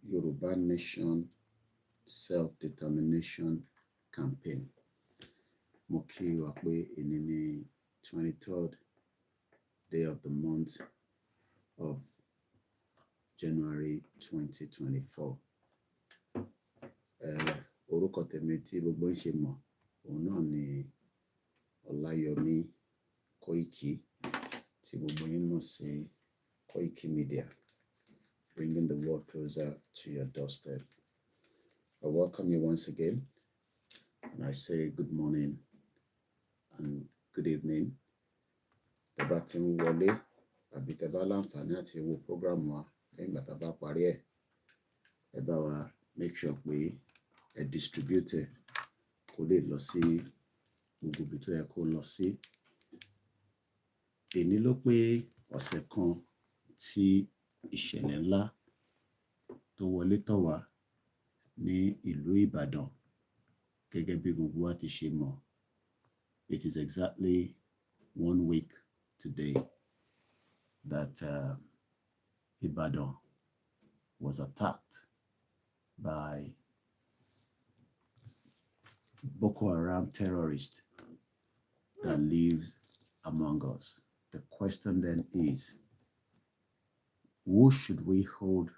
Yoruba Nation Self-Determination Campaign. Mo kí wa pé èní ní 23rd day of the month of January 2024. Orúkọ tèmi tí gbogbo ń ṣe mọ̀, òun náà ni Olayomi Koiki, tí gbogbo yín mọ̀ sí Koikimedia, bringing the world closer to your doorstep. I welcome you once again, and I say good morning and good evening. Tẹ́ bá ti ń wọlé àbí tẹ́ bá láǹfààní àti wo program wa lẹ́yìn ìgbà tá a bá parí ẹ̀, ẹ bá wa make sure pé ẹ distribute ẹ̀ kó lè lọ sí gbogbo ibi tó yẹ kó lọ sí. Èní ló pé ọ̀sẹ̀ kan tí ìṣẹ̀lẹ̀ ńlá tó wọlé tọ̀ wá ní ìlú Ìbàdàn. Gẹ́gẹ́ bí gbogbo wa ti ṣe mọ̀, it is exactly 1 week today that Ibadan was attacked by Boko Haram terrorists that lives among us. The question then is, who should we hold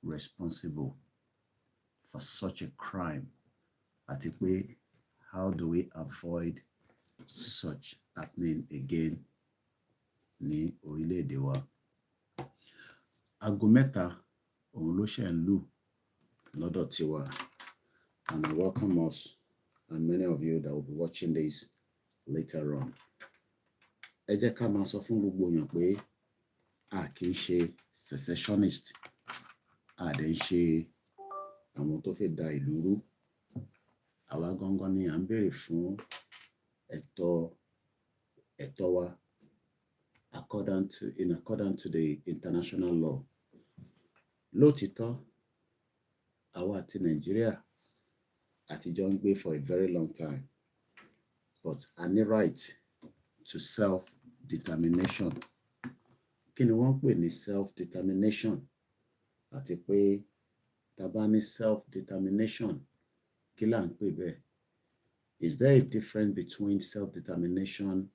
responsible for such a crime? Àti pé, how do we avoid such happening again ní orílẹ̀-èdè wa? Aago mẹ́ta òun ló ṣe ń lù lọ́dọ̀ tiwa, and I welcome us and many of you that will be watching this later on. Ẹ jẹ́ ká máa sọ fún gbogbo èèyàn pé a kì í ṣe secessionist, a dẹ̀ ń ṣe àwọn tó fẹ́ da ìlú rú. Àwa gangan ni à ń béèrè fún ẹ̀tọ́ wa in accordance to the international law. Lótìtọ́, àwa àti Nàìjíríà àtijọ́ ń gbé for a very long time, but a ní right to self-determination. Kí ni wọ́n ń pè ní self-determination? Àti pé tá bá ní self-determination, kí là ń pè bẹ́ẹ̀? Is there a difference between self-determination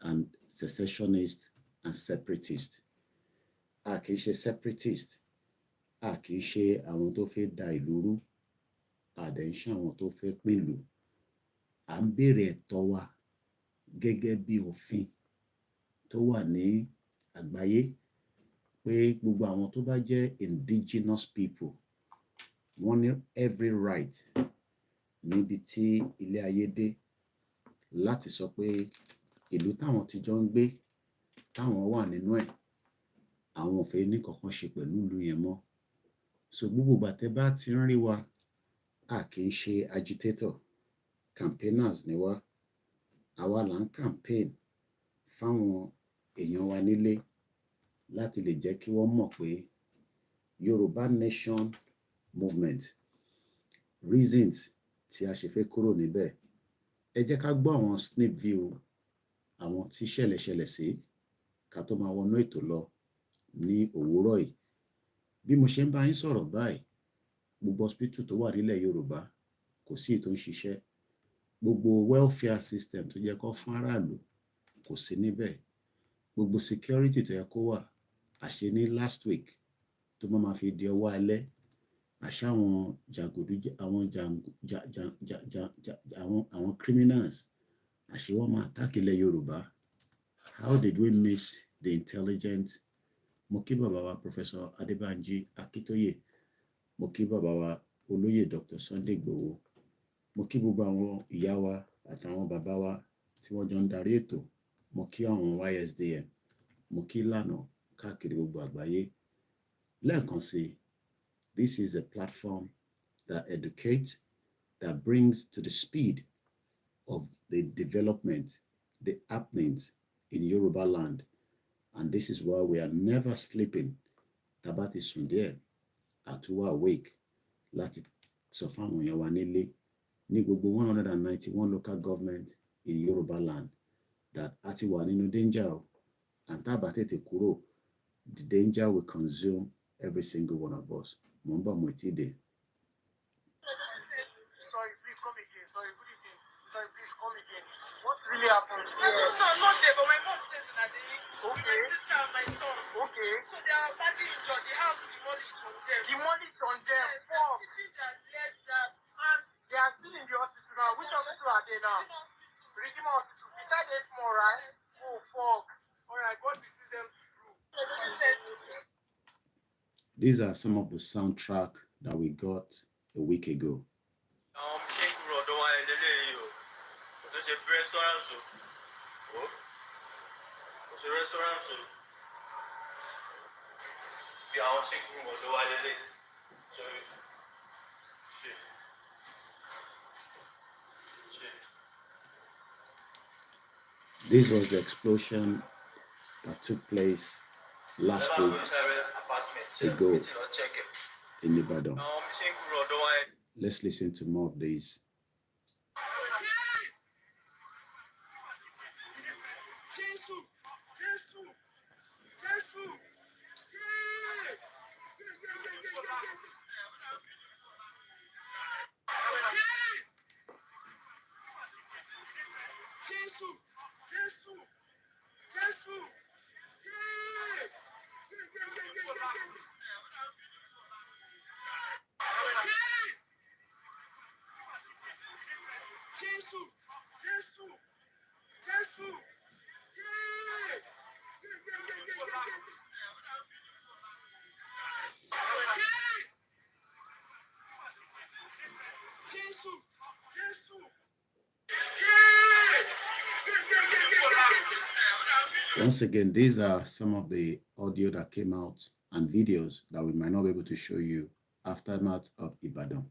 and secessionist and separatist? A kì í ṣe separatist, a kì í ṣe àwọn tó fẹ́ da ìlú rú, a dẹ̀ ń ṣe àwọn tó fẹ́ pín ìlú. À ń béèrè ẹ̀tọ́ wa gẹ́gẹ́ bí òfin tó wà ní àgbáyé, pé gbogbo àwọn tó bá jẹ́ indigenous people wọ́n ní every right níbi tí ilé ayé dé láti sọ pé ìlú táwọn ti jọ ń gbé, táwọn wà nínú ẹ̀, àwọn ò fẹ́ ní kankan ṣe pẹ̀lú ìlú yẹn mọ́. So gbogbo ìgbà tẹ́ bá ti ń rí wa, a kì í ṣe agitator, campaigners ni wá. Àwa là ń campaign fáwọn èèyàn wa nílé láti lè jẹ́ kí wọ́n mọ̀ pé Yoruba Nation movement, reasons tí a ṣe fẹ́ kúrò níbẹ̀. Ẹ jẹ́ ká gbọ́ àwọn snip view àwọn tí ṣẹlẹ̀ sí ká tó máa wọnú ètò lọ ní òwúrọ̀ yìí. Bí mo ṣe ń bá yín sọ̀rọ̀ báyìí, gbogbo hospital tó wà nílẹ̀ Yorùbá kò sí èyí tó ń ṣiṣẹ́. Gbogbo welfare system tó yẹ kó fún aráàlú kò sí níbẹ̀. Gbogbo security tó yẹ kó wà, àṣẹ ní last week tó máa fi di ọwọ́ alẹ́, àṣà àwọn criminals, àṣẹ wọ́n máa attack ilẹ̀ Yorùbá. How did we miss the intelligence? Mo kí bàbá wa Professor Adébánjí Akíntóyè, mo kí bàbá wa Olóyè Dr. Sunday Igboho, mo kí gbogbo àwọn ìyá wa àtàwọn bàbá wa tí wọ́n jọ ń darí ètò, mo kí àwọn YSDM, mo kí lànà káàkiri gbogbo àgbáyé. Lẹ́ẹ̀kan sí, this is a platform that educates, that brings to the speed of the development, the happenings in Yorubaland. And this is why we are never sleeping. Tabati Sunday, Atuwa awake, láti sọ fáwọn èèyàn wa nílé ní gbogbo 191 local government in Yorubaland that a ti wà nínú danger, and tá bá tètè kúrò, the danger will consume every single one of us. Mumba Muitide. Sorry, please come again. Sorry, good evening. Sorry, please come again. What's really happened? Yeah. I'm not there, but my mom stays in Adeni. Okay. My sister and my son. Okay. So they are badly injured. The house is demolished on them. Demolished on them? Yes, fuck. They are still in the hospital now. Which hospital are they now? Redeemer Hospital. Beside the small, right? Yes. Oh, fuck. Alright, God will see them through. These are some of the soundtrack that we got a week ago. This was the explosion that took place last week ago in Ibadan. Let's listen to more of these. Once again, these are some of the audio that came out and videos that we might not be able to show you aftermath of Ibadan.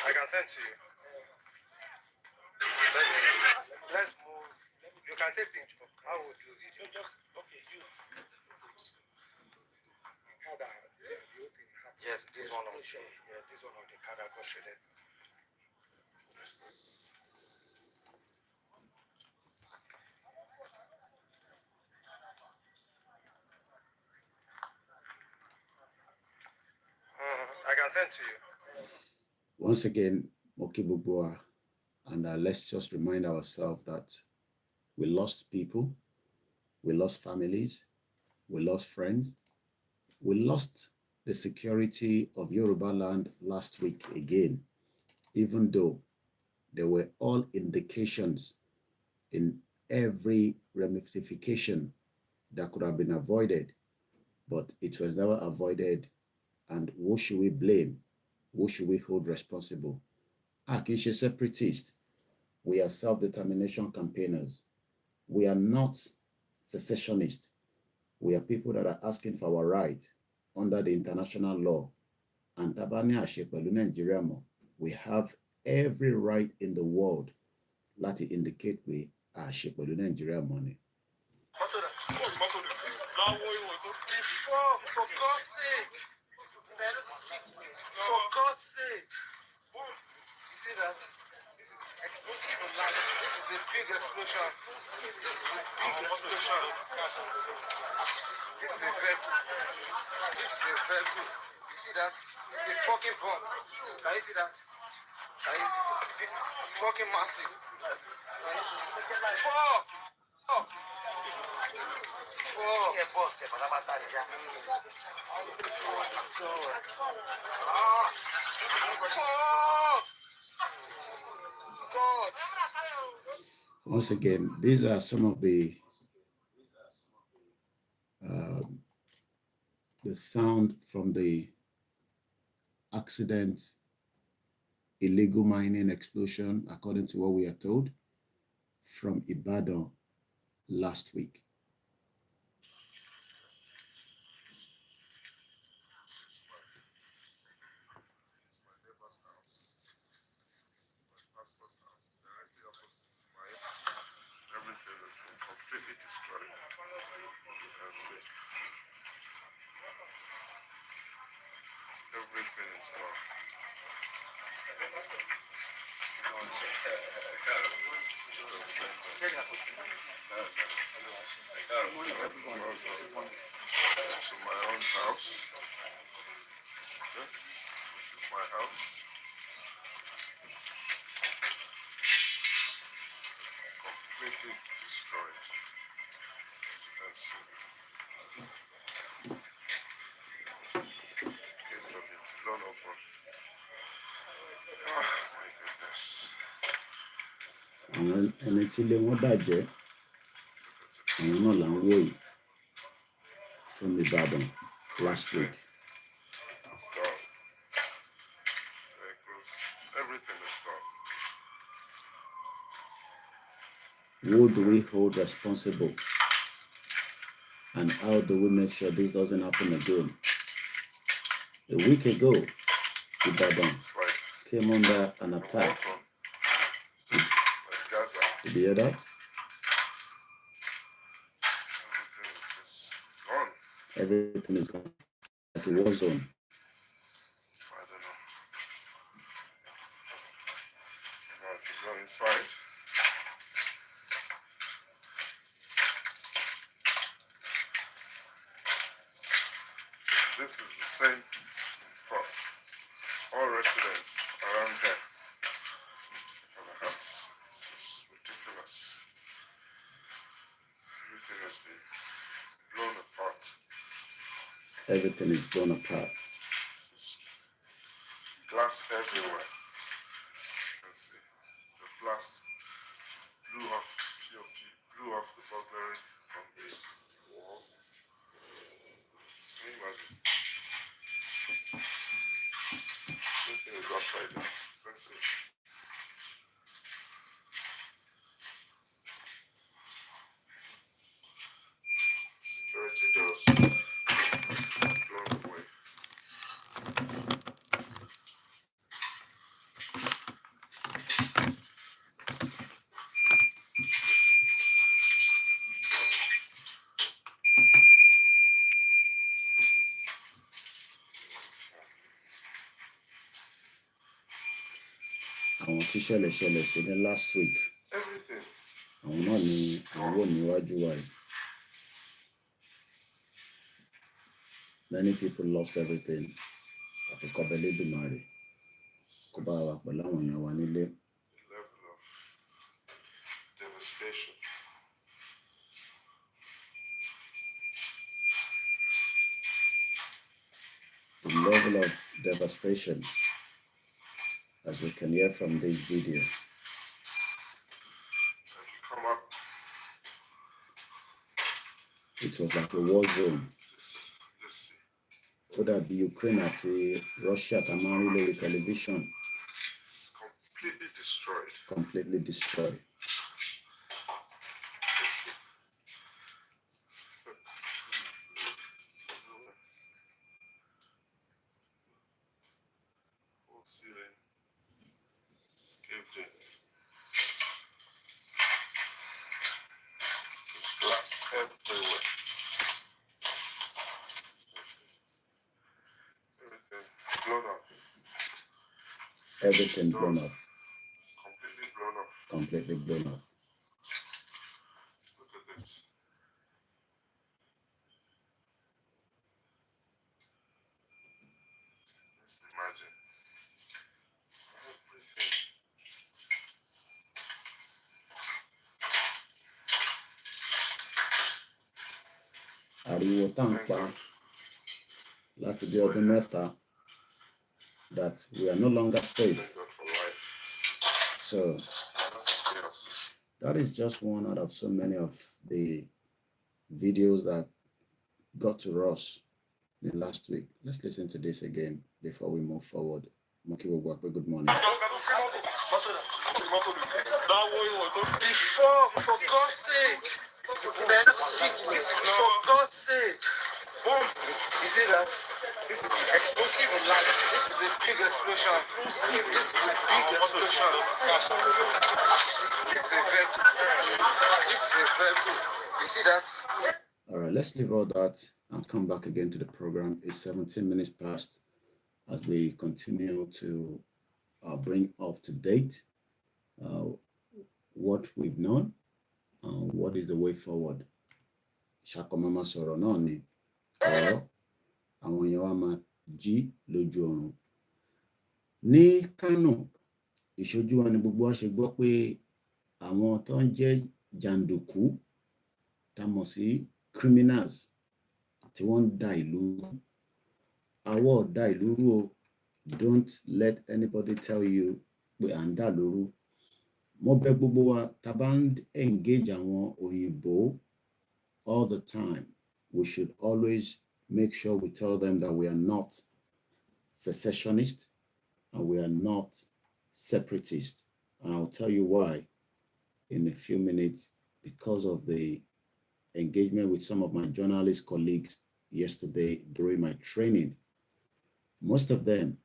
I can send to you. Let's move. You can take picture. I will do video. Just okay. You. Yes, this one of the this one of the card I got shredded. I can send to you. Once again, Mokibubua, and let's just remind ourselves that we lost people, we lost families, we lost friends, we lost the security of Yorubaland last week again, even though there were all indications in every ramification that could have been avoided, but it was never avoided. And who should we blame? Who should we hold responsible? Akisha separatists. We are self-determination campaigners. We are not secessionists. We are people that are asking for our right under the international law. And Tabani Ashepelu Nigeria, we have every right in the world that indicate we are Ashepelu Nigeria money. For God's sake. For God's sake. You see that? This is explosive. This is a big explosion. This is a big explosion. This is a vehicle. This is a vehicle. You see that? It's a fucking bomb. Can you see that? Can you see? This is fucking massive. Can you see? Fuck! Fuck! Once again, these are some of the sound from the accidents, illegal mining explosion, according to what we are told, from Ibadan last week. Completely destroyed. You can see. Everything is gone. To my own house. Okay. This is my house. Completely destroyed. Let's see. Gates have been blown open. Oh my goodness. àwọn ẹni tí ilé wọn bàjẹ́ àwọn náà là ń wò yìí from Ìbàdàn last week. Gone. Vehicles, everything is gone. Who do we hold responsible? And how do we make sure this doesn't happen again? A week ago, Ibadan It's like came under an a attack. war zone. Like Gaza. Did you hear that? Everything is just gone. Everything is gone like a war zone. I don't know. Now if you go inside, this is the same for all residents around here. For the house. It's ridiculous. Everything has been blown apart. Everything is blown apart. Glass everywhere. Let's see. The blast blew off POP, blew off the burglary from the wall. Can you imagine? Everything is upside down. Let's see. Security doors blown away. Àwọn tí ṣẹlẹ̀ sí ní last week, Everything. àwọn náà ni àwọn wò níwájú wa yìí. Many people lost everything. Àfikọ́bẹ̀ Elédùmarè kó bá wa pẹ̀lú àwọn èèyàn wa nílé. The level of devastation. The level of devastation, as we can hear from this video. If you come up, It was like a war zone. just see. Ó dàbí Ukraine àti Russia tá máa ń rí lórí television. It's completely destroyed. Completely destroyed. Just see. Whole ceiling is caved in. There's glass everywhere. Everything blown up. Everything blown Doors off. completely blown off. Completely blown off. Look at this. Just imagine. Everything. Ariwo tá ń pa láti bí ọdún mẹ́ta that we are no longer safe. Thank God for life. So That's chaos. that is just one out of so many of the videos that got to us in last week. Let's listen to this again before we move forward. Moki Wogwakwe, good morning. Before, for God's sake. Man, this is for God's sake. Boom. You see that? This is explosive in life. This is a big explosion. This is a big explosion. This is a vehicle. This is a vehicle. You see that? All right, let's leave all that and come back again to the program. It's 17 minutes past as we continue to bring up to date uh, what we've known, what is the way forward. Ṣàkómọ́mọ́ sọ̀rọ̀ náà ni ọ̀rọ̀ àwọn èèyàn wa máa jí lójú oorun. Ní Kánò, ìṣojú wa ni gbogbo wa ṣe gbọ́ pé àwọn tó ń jẹ́ jàǹdùkú tá mọ̀ sí criminals tí wọ́n ń da ìlú àwọ̀ da ìlú rú o. Don't let anybody tell you pé à ń dà lóru. Mo bẹ̀ gbogbo wa tá bá ń engage àwọn òyìnbó all the time, we should always make sure we tell them that we are not secessionists and we are not separatists. And I'll tell you why in a few minutes, because of the engagement with some of my journalist colleagues yesterday during my training. Most of them,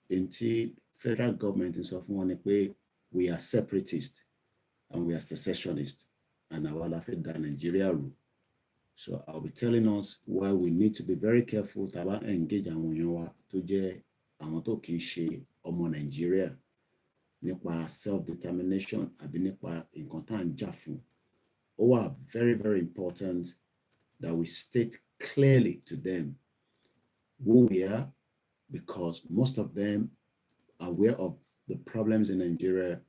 in the federal government in South Africa, we are separatists and we are secessionists, and our Nigeria rule. So I'll be telling us why we need to be very careful about engage àwọn èèyàn wa tó jẹ́ àwọn tó kì í ṣe ọmọ Nàìjíríà nípa self-determination àbí nípa nǹkan tá à ń jà fún. Ó wà very, very important that we state clearly to them who we are, because most of them are aware of the problems in Nigeria,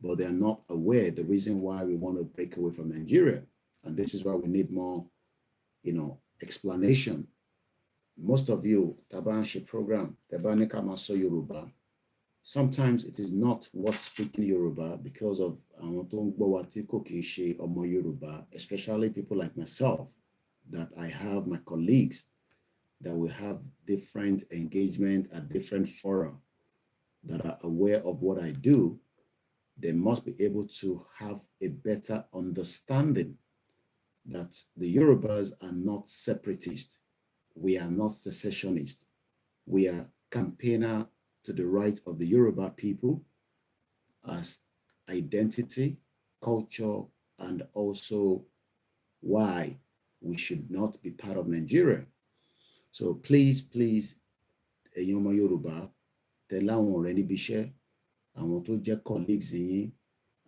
but they are not aware the reason why we want to break away from Nigeria. And this is why we need more, explanation. Most of you, Tabanshi program, Tabanika Maso Yoruba, sometimes it is not worth speaking Yoruba because of Yoruba, especially people like myself, that I have my colleagues that will have different engagement at different fora that are aware of what I do. They must be able to have a better understanding that the Yorubas are not separatists. We are not secessionists. We are campaigner to the right of the Yoruba people as identity, culture, and also why we should not be part of Nigeria. So please, Eyomo Yoruba, tẹ̀láwọn ọ̀rẹ́ níbi iṣẹ́, àwọn tó jẹ́ colleagues yín,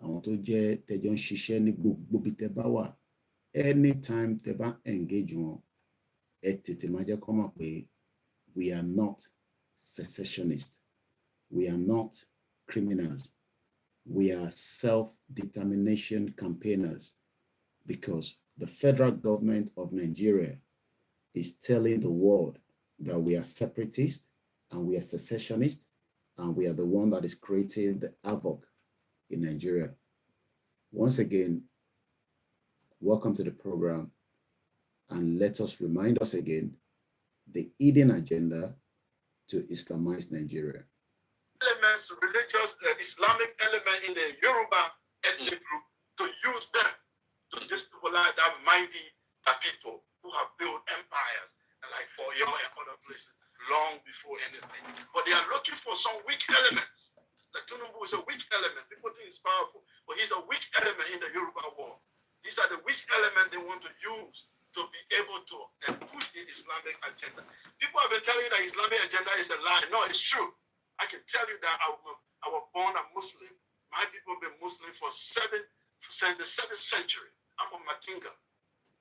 àwọn tó jẹ́ tẹjọ́ ń ṣiṣẹ́ ní gbogbo bí tẹ́ bá wà, anytime tẹ́ bá engage wọn, ẹ tètè máa jẹ́ kó mọ̀ pé we are not secessionists. We are not criminals. We are self-determination campaigners, because the federal government of Nigeria is telling the world that we are separatists and we are secessionists, and we are the one that is creating the havoc in Nigeria. Once again, welcome to the program, and let us remind us again the hidden agenda to Islamize Nigeria. Elements, religious, Islamic element in the Yoruba ethnic group, to use them to destabilize that mighty people who have built empires, like Oyo and other places, long before anything. But they are looking for some weak elements. The Tinubu is a weak element. People think he's powerful, but he's a weak element in the Yoruba war. These are the weak elements they want to use to be able to push the Islamic agenda. People have been telling you that Islamic agenda is a lie. No, it's true. I can tell you that I was born a Muslim. My people have been Muslim since the 7th century. I'm a Matinga.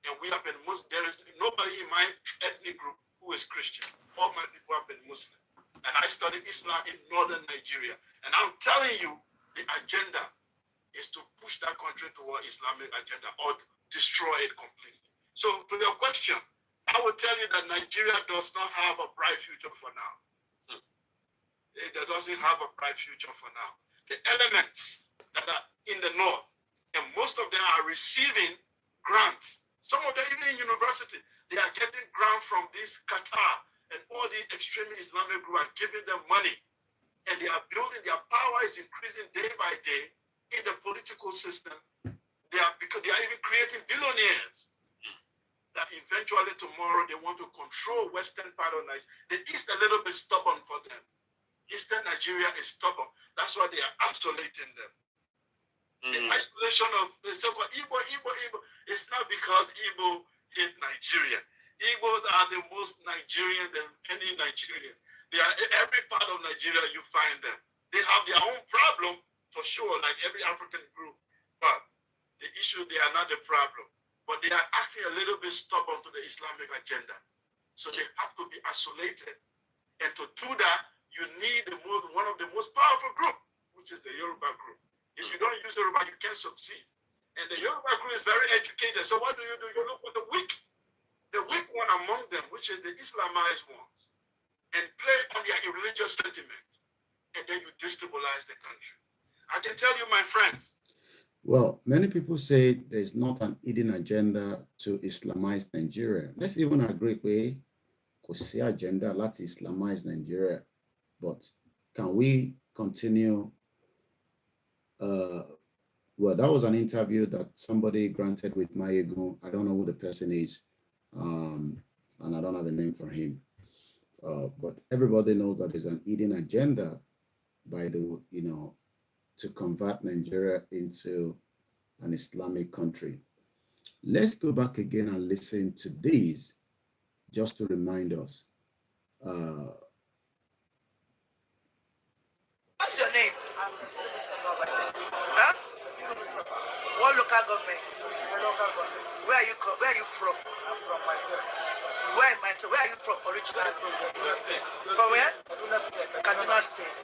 And we have been Muslim. There is nobody in my ethnic group who is Christian. All my people have been Muslim. And I studied Islam in northern Nigeria. And I'm telling you, the agenda is to push that country toward Islamic agenda or destroy it completely. So to your question, I will tell you that Nigeria does not have a bright future for now. It doesn't have a bright future for now. The elements that are in the north, and most of them are receiving grants. Some of them, even in university, they are getting grants from this Qatar, and all the extreme Islamic group are giving them money. And they are building, their power is increasing day by day in the political system. Because they are even creating billionaires that eventually tomorrow they want to control western part of Nigeria. The East a little bit stubborn for them. Eastern Nigeria is stubborn. That's why they are isolating them. The isolation of the so-called Igbo, it's not because Igbo hate Nigeria. Igbos are the most Nigerian than any Nigerian. They are every part of Nigeria you find them. They have their own problem, for sure, like every African group. But the issue, they are not the problem. But they are acting a little bit stubborn to the Islamic agenda. So they have to be isolated. And to do that, you need one of the most powerful groups, which is the Yoruba group. If you don't use Yoruba, you can't succeed. And the Yoruba group is very educated. So what do? You look for the weak one among them, which is the Islamized ones, and play on their religious sentiment. And then you destabilize the country. I can tell you, my friends. Well, many people say there's not an hidden agenda to Islamize Nigeria. Let's even agree pé kò sí agenda láti Islamize Nigeria. But can we continue? Well, that was an interview that somebody granted with Mayegun. I don't know who the person is, and I don't have a name for him. But everybody knows that there's an hidden agenda by the, to convert Nigeria into an Islamic country. Let's go back again and listen to these just to remind us. What's your name? Huh? What local government? Where are you from? I'm from Nigeria. Where are you from originally? From where? Kaduna State.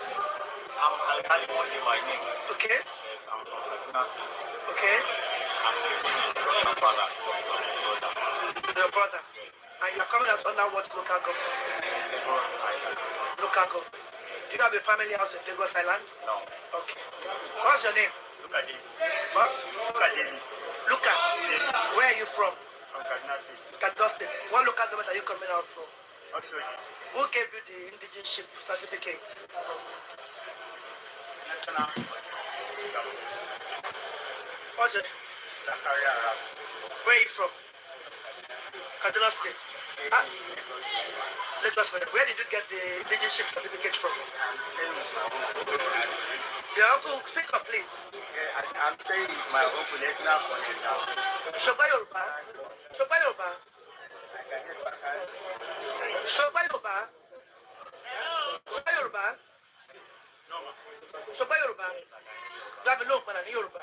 I'm Alkali Monday by name. Okay. Yes, I'm from Kaduna State. Okay. I'm your brother. Your brother. Yes. And you're coming out under what local government? Lagos Island. Local government. Do you have a family house in Lagos Island? No. Okay. What's your name? Look at David. What? Look at David. Luca. Where are you from? From Kaduna State. Kaduna State. What local government are you coming out from? Oshodi. Who gave you the indigenship certificate? National. What's your Zakaria Arab. Where are you from? Kaduna State. Ah, Lagos. Where did you get the indigenship certificate from? I'm staying with my uncle. Your uncle, speak up, please. Yeah, I'm staying with my uncle. Let's not connect now. Shoba Yoruba. Shoba Yoruba. Shoba Yoruba. Shoba Yoruba. Shoba Yoruba. You have a loaf man and Yoruba.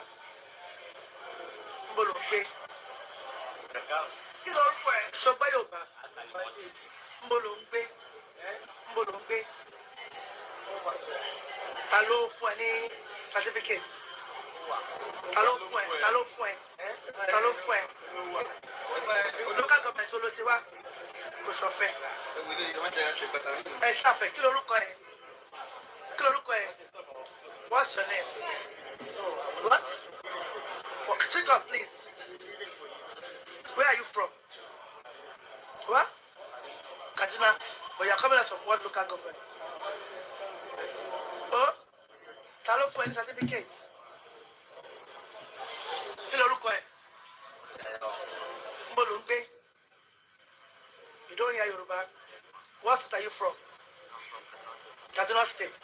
Mbolongbe. Shoba Yoruba. Mbolongbe. Mbolongbe. Ta ló fún ẹ ní certificate? Ta ló fún ẹ? Ta ló fún ẹ? Ta ló fún ẹ? Local government ló ti wá. Kò ṣọ̀fẹ́. Ẹ ṣàpẹ̀ kí lorúkọ ẹ? Kí lorúkọ ẹ? What's your name? What? Speak up, please. Where are you from? What? Kaduna. But you're coming out from what local government? Oh? Ta ló fún ẹ ní certificate? Kí lorúkọ ẹ? Níbo lò ń gbé? You don't hear Yoruba. What state are you from? Kaduna State.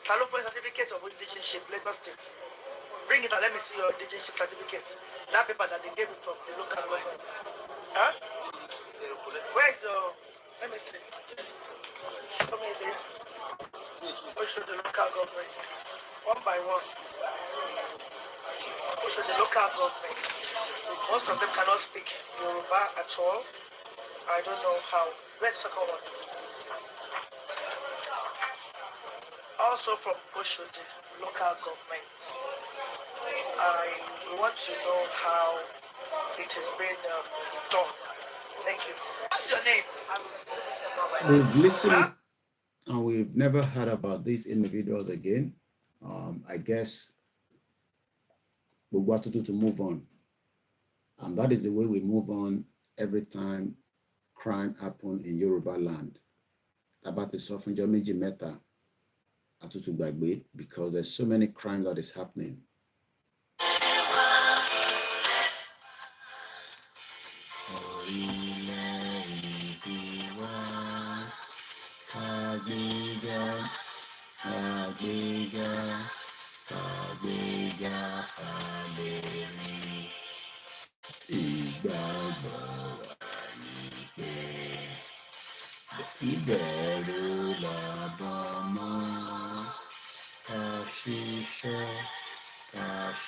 Ta ló fún ẹ certificate of indigenship, Lagos State? Bring it and let me see your indigenship certificate. That paper that they gave you from the local government. Huh? Where is your... Let me see. Show me this. Go show the local government. One by one. Go show the local government. Most of them cannot speak Yoruba at all. I don't know how. Where's the second one? Also from Oshodi, local government. I want to know how it has been done. Thank you. What's your name? We've listened and we've never heard about these individuals again. I guess we've got to move on. And that is the way we move on every time crime happens in Yorubaland. About the Sofinjo Meji Meta Atutu Gbagbe, because there's so many crime that is happening.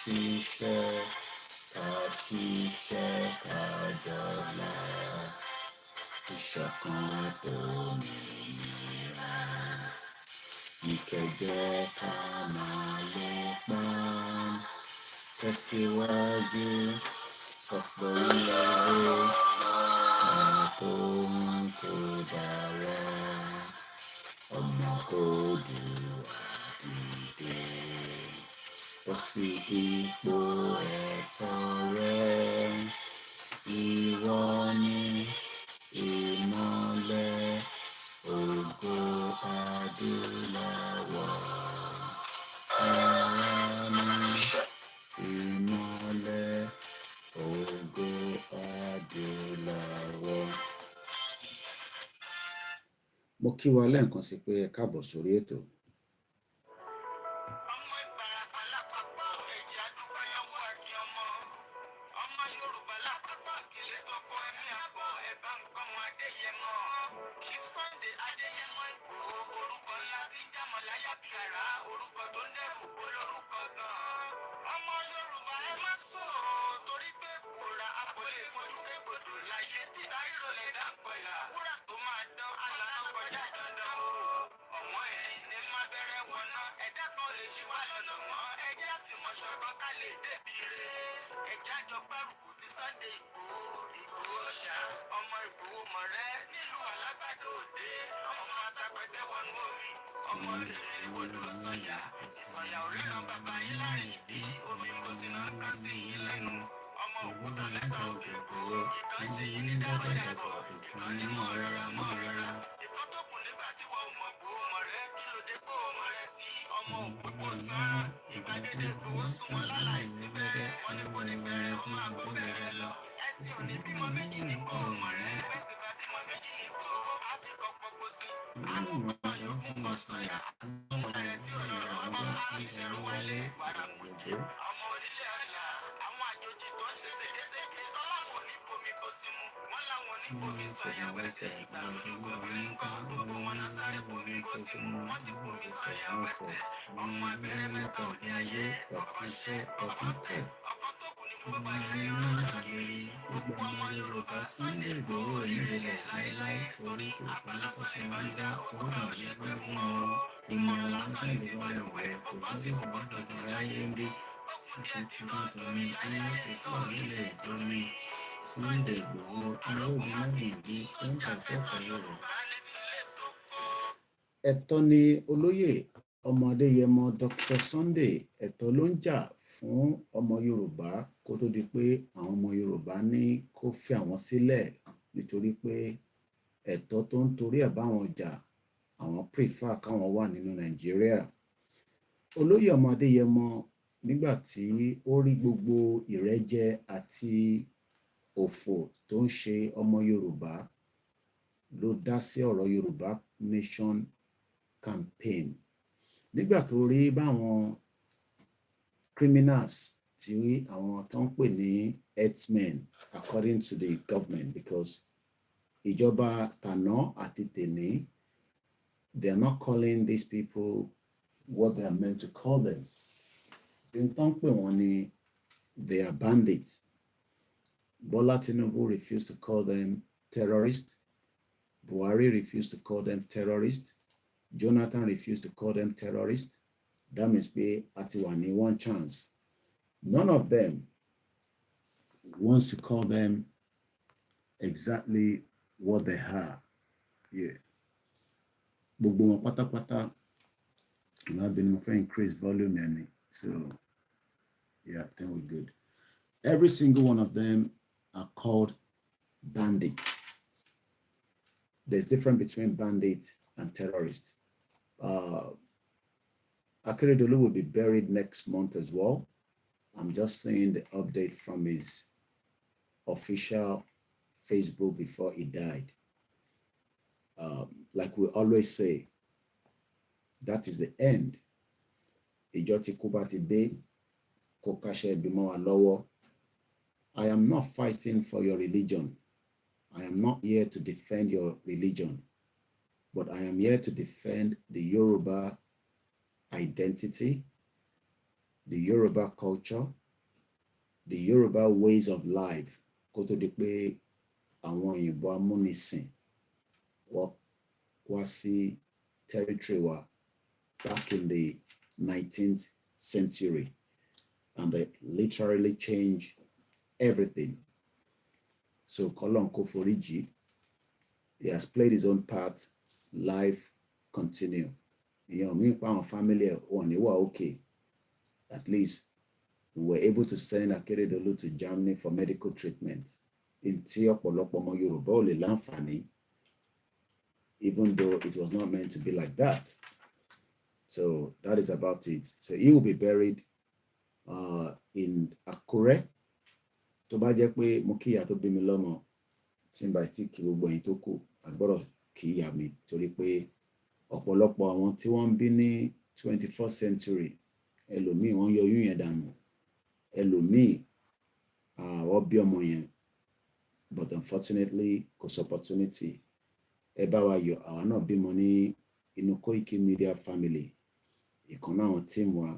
ṣiṣẹ́ ká ṣiṣẹ́ ká jọlá ìṣọ̀kan àtòmìnira ní kẹjẹ ká máa lépa tẹ̀síwájú ọ̀pọ̀ ire àtòhun tó dára ọmọ Oòduà dìde bọ́ sí ipò ẹ̀tọ́ rẹ ìwọ ni ìmọ́lẹ̀ ògo adúláwọ̀ àwa ni ìmọ́lẹ̀ ògo adúláwọ̀. Mo kí wa lẹ́ẹ̀kan sí pé ẹ káàbọ̀ sórí ètò. ọmọ Ìbàràpá lápapọ̀ èjì àdúgbò yọwọ́ àti ọmọ Yorùbá lápapọ̀ kìlẹ̀ tọkọ ẹ̀mí àbọ̀ ẹ̀bá nǹkan wọn Adéyẹmọ Chief Sunday Adéyẹmọ Ìgbòho orúkọ ńlá tí ń jámọ̀ láyà bí àrá orúkọ tó ń dẹ́rù olórúkọ gan. ọmọ Yorùbá ẹ má sọ torí pé kòrà àpòlè fojú kégbodò láyé títa ríro lè dá pẹ̀lá wúrà tó máa dán alànà kọjá dandan o. ọ̀wọ́n ẹ̀yìn ní má bẹ̀rẹ̀ wọ̀nà ẹ̀dá kan lè ṣì wá lọ́nà mọ́ ẹjẹ́ àtìmọ̀ṣọ́ ẹ̀kọ́ ká lè débi re ẹ̀jẹ̀ àjọ gbárùkù ti Sunday Ìgbòho ṣá ọmọ Ìgbòho mọ̀rẹ́ nílùú Alágbàdo Òde ọmọ atapẹ̀tẹ̀ wọnú omi ọmọ ìrírí wodò sọ̀yà ìsọ̀yà òríran bàbá yín láàrin ìdí omi kò sí náà ká sí yín lẹ́nu ọmọ òkúta lẹ́tà òkè Ìgbòho ìkan ṣe yín ní dábọ̀dàbọ̀ ìkan ní mọ̀ rọra ìkan tó kù nígbà tí wọ́n mọ̀ Ìgbòho mọ̀rẹ́ kí ló dé Ìgbòho mọ̀rẹ́ sí ọmọ òpópó sọ́ràn ìgbàgede Ìgbòho súnmọ́ láláìsí bẹ́ẹ̀ wọ́n ní kò ní bẹ̀rẹ̀ ó máa kó bẹ̀rẹ̀ lọ ẹ̀sìn òní bímọ méjì ní Ìgbòho mọ̀rẹ́ bẹ́sẹ̀ bá bímọ méjì ní Ìgbòho á fi kọ́ pọ́pọ́ sí àmúgbọ́n yòókù kọ́ sọ̀yà ọmọ rẹ̀ tí ò lọ́rọ̀ ọgbọ́n á fi ṣẹ̀rù wálé wàràǹgbòjì ọmọ onílé ọ̀la àwọn àjòjì tó ń ṣe ségesège tọ́láwọn oníbomi kò sí mu wọ́n láwọn oníbomi sọ̀yà wẹ́sẹ̀ ìgbà lójúkọ obìnrin kan gbogbo wọn náà sáré bomi kò sí mu wọ́n sì bomi sọ̀yà wẹ́sẹ̀ ọmọ abẹ́rẹ́ mẹ́ta òde ayé ọkàn ṣẹ́ ọkàn tẹ̀ ọkàn tó kù ní gbogbo ayé rán kiri gbogbo ọmọ Yorùbá Sunday Ìgbòho ìrẹ̀lẹ̀ láéláé torí àbálásán ìbáńdá owó náà ṣe pẹ́ fún ọ ìmọ̀ràn lásán lè ti balùwẹ̀ kò bá sì kò gbọ́dọ̀ dùn láyé ń bí ọkùn díẹ̀ tí máa domi aláìsí tó nílẹ̀ domi Sunday Ìgbòho arógun láti ìdí tó ń tàṣẹ́kọ̀ọ́ Yorùbá létí ilé tó kọ́. Ẹ̀tọ́ ni olóyè ọmọ Adéyẹmọ Dr. Sunday ẹ̀tọ́ ló ń jà fún ọmọ Yorùbá kó tó di pé àwọn ọmọ Yorùbá ní kó fi àwọn sílẹ̀ nítorí pé ẹ̀tọ́ tó ń torí ẹ̀ báwọn jà àwọn prefer káwọn wà nínú Nàìjíríà. Olóyè ọmọ Adéyẹmọ nígbà tí ó rí gbogbo ìrẹ́jẹ àti òfò tó ń ṣe ọmọ Yorùbá ló dá sí ọ̀rọ̀ Yorùbá Nation campaign nígbà tó rí báwọn criminals tí àwọn tó ń pè ní herdsmen according to the government because ìjọba tàná àti tèní they are not calling these people what they are meant to call them. Bí tó ń pè wọ́n ní they are bandits. Bola Tinubu refused to call them terrorists. Buhari refused to call them terrorists. Jonathan refused to call them terrorists. That means pé àti wà ní one chance. None of them wants to call them exactly what they are. Yeah. Gbogbo wọn pátápátá. I've been increase volume and so yeah, I think we're good. Every single one of them are called bandits. There's difference between bandits and terrorists. Akeredolu will be buried next month as well. I'm just saying the update from his official Facebook before he died. Like we always say, that is the end. Ìjọ tí kú bá ti dé, kó káṣẹ́ ìbímọ wa lọ́wọ́. I am not fighting for your religion. I am not here to defend your religion, but I am here to defend the Yoruba identity the Yoruba culture, the Yoruba ways of life, kó tó di pé àwọn òyìnbó amúnisìn wọ́n wá sí territory wa back in the 19th century, and they literally changed everything. So Kolon Koforiji, he has played his own part. Life continue. You know, me and family on you were okay. At least we were able to send Akeredolu to Germany for medical treatment. In Ọ̀pọ̀lọpọ̀ Yoruba ò lè láǹfààní, even though it was not meant to be like that. So that is about it. So he will be buried in Akure. Tó bá jẹ́ pé mo kíyà tó bí mi lọ́mọ, tí n bá ti kí gbogbo ẹ̀yin tó kù, àgbọ́dọ̀ kíyà mi, torí pé ọ̀pọ̀lọpọ̀ àwọn tí wọ́n ń bí ní 21st century, ẹlòmíì wọ́n yọ oyún yẹn dànù, ẹlòmíì wọ́n bí ọmọ yẹn, but unfortunately kò sí opportunity. Ẹ bá wa yọ̀, àwa náà bímọ ní inú Koikimedia family. Ìkan náà àwọn tíìmù wa,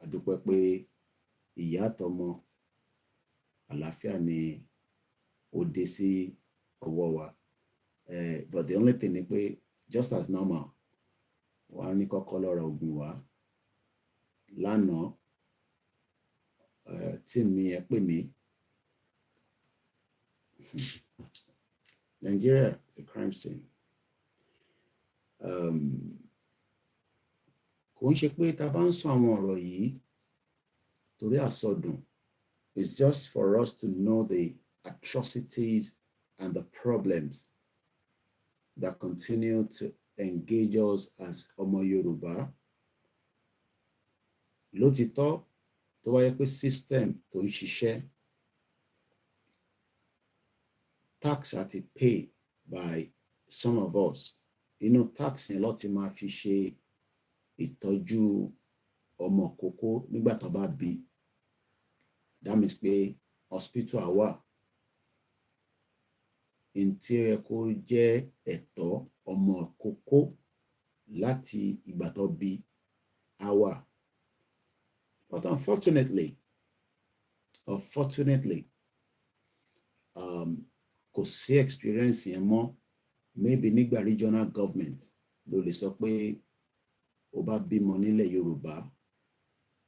a dúpẹ́ pé ìyá àtọmọ àlàáfíà ni ó dé sí ọwọ́ wa. But the only thing ni pé just as normal, wọ́n á ní kọ́kọ́ lọ ra oògùn wá. Lánàá, tíìmù mi ẹ pè mí. Nigeria is a crime scene. Kò ń ṣe pé tá a bá ń sọ àwọn ọ̀rọ̀ yìí torí àsọdùn. It's just for us to know the atrocities and the problems that continue to engage us as ọmọ Yorùbá. Lótìtọ́, tó wáyé pé system tó ń ṣiṣẹ́, tax àti pay by some of us, inú tax yẹn ló ti máa fi ṣe ìtọ́jú ọmọ kókó nígbà tó bá bí. That means pé hospital wà. Ntí ẹ kó jẹ́ ẹ̀tọ́ ọmọ kókó láti ìgbà tó bí á wà. But unfortunately, kò sí experience yẹn mọ́. Maybe nígbà regional government ló lè sọ pé ó bá bímọ nílẹ̀ Yorùbá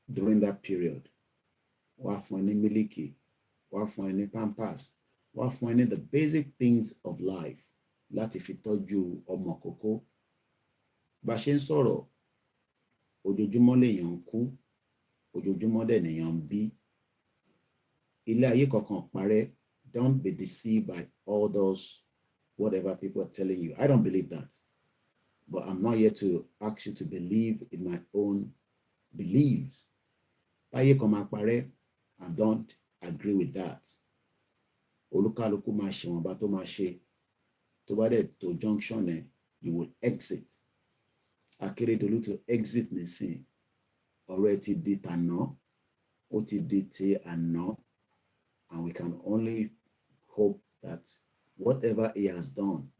during that period, wá fún ẹ ní mílíkì, wá fún ẹ ní pampers, wá fún ẹ ní the basic things of life láti fi tọ́jú ọmọ kókó. Bá ṣe ń sọ̀rọ̀, ojoojúmọ́ lèèyàn ń kú, ojoojúmọ́ dẹ̀ nìyàn ń bí. Ilé ayé kankan parẹ́. Don't be deceived by all those whatever people are telling you. I don't believe that. But I'm not here to ask you to believe in my own beliefs. Báyé kan máa parẹ́, I don't agree with that. Olúkálùkù máa ṣe wọ̀nba tó máa ṣe. Tó bá dẹ̀ tó junction ẹ̀, you will exit. Akérédolú to exit nísìn. Ọ̀rọ̀ ẹ̀ ti di tàná, ó ti di ti àná. And we can only hope that whatever he has done,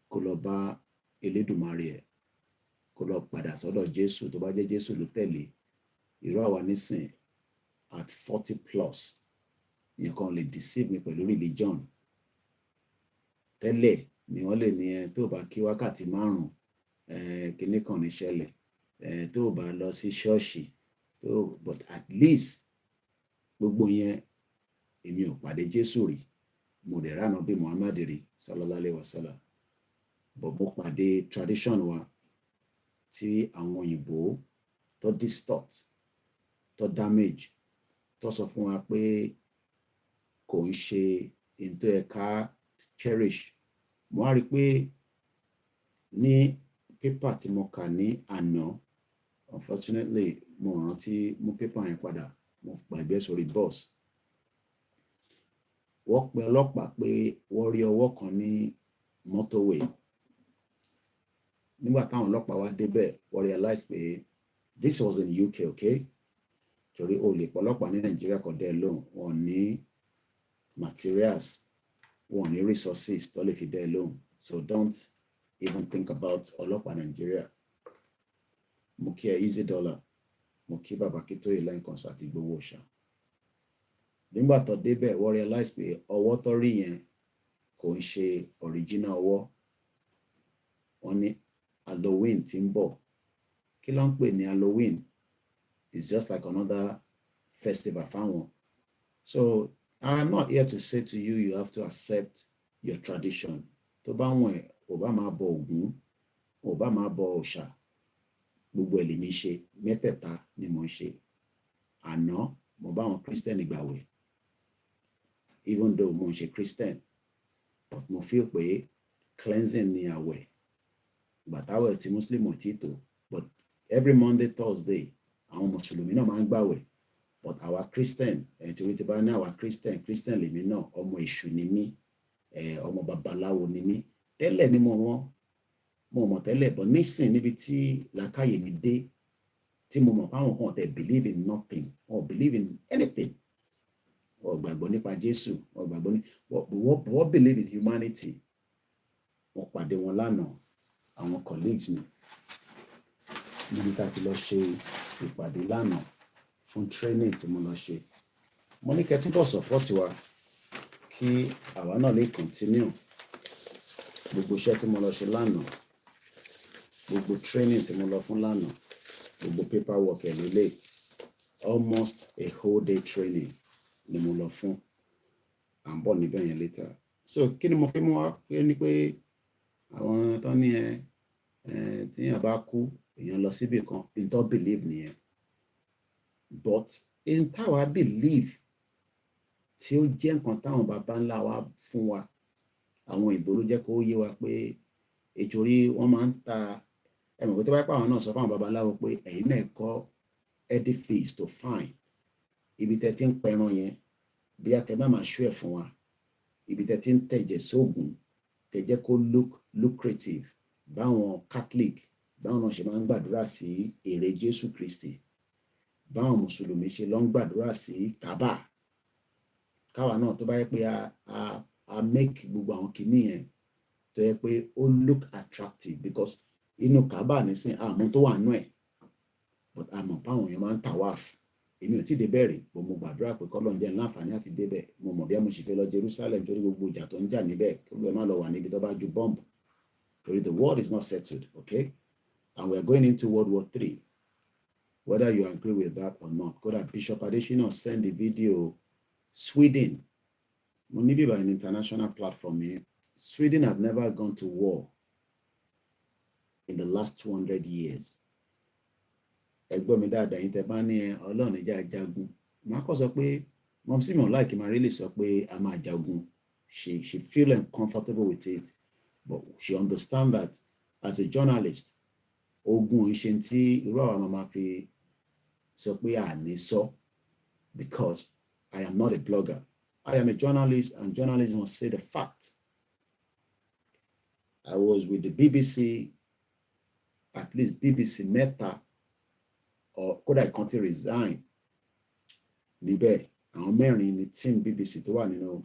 kó lọ bá Elédùmarè ẹ̀, kó lọ padà sọ́dọ̀ Jésù. Tó bá jẹ́ Jésù ló tẹ̀lé. Irú àwa nísìn at 40 plus, yẹn kan lè deceive mi pẹ̀lú religion. Tẹ́lẹ̀ ni wọ́n lè ní ẹ tó bá kí wákàtí 5, kíní kan ní ṣẹlẹ̀, tó bá lọ sí ṣọ́ọ̀ṣì, but at least gbogbo yẹn èmi ò pàdé Jésù rí, mo dẹ̀ ránà bí Muhammad rí sallallahu alaihi wasallam. But mo pàdé tradition wa tí àwọn òyìnbó tó distort, tó damage, tó sọ fún wa pé kò ń ṣe into ẹ̀ka cherish. Mo wá rí pé ní paper tí mo kà ní àná, unfortunately mo rántí mú paper yẹn padà, mo gbàgbé sórí bus. Wọ́n pe ọlọ́pàá pé wọ́n rí ọwọ́ kan ní motorway. Nígbà táwọn ọlọ́pàá wá débẹ̀, wọ́n realize pé this was in UK, okay? Torí o lè pọ̀ ọlọ́pàá ní Nigeria kò dẹ́ lóhùn. Wọ́n ní materials, wọ́n ní resources tó lè fi dẹ́ lóhùn. So don't even think about ọlọ́pàá Nigeria. Mo kí ẹ easy dollar. mo kí bàbá Akíntóyè lẹ́ǹkan àti gbowó ṣá. Nígbà tó débẹ̀ wọ́n realize pé ọwọ́ tó rí yẹn kò ń ṣe original ọwọ́. Wọ́n ní Halloween tí ń bọ̀. Kí ló ń pè ní Halloween? It's just like another festival fáwọn. So I'm not here to say to you, you have to accept your tradition. Tó bá wọn ẹ̀, ò bá máa bọ Ògún, ò bá máa bọ òòṣà, gbogbo ẹ̀ lèmi ṣe, mẹ́tẹ̀ẹ̀ta ni mo ń ṣe. Àná mo bá wọn Christian gbàwẹ̀, even though mo ń ṣe Christian, but mo feel pé cleansing ni àwẹ̀, gbàtàwẹ̀ tí Muslim ò tí tó, but every Monday, Thursday, àwọn Mùsùlùmí náà máa ń gbàwẹ̀, but àwa Christian, torí ti bá ní àwa Christian lèmi náà, ọmọ èṣù ni mí, ọmọ babaláwo ni mí. Tẹ́lẹ̀ ni mo mọ̀ tẹ́lẹ̀, but nísìn níbi tí làákàyè mi dé, tí mo mọ̀ pé àwọn kan tẹ̀ believe in nothing or believe in anything, or gbàgbọ́ nípa Jésù, or gbàgbọ́ ní what believe in humanity. Mo pàdé wọn lánàá, àwọn colleagues mi, níbi tá a ti lọ ṣe ìpàdé lánàá fún training tí mo lọ ṣe. Mo ní kẹ́ túbọ̀ support wa kí àwa náà lè continue gbogbo iṣẹ́ tí mo lọ ṣe lánàá, gbogbo training tí mo lọ fún lánàá, gbogbo paperwork ẹ̀ lélẹ̀, almost a whole day training ni mo lọ fún. À ń bọ̀ níbẹ̀ yẹn later. So kí ni mo fi mú wá pé ní pé àwọn tó ní tí èèyàn bá kú èèyàn lọ síbì kan, in tó believe nìyẹn. But in táwa believe tí ó jẹ́ nǹkan táwọn baba ńlá wa fún wa, àwọn ìbò ló jẹ́ kó yé wa pé ìtorí wọ́n máa ń ta ẹ̀mọ̀ pé tó bá pẹ́ àwọn náà sọ fáwọn babaláwo pé ẹ̀yin náà kọ́ edifice to fine, ibi tẹ́ ti ń pẹran yẹn bí akẹ́ bá máa ṣú ẹ̀ fún wa, ibi tẹ́ ti ń tẹ̀jẹ̀ sóògùn tẹ́ jẹ́ kó look lucrative, báwọn Catholic báwọn náà ṣe máa ń gbàdúrà sí ère Jésù Kristi, báwọn Mùsùlùmí ṣe lọ ń gbàdúrà sí Kábà, káwa náà tó bá yẹ pé a make gbogbo àwọn kìíní yẹn tó yẹ pé ó look attractive, because inú Kábà nísìn àmọ́ tó wà nú ẹ̀, but àmọ́ páwọn èèyàn máa ń tawaf. Èmi ò tí ì débẹ̀ rí, bó mo gbàdúrà pé kọ́lọ́n jẹ́ láǹfààní àti débẹ̀. Mo mọ̀ bí mo ṣe fẹ́ lọ Jerusalem torí gbogbo ìjà tó ń jà níbẹ̀, kí olú ẹ má lọ wà níbi tó bá ju bọ́ǹbù, torí the world is not settled, okay? And we are going into World War III, whether you agree with that or not. Kódà Bishop Adesina send the video. Sweden, mo ní bíbá an international platform here. Sweden have never gone to war in the last 200 years. Ẹgbọ́n mi dáadáa yín tẹ́ bá ní Ọlọ́run ìjà jagun. Màá kọ́ sọ pé mom sí mi ò like máa really sọ pé a máa jagun. She feel uncomfortable with it, but she understand that as a journalist, ogun ṣe tí irú àwọn máa fi sọ pé à ní sọ, because I am not a blogger. I am a journalist, and journalists must say the fact. I was with the BBC, at least BBC Meta, or could I can't resign? Níbẹ̀, àwọn mẹ́rin ní team BBC tó wà nínú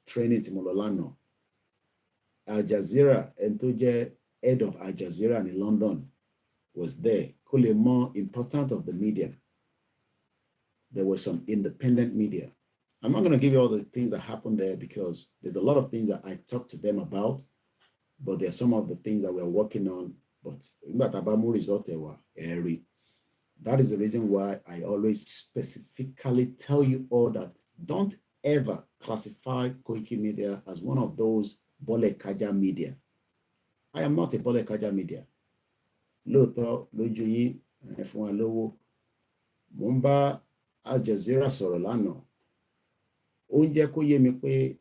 training tí mo lọ lánàá. Al Jazeera, ẹni tó jẹ́ head of Al Jazeera in London, was there. Kó lè mọ important of the media. There was some independent media. I'm not going to give you all the things that happened there, because there's a lot of things that I talked to them about, but there are some of the things that we're working on. But that is the reason why I always specifically tell you all that don't ever classify Koikimedia as one of those Bolekaja media. I am not a Bolekaja media. Lóòótọ́ lójú yín fún wa lówó. Mo ń bá Al Jazeera sọ̀rọ̀ lánàá. Ó ń jẹ́ kó yé mi pé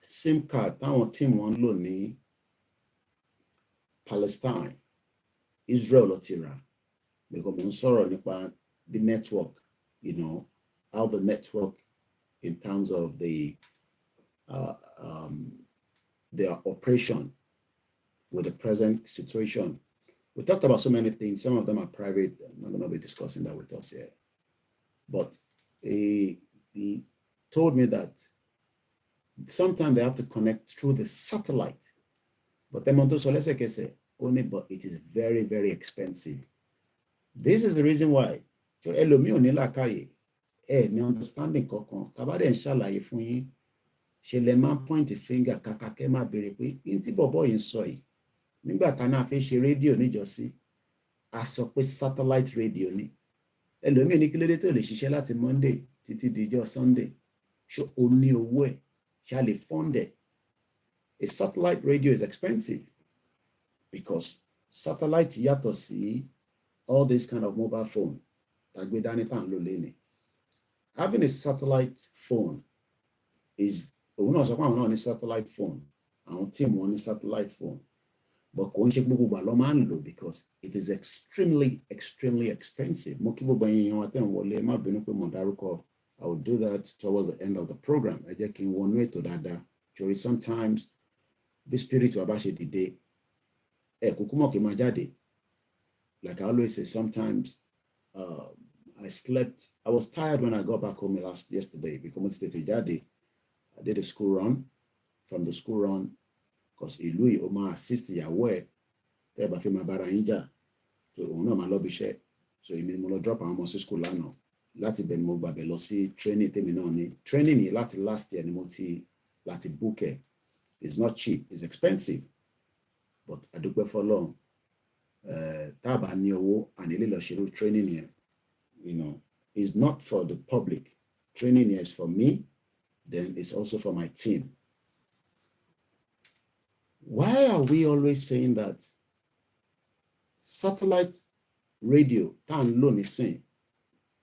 SIM card táwọn team wọn lò ní Palestine, Israel ló ti rà. Because mo ń sọ̀rọ̀ nípa the network, how the network in terms of their operation with the present situation. We talked about so many things. Some of them are private. I'm not going to be discussing that with us here. But he told me that sometimes they have to connect through the satellite. But but it is very, very expensive. This is the reason why ẹlòmíì ò ní làákàyè ẹ ní understanding kankan tàbá dẹ̀ ń ṣàlàyé fún yín ṣe lẹ máa point finger kàkà kẹ́ máa béèrè pé ní tí bọ̀bọ̀ yìí ń sọ yìí nígbà tá náà fi ṣe rédíò níjọ́sí a sọ pé satellite radio ni ẹlòmíì ní kí ló dé tó lè ṣiṣẹ́ láti Monday títí dijọ́ Sunday ṣé o ní owó ẹ̀ ṣá lè fund ẹ̀. A satellite radio is expensive because satellite yàtọ̀ sí all this kind of mobile phone tàgbé dání tá à ń lò lénìí. Having a satellite phone is òun náà sọ pé àwọn náà ní satellite phone àwọn tíìmù wọn ní satellite phone but kò ń ṣe gbogbo ìgbà ló máa ń lò because it is extremely expensive. Mo kí gbogbo ẹ̀yin wa tẹ́ ń wọlé má bínú pé mo dárúkọ. I will do that towards the end of the program. Ẹ jẹ́ kí n wọnú ètò dáadáa. Torí sometimes bí spirit wa bá ṣe dìde ẹ kúkú mọ̀ kí n máa jáde. Like I always say, sometimes I was tired when I got back home yesterday because mo ti tètè jáde. I did a school run. From the school run, because ìlú yìí ó máa assist ìyàwó ẹ̀ tẹ́ ẹ bá fi máa bára yín jà so òun náà máa lọ bí iṣẹ́ so èmi ni mo lọ drop àwọn ọmọ sí school lánàá láti bẹ̀ ni mo gbàbẹ̀ lọ sí training tèmi náà ní training yìí láti last year ni mo ti láti book ẹ̀. It's not cheap, it's expensive, but adúpẹ́ fọlọ́run tá a bá ní owó àní lè lọ ṣerú training yẹn, it's not for the public. Training yẹn is for me, then it's also for my team. Why are we always saying that satellite radio tá à ń lò nísìn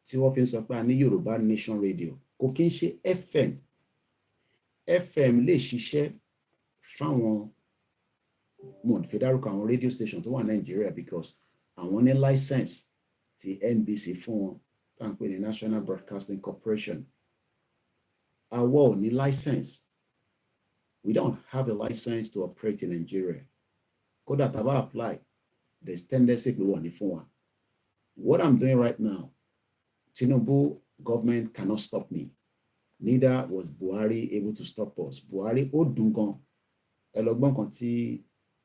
tí wọ́n fi ń sọ pé a ní Yorùbá Nation Radio kò kí ń ṣe FM lè ṣiṣẹ́ fáwọn mo fi dárúkọ àwọn radio station tó wà Nàìjíríà because àwọn ní license ti NBC fún wọn tá à ń pè ní National Broadcasting Corporation. Àwa ò ní license. We don't have a license to operate in Nigeria. Kódà tá bá apply, there's tendency pé wọ́n ní fún wa. What I'm doing right now, Tinubu government cannot stop me. Neither was Buhari able to stop us. Buhari ó dùn gan. Ẹlọgbọ́n kan tí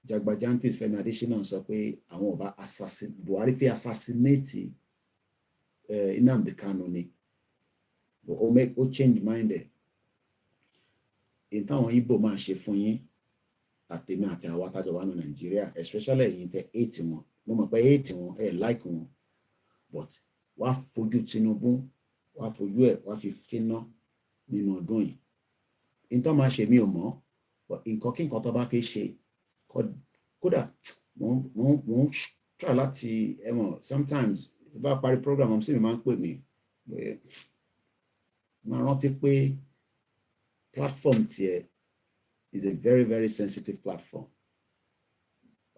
Jagbajantis Fẹ́mi Adésínà sọ pé àwọn ọba Buhari fi assassinate Nnamdi Kanu ni. Ó change mind ẹ̀. Ìtàwọn Igbo máa ṣe fún yín àtẹ̀mí àti àwọn atájọ wà ní Nàìjíríà, especially ẹ̀yin tẹ hate wọn. Mo mọ̀ pé hate wọn like wọn, but wàá fojú Tinubu wàá fojú ẹ̀ wàá fi finá nínú ọdún yìí. Ìtàn máa ṣe mí ò mọ̀, but nǹkan kí nǹkan tó bá fi ṣe kódà mo ń try láti sometimes bá parí program ọmọ sí mi máa ń pè mí máa rántí pé platform tiẹ̀ is a very very sensitive platform.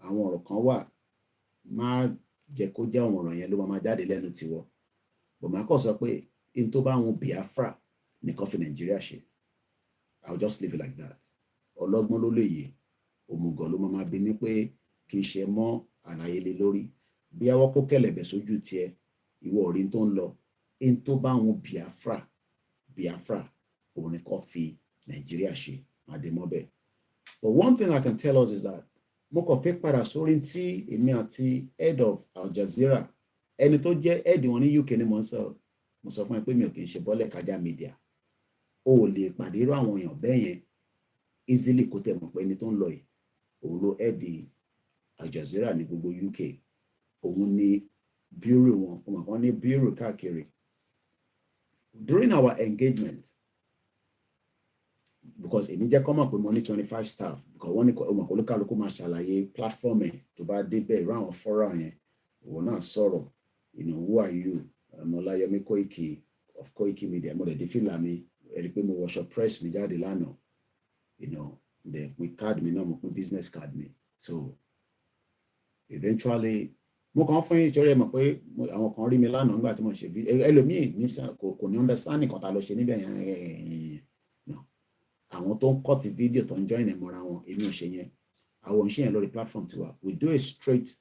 Àwọn ọ̀rọ̀ kan wà máa jẹ́ kó jẹ́ àwọn ọ̀rọ̀ yẹn ló máa jáde lẹ́nu tiwọ́, but máa kọ́ sọ pé in tó bá wọn Biafra nìkan fi Nàìjíríà ṣe. I'll just leave it like that. Ọlọ́gbọ́n ló lè yé, òmùgọ̀ ló máa bí ní pé kì í ṣe mọ́ àlàyé lé lórí. Bí awọ́ kó kẹ̀lẹ̀bẹ̀ sójú tiẹ̀ ìwọ orí tó ń lọ in tó bá wọn Biafra òun nìkan fi Nàìjíríà ṣe àdèmọ́bẹ̀. But one thing I can tell us is that mo kàn fẹ́ padà sórí tí èmi àti head of Al Jazeera ẹni tó jẹ́ head wọn ní UK ni mo sọ fún ẹ pé mi ò kì í ṣe bọ́lẹ̀ kájà media. O ò lè pàdé irú àwọn èèyàn bẹ́ẹ̀ yẹn easily kó tẹ̀ mọ̀ pé ẹni tó ń lọ yìí òun ló head Al Jazeera ní gbogbo UK. Òun ní bureau wọn ní bureau káàkiri. During our engagement, because èmi jẹ́ kọ́ mọ̀ pé mo ní 25 staff because wọ́n ní ọmọ olúkálukú máa ṣàlàyé platform ẹ̀ tó bá débẹ̀ irú àwọn fọ́ra yẹn òun náà sọ̀rọ̀ who are you? OLAYOMI KOIKI of Koikimedia. Mo dẹ̀ dé fìlà mi ẹ̀rí pé mo wọṣọ press mi jáde lánàá dẹ̀ pín card mi náà mo pín business card mi. So eventually mo kàn fún yín ìṣòro ẹ̀ mọ̀ pé àwọn kan rí mi lánàá nígbà tí mo ṣe ẹlòmíì kò ní understand nǹkan tá a lọ ṣe níbẹ̀ yẹn. Àwọn tó ń cut video tó ń join ẹ̀ mọ́ra wọn èmi ò ṣe yẹn. Àwọn ò ń ṣe yẹn lórí platform tiwa. We do a straight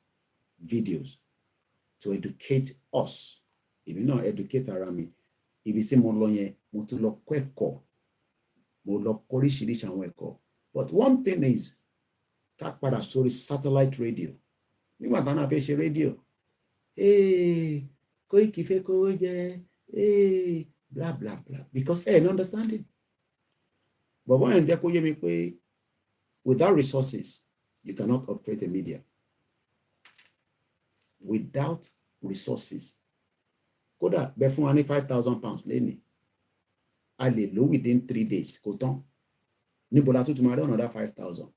videos to educate us. Èmi náà educate ara mi. Ibi tí mo lọ yẹn mo tún lọ kọ́ ẹ̀kọ́. Mo lọ kọ́ oríṣiríṣi àwọn ẹ̀kọ́. But one thing is ká padà sórí satellite radio. Nígbà táwọn náà fẹ́ ṣe rédíò Koiki fẹ́ kówó jẹ, blah blah blah, because no understanding. But when jẹ́ kó yé mi pé without resources, you cannot operate a media. Without resources. Kódà bẹ́ fún wa ní £5,000 lẹ́nìí, a lè lò within 3 days, kò tán. Níbo la tún ti máa rí another 5,000?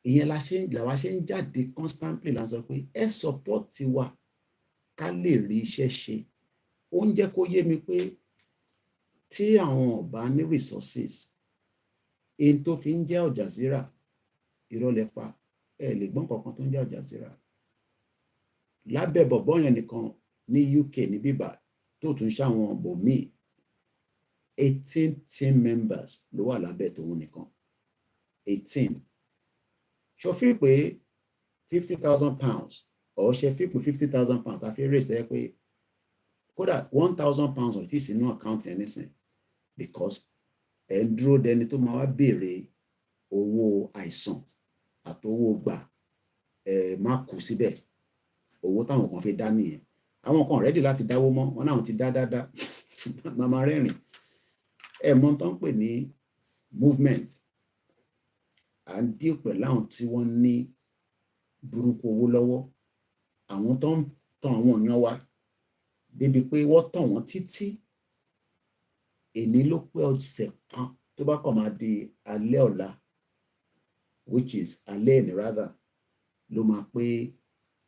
Ìyẹn làwa ṣe ń jáde constantly la sọ pé ẹ support wa ká lè rí iṣẹ́ ṣe. Ó ń jẹ́ kó yé mi pé tí àwọn ọba ní resources, èyí tó fi ń jẹ́ Al Jazeera, irọ́ lẹ pa, ẹ lè gbọ́n kankan tó ń jẹ́ Al Jazeera. Lábẹ́ bọ̀bọ́ yẹn nìkan ní UK ní bíbà tó tún ṣàwọn bòmíì, 18 team members ló wà lábẹ́ tòun nìkan. 18. Ṣó fi pé £50,000 or ṣe fi pé £50,000 ta fi raise tẹ́ pé kódà £1,000 ò tí sínú account yẹn nísìn, because ẹ̀ ń dúró dẹni tó máa wá béèrè owó àìsàn àtowó gbà má kú síbẹ̀. Owó táwọn kan fi dá nìyẹn. Àwọn kan ready láti dáwó mọ́, wọn náà ti dá màmá rẹ́rìn. Mọ̀ tán pè ní movement. À ń díò pẹ̀lú àwọn tí wọ́n ní burúkú owó lọ́wọ́. Àwọn tó ń tan àwọn èèyàn wa débi pé wọ́n tàn wọ́n títí. Èní ló pé ọ̀sẹ̀ kan tó bá kàn máa di alẹ́ ọ̀la, which is alẹ́ ẹni rather, ló máa pé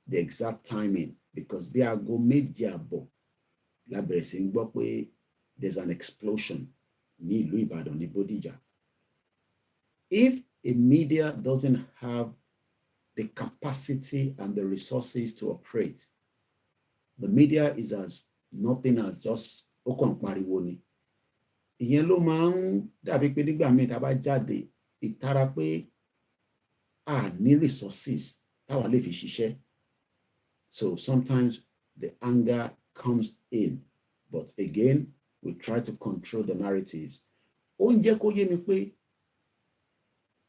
the exact timing, because bí aago 7:30 la bẹ̀rẹ̀ sí ń gbọ́ pé there's an explosion ní ìlú Ìbàdàn ní Bodija. If a media doesn't have the capacity and the resources to operate, the media is as nothing as just ó kàn pariwo ni. Ìyẹn ló máa ń dàbí pé nígbà míì tá a bá jáde ìtara pé a ní resources táwa lè fi ṣiṣẹ́. So sometimes the anger comes in, but again, we try to control the narratives. Ó ń jẹ́ kó yé mi pé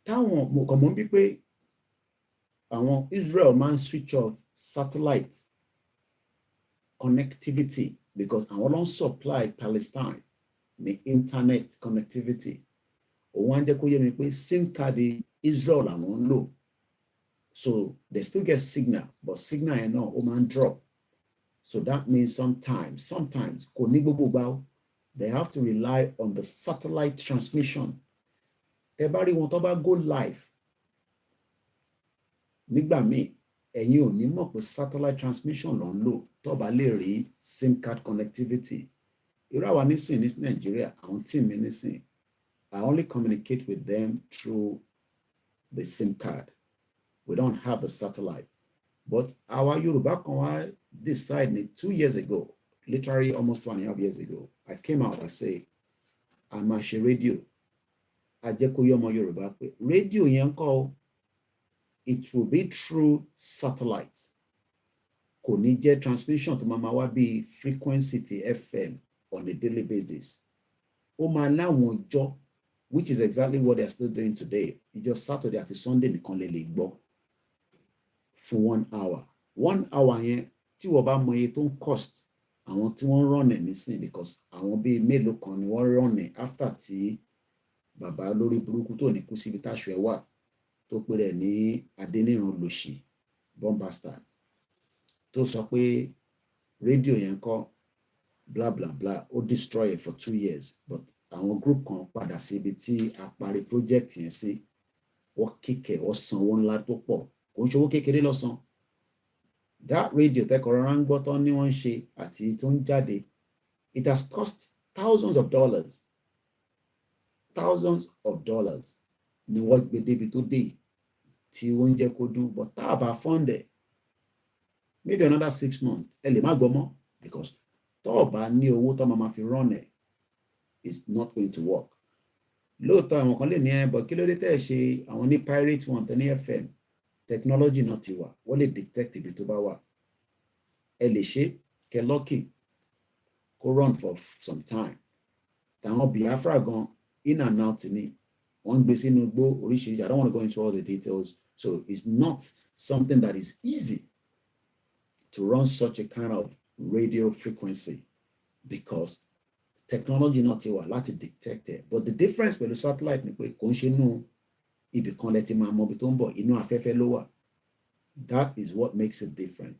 táwọn mọ̀ bí pé àwọn Israel máa ń switch off satellite connectivity because àwọn ló ń supply Palestine ní internet connectivity. Òun á jẹ́ kó yé mi pé SIM card Israel làwọn ń lò. So they still get signal, but signal yẹn náà ó máa ń drop. So that means sometimes kò ní gbogbo gbà ó, they have to rely on the satellite transmission. Tẹ́ bá rí wọn tó bá go live nígbà míì, ẹ̀yin ò ní mọ̀ pé satellite transmission ló ń lò tó bá lè rí SIM card connectivity. Irú àwa nísìn ní Nigeria, àwọn team mi nísìn, I only communicate with them through the SIM card. We don't have the satellite. But our Yoruba kan wá decide 2 years ago, literally almost 1.5 years ago, I came out, I say, I'm a ṣe radio. A jẹ́ kó yé ọmọ Yorùbá pé radio yẹn kọ́, it will be through satellite. Kò ní jẹ́ transmission tó máa wá bí frequency ti FM on a daily basis. Ó máa láwọn ọjọ́, which is exactly what they are still doing today. It's just Saturday àti Sunday nìkan lè gbọ́ for 1 hour. 1 hour yẹn tí wọ́n bá mọ iye tó ń cost àwọn tí wọ́n run ẹ̀ nísìn, because àwọn bíi mélòó kan ni wọ́n run ẹ̀ after tí bàbá lórí burúkú tó ní kú síbi táṣọ ẹ̀ wà tó pè rẹ̀ ní Adéníran lòṣì bombastar tó sọ pé rédíò yẹn kọ́ bla bla bla ó destroy it for 2 years, but àwọn group kan padà sí ibi tí a parí project yẹn sí, wọ́n kíkẹ́ wọ́n sanwó ńlá tó pọ̀, kò ń ṣòwò kékeré lọ́sàn. That radio tẹ́kọ̀ọ́ rárá ń gbọ́ tán ní wọ́n ń ṣe àti tó ń jáde, it has cost thousands of dollars ni wọ́n gbé débi tó dé tí wọ́n ń jẹ́ kó dún, but tá a bá fund ẹ̀ maybe another 6 months ẹ lè má gbọ́ mọ́, because tó o bá ní owó tó máa fi run ẹ̀, it's not going to work. Lóòótọ́ àwọn kan lè ní but kí ló dé tẹ́ ẹ ṣe àwọn ní pirate one tẹ́ ní FM, technology náà ti wà, wọ́n lè detect ibi tó bá wà. Ẹ lè ṣe kẹ́ lucky kó run for some time. Tàwọn Biafra gan in and out ni wọ́n gbé sínú igbó oríṣiríṣi. I don't want to go into all the details. So it's not something that is easy to run such a kind of radio frequency because technology not ti wà láti detect it. But the difference pẹ̀lú satellite ni pé kò ń ṣe inú ibì kan lẹ ti máa mọ ibi tó ń bọ̀, inú afẹ́fẹ́ ló wà. That is what makes it different.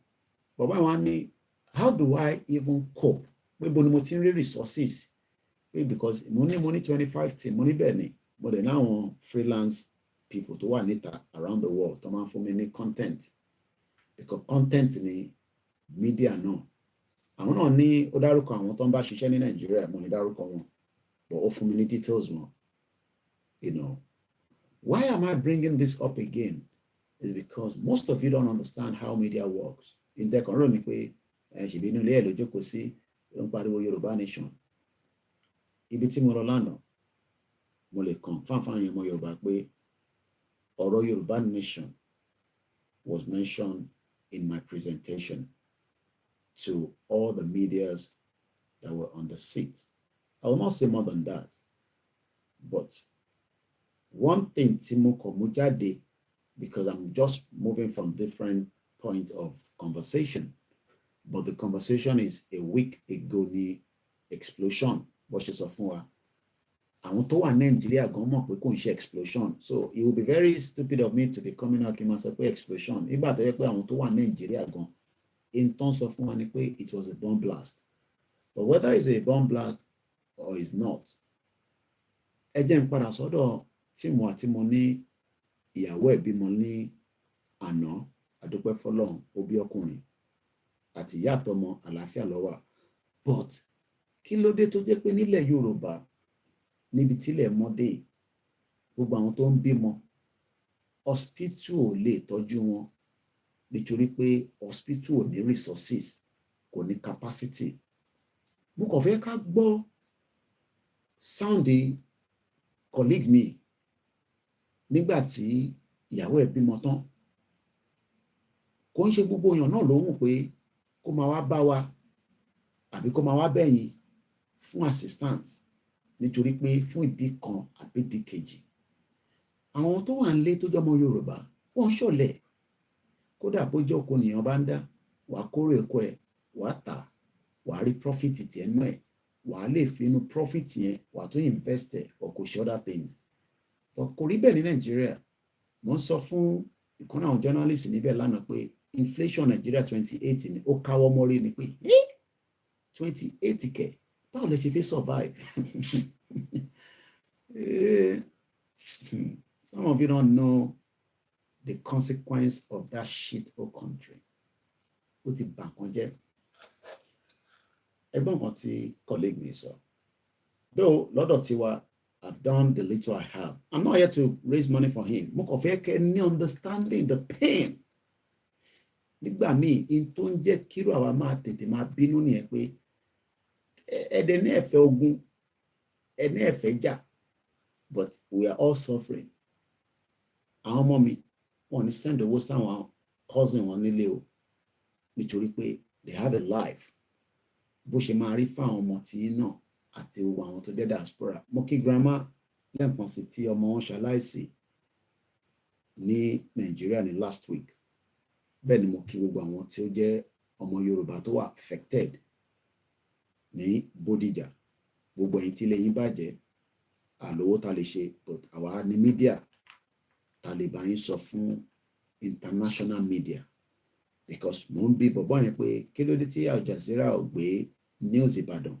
But when one need, how do I even cope? Pé bo ni mo ti ń rí resources. Because money 25 team, money bẹ́ẹ̀ more than now freelance people tó wà níta around the world tó máa fún mi ní content. Because content ni media náà. Àwọn náà ní ó dárúkọ àwọn tó ń bá ṣiṣẹ́ ní Nàìjíríà, mo ní dárúkọ wọn. But ó fún mi ní details wọn. You know. Why am I bringing this up again? Is because most of you don't understand how media works. In the corona pé ṣèbí inú ilé ẹ̀ ló jókòó sí ló ń pariwo Yorùbá nation. Ibi tí mo lọ lánàá, mo lè confirm fáwọn ọmọ Yorùbá pé ọ̀rọ̀ Yorùbá nation was mentioned in my presentation to all the medias that were on the seat. I will not say more than that. But one thing tí mo kọ̀ mú jáde, because I'm just moving from different points of conversation, but the conversation is a week ago ni explosion. Bó ṣe sọ fún wa, àwọn tó wà Nàìjíríà gan mọ̀ pé kò ń ṣe explosion, so it will be very stupid of me to be coming out kí n máa sọ pé explosion nígbà tó yẹ pé àwọn tó wà Nàìjíríà gan in tán sọ fún wa ni pé it was a bomb blast. But whether it's a bomb blast or it's not, ẹ jẹ́ n padà sọ́dọ̀ tí mo àti mo ní ìyàwó ẹ̀ bímọ ní àná, àdúpẹ́ fọ́lọ́run, ó bí ọkùnrin àti ìyá àtọmọ àlàáfíà ló wà. But kí ló dé tó jẹ́ pé nílẹ̀ Yorùbá níbi tílẹ̀ mọ́dé gbogbo àwọn tó ń bímọ hospital ò lè tọ́jú wọn nítorí pé hospital ò ní resources, kò ní capacity. Mo kàn fẹ́ ká gbọ́ sound colleague mi nígbà tí ìyàwó ẹ̀ bímọ tán. Kò ń ṣe gbogbo èèyàn náà ló wù pé kó máa wá bá wa àbí kó máa wá bẹ̀yìn fún assistant nítorí pé fún ìdí kan àbí ìdí kejì. Àwọn tó wà nílé tó jọmọ Yorùbá wọ́n ṣọ̀lẹ. Kódà bó jẹ́ oko nìyàn bá ń dá, wàá kórè oko ẹ̀, wàá tà, wàá rí profit tiẹ̀ nú ẹ̀, wàá lè fi inú profit yẹn wàá tún invest ẹ̀ or kò ṣe other things. But kò rí bẹ́ẹ̀ ní Nàìjíríà. Mo ń sọ fún ìkànnì àwọn journalist níbẹ̀ lánàá pé inflation Nàìjíríà 28 ni ó káwọ́ mọ́rí ni pé 28 kẹ̀ báwo lẹ ṣe fẹ́ survive? Some of you don't know the consequence of that shit whole country. Ó ti bà kan jẹ́. Ẹgbọ́n kan tí colleague mi sọ. Though lọ́dọ̀ tiwa, I've done the little I have. I'm not here to raise money for him. Mo kàn fẹ́ kẹ́ ní understanding the pain. Nígbà míì, in tó ń jẹ́ kíró àwa máa tètè máa bínú nìyẹn pé ẹ̀dẹ̀ ní ẹ̀fẹ́ ogun, ẹ̀ní ẹ̀fẹ́ jà, but we are all suffering. Àwọn ọmọ mi, wọ́n ní send owó sáwọn cousin wọn nílé o, nítorí pé they have a life. Bó ṣe máa rí fáwọn ọmọ tí náà àti gbogbo àwọn tó jẹ́ diaspora. Mo kí grandma lẹ́ǹkan sí tí ọmọ wọn ṣaláìsí ní Nàìjíríà ní last week. Bẹ́ẹ̀ ni mo kí gbogbo àwọn tí ó jẹ́ ọmọ Yorùbá tó wà affected ní Bodija. Gbogbo ẹ̀yin tí ilé yín bàjẹ́, àlówó ta lè ṣe, but àwa ní media ta lè bá yín sọ fún international media. Because mo ń bi bọ̀bọ́ yẹn pé kí ló dé tí Al Jazeera ò gbé news Ìbàdàn.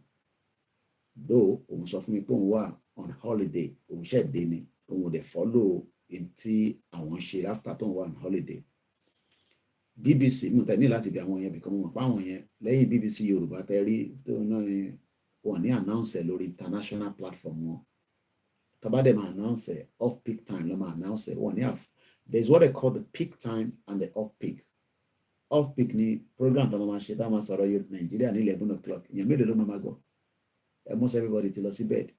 Though òun sọ fún mi pé òun wà on holiday, òun ṣẹ̀ dé ni, òun ò dẹ̀ follow in tí àwọn ṣe after tó ń wà on holiday. BBC mo tẹ̀ ní láti bí àwọn yẹn because mo mọ̀ pé àwọn yẹn lẹ́yìn BBC Yorùbá tẹ́ rí tó náà wọ́n ní announce ẹ̀ lórí international platform wọn. Tó bá dẹ̀ máa announce ẹ̀ off peak time ló máa announce ẹ̀ wọ́n ní there's what they call the peak time and the off peak. Off peak ni program tó máa ṣe tá máa sọ̀rọ̀ Nàìjíríà ní 11 o'clock. Ìyẹn mélòó ló máa gbọ́? Almost everybody ti lọ sí bed.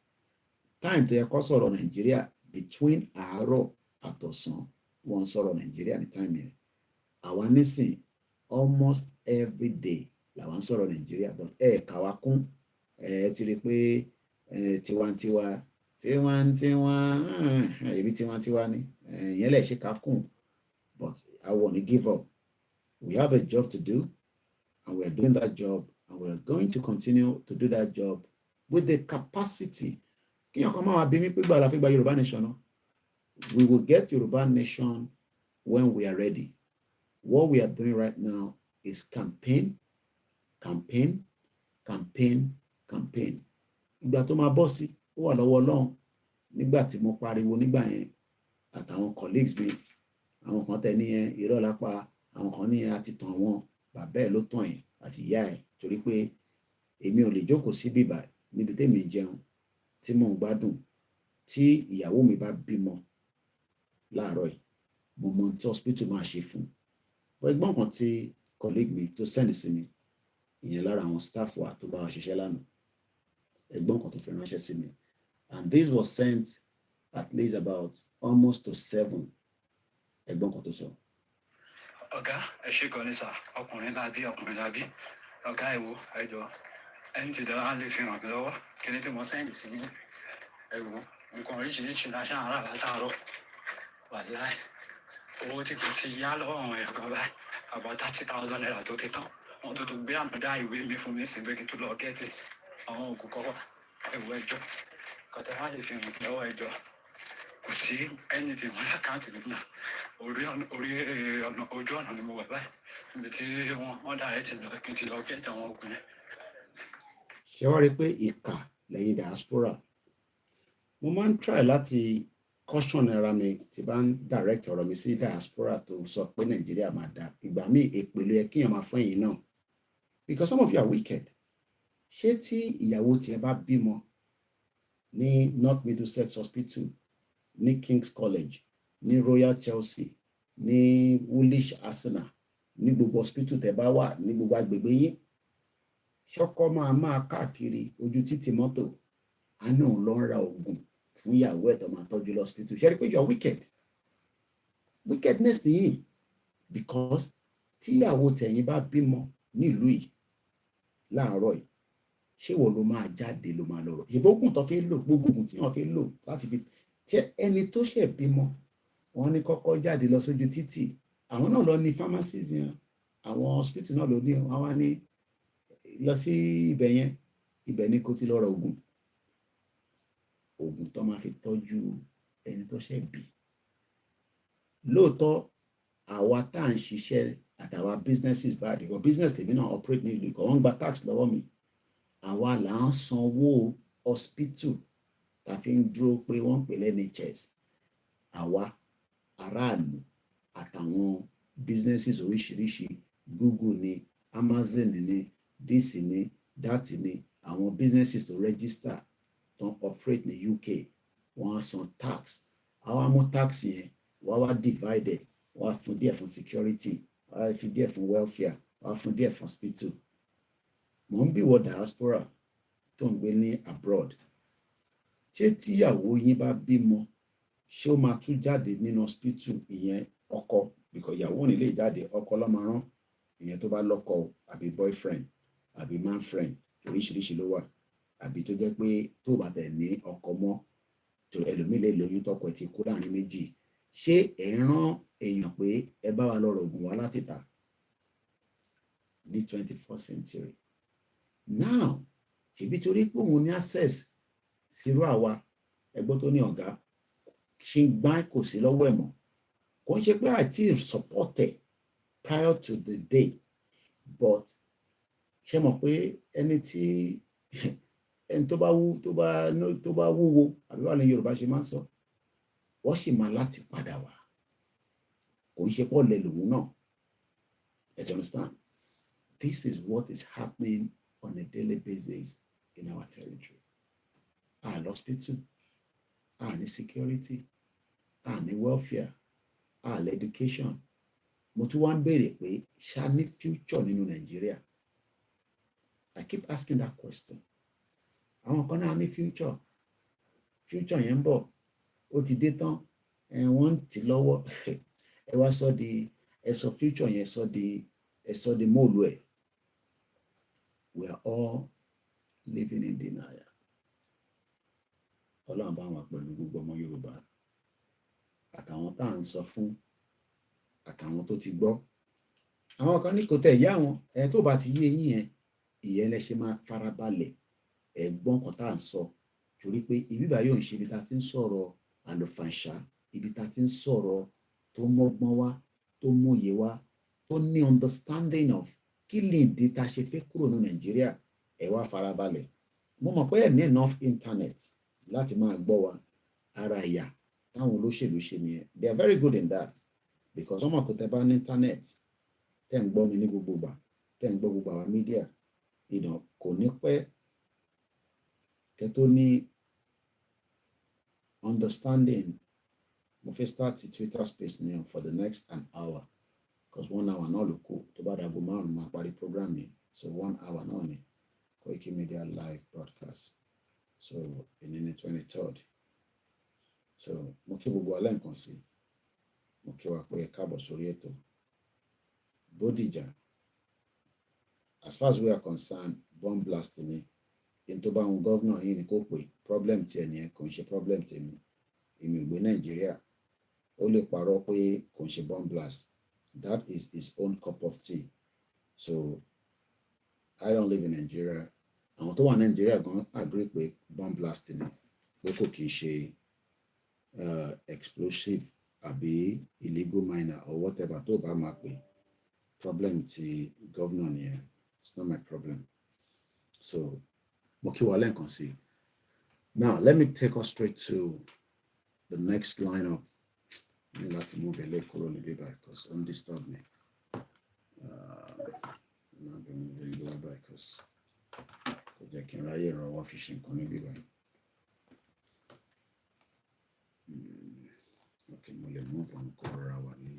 Time tó yẹ kó sọ̀rọ̀ Nàìjíríà between àárọ̀ àtọ̀sán wọ́n sọ̀rọ̀ Nàìjíríà ní time yẹn. Àwa nísìn almost every day làwọn sọ̀rọ̀ Nàìjíríà, but kàwá kún ti rí pé tiwantiwa èyí tiwantiwa ni ìyẹn lè ṣe ká kún, but I want to give up. We have a job to do. and we are doing that job, and we are going to continue to do that job with the capacity. We will get Yoruba Nation when we are ready. What we are doing right now is campaign. Ìgbà tó máa bọ́ sí, ó wà lọ́wọ́ Ọlọ́run. Nígbà tí mo pariwo nígbà yẹn, àtàwọn colleagues mi, àwọn kan tẹ̀ ní yẹn irọ́ lápá, àwọn kan ní yẹn àti tàn wọ́n, bàbá ẹ̀ ló tàn yẹn àti ìyá ẹ̀, torí pé èmi ò lè jókòó sí bíbà níbi tèmi ń jẹun tí mò ń gbádùn, tí ìyàwó mi bá bímọ láàárọ̀ yìí, mo mọ tí hospital máa ṣe fún. Ẹgbọ́n kan tí colleague mi tó send sí mi, ìyẹn lára àwọn staff wa tó bá wa ṣiṣẹ́ lánàá, ẹgbọ́n kan tó fi ránṣẹ́ sí mi, and this was sent at least about almost to 7. Ẹgbọ́n kan tó sọ. Ọ̀gá, ẹ ṣé gan ni sà, ọkùnrin lábí, ọ̀gá ẹ̀wò, ẹjọ́, ẹni tí dára lè fi ràn mí lọ́wọ́, kí ni tí mo sẹ́ndì sí ní ẹ̀wò, nǹkan oríṣiríṣi láṣà ara látàárọ̀, wàláì, owó tí kò ti yá lọ́wọ́ àwọn ẹ̀gbọ́n báyìí, about 30,000 naira tó ti tán, wọ́n tó gbé àmọ́dá ìwé mi fún mi sí pé kí n tó lọ gẹ́tì àwọn òògùn kọ́wọ́, ẹ̀wò ẹjọ́, kọ́tẹ́ wá lè fi ràn mí lọ́wọ́ ẹjọ́, kò sí ẹni tí wọ́n lákàntì mi náà, ojú ọ̀nà ni mo wà báyìí, níbi tí wọ́n dá ẹ̀ ti lọ kí n ti lọ gẹ́tì àwọn òògùn yẹn. Ṣé wá rí pé ìkà lẹ́yìn diaspora? Mo máa ń try láti caution ara mi tí bá ń direct ọ̀rọ̀ mi sí diaspora tó sọ pé Nàìjíríà máa dá. Ìgbà míì èpèlú ẹ kíyàn máa fún ẹ̀yin náà, because some of you are wicked. Ṣé tí ìyàwó tiẹ̀ bá bímọ ní North Middlesex Hospital, ní King's College, ní Royal Chelsea, ní Woolwich Arsenal, ní gbogbo hospital tẹ́ bá wà ní gbogbo agbègbè yín, ṣọ́kọ́ máa káàkiri ojú títì mọ́tò, a ní òun lọ ń ra oògùn fún ìyàwó ẹ̀ tó máa tọ́jú lọ́spítù? Ṣé rí pé you are wicked? Wickedness nìyí, because tí ìyàwó tẹ̀yìn bá bímọ nílùú yìí láàárọ̀ yìí, ṣé wo ló máa jáde ló máa lọ́rọ̀? Ìbókùn tó fi lò, gbogbo oògùn tí wọ́n fi lò láti fi ṣe ẹni tó ṣẹ̀ bímọ, wọ́n ní kọ́kọ́ jáde lọ sójú títì, àwọn náà lọ ní pharmacies yẹn, àwọn hospital náà ló ní, wọ́n wá ní lọ sí ibẹ̀ yẹn, ibẹ̀ ni kò ti lọ ra oògùn tó máa fi tọ́jú ẹni tó ṣẹ̀ bí. Lóòótọ́ àwa tá à ń ṣiṣẹ́ àtàwa businesses bá àdìgbò business tèmi náà operate nílùú ìkọ̀, wọ́n ń gba tax lọ́wọ́ mi, àwa là ń sanwó hospital tá fi ń dúró pé wọ́n ń pè NHS, àwa aráàlú àtàwọn businesses oríṣiríṣi, Google ni, Amazon ni, this ni, that ni, àwọn businesses tó register tó operate ní UK, wọ́n á san tax, àwọn amú tax yẹn wọ́n wá divide, wọ́n á fún díẹ̀ fún security, wọ́n á fi díẹ̀ fún welfare, wọ́n á fún díẹ̀ fún hospital. Mo ń bí wọ diaspora tó ń gbé ní abroad, ṣé tíyàwó yín bá bímọ, ṣé ó máa tún jáde nínú hospital, ìyẹn ọkọ, because ìyàwó ní lè jáde, ọkọ ló máa rán, ìyẹn tó bá lọ́kọ àbí boyfriend àbí man friend, oríṣiríṣi ló wà, àbí tó jẹ́ pé tó bá tẹ̀ ní ọkọ mọ́, tó ẹlòmíì lè lóyún tọkọ ẹ̀ ti kú láàrin méjì, ṣé ẹ̀ ń rán èèyàn pé ẹ bá wa lọ rògùn wá láti tà ní 21st century? Now ṣèbí torí pé òun ní access sírú àwa, ẹgbọ́n tó ní ọ̀gá ṣe ń gbá kò sí lọ́wọ́ ẹ̀ mọ́, kò ń ṣe pé àti supported prior to the day, but ṣe mọ̀ pé ẹni tó bá wúwo àbí wà ní Yorùbá ṣe máa ń sọ, wọ́n sì máa láti padà wá, kò ń ṣe pọ̀ lẹ lòun náà. You understand? This is what is happening on a daily basis in our territory. Our hospital, our security, our welfare, our education. Mo tún wá ń béèrè pé ṣá ní future nínú Nàìjíríà? I keep asking that question. Àwọn kan náà ní future yẹn ń bọ̀, ó ti dé tán, wọ́n ń tì lọ́wọ́, ẹ wá sọ future yẹn sọ di móòlù ẹ̀. We are all living in denial. Ọlọ́run bá wọn pẹ̀lú gbogbo ọmọ Yorùbá àtàwọn tá à ń sọ fún àtàwọn tó ti gbọ́. àwọn kan ní kò tẹ̀ yá wọn ẹ tó bá ti yé yín yẹn ìyẹn lẹ ṣe máa farabalẹ̀ ẹ gbọ́n kan tá à ń sọ torí pé ibi bá yóò ń ṣe ibi tá a ti ń sọ̀rọ̀ àlùfàǹṣá ibi tá a ti ń sọ̀rọ̀ tó mọ́gbọ́n wá tó mòye wá tó ní understanding of kí ni ìdí tá a ṣe fẹ́ kúrò ní Nàìjíríà ẹ wá farabalẹ̀ mo mọ̀ pé ẹ ní enough internet láti máa gbọ́ wa ara ìyà táwọn olóṣèlú ṣe nìyẹn they are very good in that because ọmọ kò tẹ bá ní internet tẹ́ ń gbọ́ mi ní gbogbo ìgbà tẹ́ ń gbọ́ gbogbo àwọn media kò ní pẹ́ kẹ́ tó ní understanding mo fẹ́ start Twitter space ní for the next an hour because 1 hour náà ló kù tó bá dàgbò márùn-ún máa parí program yìí so 1 hour náà ni Koikimedia live broadcast so èní ní 23rd so mo kí gbogbo alẹ́ nǹkan sí mo kí wa pé ẹ káàbọ̀ sórí ètò Bodija as far as we are concerned bomb blast ni in tó bá wọn gọ́vnà yìí ni kò pé problem ti ẹ̀ nìyẹn kò ń ṣe problem tèmi èmi ò gbé Nàìjíríà ó lè parọ́ pé kò ń ṣe bomb blast that is his own cup of tea so I don't live in Nigeria àwọn tó wà Nàìjíríà gan agree pé bomb blast ni pé kò kì í ṣe explosive àbí illegal miner or whatever tó bá máa pè problem ti governor nìyẹn it's not my problem so mo kí wa lẹ́ẹ̀kan sí now let me take us straight to the next line of ní láti mú bẹ̀lẹ̀ kúrò níbí báyìí because don't disturb me not be moving go by because kò jẹ́ kí n ráyè rọwọ́ fi ṣe nǹkan níbí báyìí ok mo lè mú ọ̀n kó rọra wà ní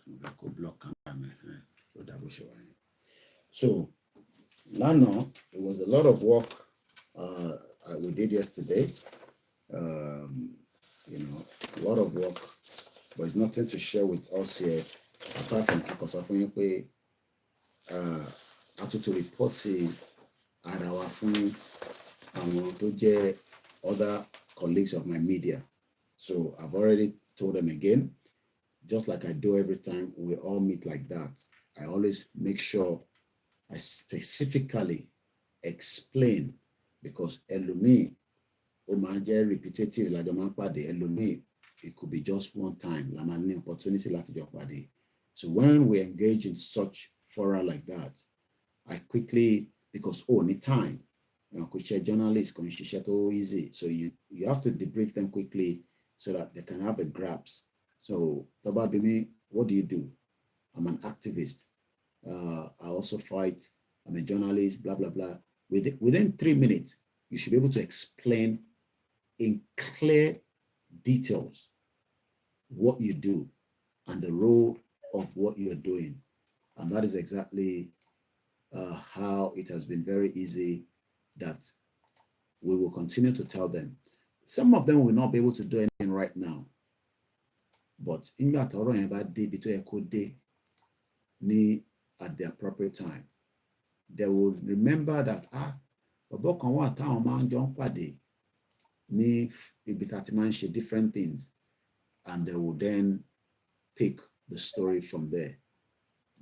mo fẹ́ kó block camera mi ó dà bó ṣe wà yẹn so lánàá it was a lot of work we did yesterday a lot of work but it's nothing to share with us here apart from kíkọ́ sọ fún yín pé àtúntò rìpọ́tì ara wa fún àwọn tó jẹ́ other colleagues of my media so I've already told them again just like I do every time we all meet like that I always make sure I specifically explain because ẹlòmíì ó máa ń jẹ́ repetitive lájọ máa ń pàdé ẹlòmíì it could be just one time la máa ní opportunity láti jọ pàdé so when we engage in such fora like that I quickly because need time kò ṣe journalist kò ń ṣiṣẹ́ tó easy so you have to debrief them quickly so that they can have a grasp so tó bá bi mí what do you do I'm an activist I also fight I'm a journalist blah blah blah within 3 minutes you should be able to explain in clear details what you do and the role of what you're doing and that is exactly how it has been very easy that we will continue to tell them some of them will not be able to do anything right now but nígbà tọ́rọ̀ yẹn bá dé ibi tó yẹ kó dé ní at the appropriate time they will remember that bàbá kan wà táwọn máa ń jọ ń pàdé ní ibi tá ti máa ń ṣe different things and they will then pick the story from there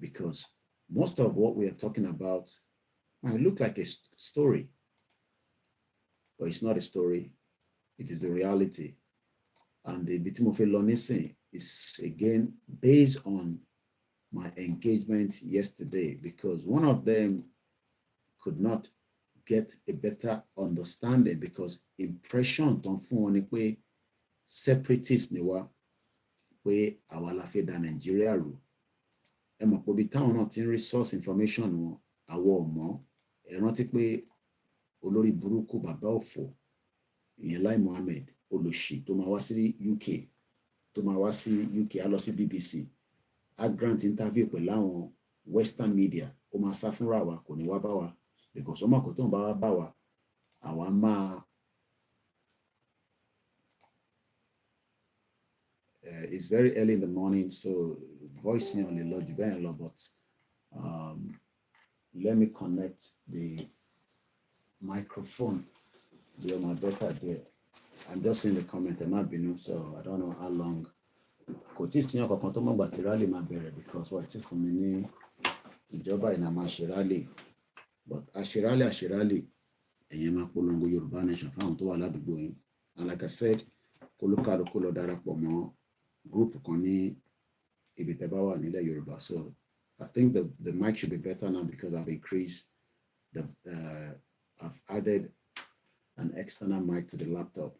because most of what we are talking about might look like a story but it's not a story it is the reality and the ibi tí mo fẹ́ lọ nísìn is again based on my engagement yesterday because one of them could not get a better understanding because impression tó ń fún wọn ni pé separatist ni wá pé àwa la fẹ́ da Nàìjíríà rú ẹ mọ̀ pé ibi táwọn náà ti ń resource information wọn àwọ̀ ọ̀mọ́ ẹ rántí pé olórí burúkú bàbá òfò ìyẹn Lai Mohammed olòṣì tó máa wá sí UK á lọ sí BBC á grant interview pẹ̀lú àwọn western media ó máa sá fúnra wa kò ní wá bá wa because ọmọ kò tó ń bá wa bá wa àwa máa it's very early in the morning so voice yẹn ò lè lọ jù bẹ́ẹ̀ lọ but let me connect the microphone be on my better there I'm just seeing the comment ẹ má bínú so I don't know how long kò tí ì sí yàn kankan tó mọ̀gbà tí rally máa bẹ̀rẹ̀ because wọ́n ti fún mi ní ìjọba ìnà máa ṣe rally but àṣerálì ẹ̀yin máa polongo Yorùbá nation fáwọn tó wà ládùúgbò yín and like I said kólúkálukú lọ darapọ̀ mọ́ group kan ní ibi tẹ́ bá wà nílẹ̀ Yorùbá. So I think the mic should be better now because I've increased I've added an external mic to the laptop.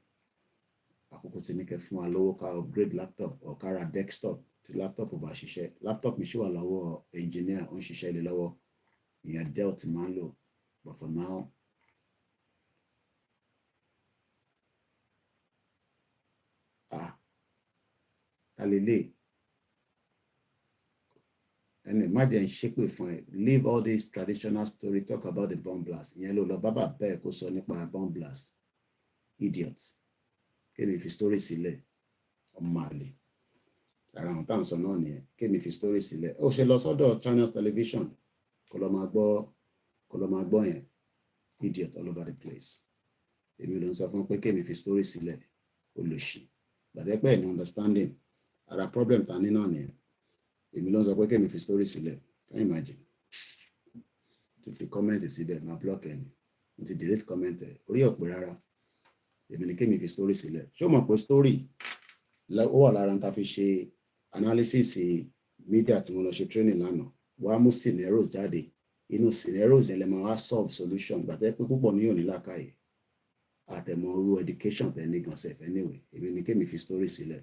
Àkókò tí ní kẹ́ fún wa lówó ká upgrade laptop or ká ra desktop tí laptop ò bá ṣiṣẹ́. Laptop mi ṣì wà lọ́wọ́ engineer ó ń ṣiṣẹ́ lé lọ́wọ́ ìyẹn Dell tí máa ń lò but for now talele and imagine ṣépè fún ẹ leave all this traditional story talk about the bomb blast ìyẹn ló lọ bàbá bẹ́ẹ̀ kó sọ nípa bomb blast idiot kémi fi story sílẹ̀ ọmọ àlè ara àwọn táwọn sọ náà nìyẹn kémi fi story sílẹ̀ ó ṣe lọ sọ́dọ̀ Channels television kó lọ máa gbọ́ yẹn idiot all over the place èmi ló ń sọ fún pé kémi fi story sílẹ̀ olùṣì gbàdẹ́pẹ́ ní understanding ara problem ta ní náà nìyẹn èmi ló ń sọ pé kémi fi story sílẹ̀ can you imagine ti fi comment síbẹ̀ máa block ẹni mo ti delete comment ẹ̀ orí ọ̀pẹ rárá èmi ní kémi fi story sílẹ̀ ṣé o mọ̀ pé story ó wà lára ta fi ṣe analysis media tí mo lọ ṣe training lánàá wàá mú scenarios jáde inú scenarios yẹn lè máa wá solve solution gbàtẹ́ pé púpọ̀ ní òní làkàyè àtẹ̀mọ̀ orú education tẹ̀ ní gan sef anyway èmi ní kémi fi story sílẹ̀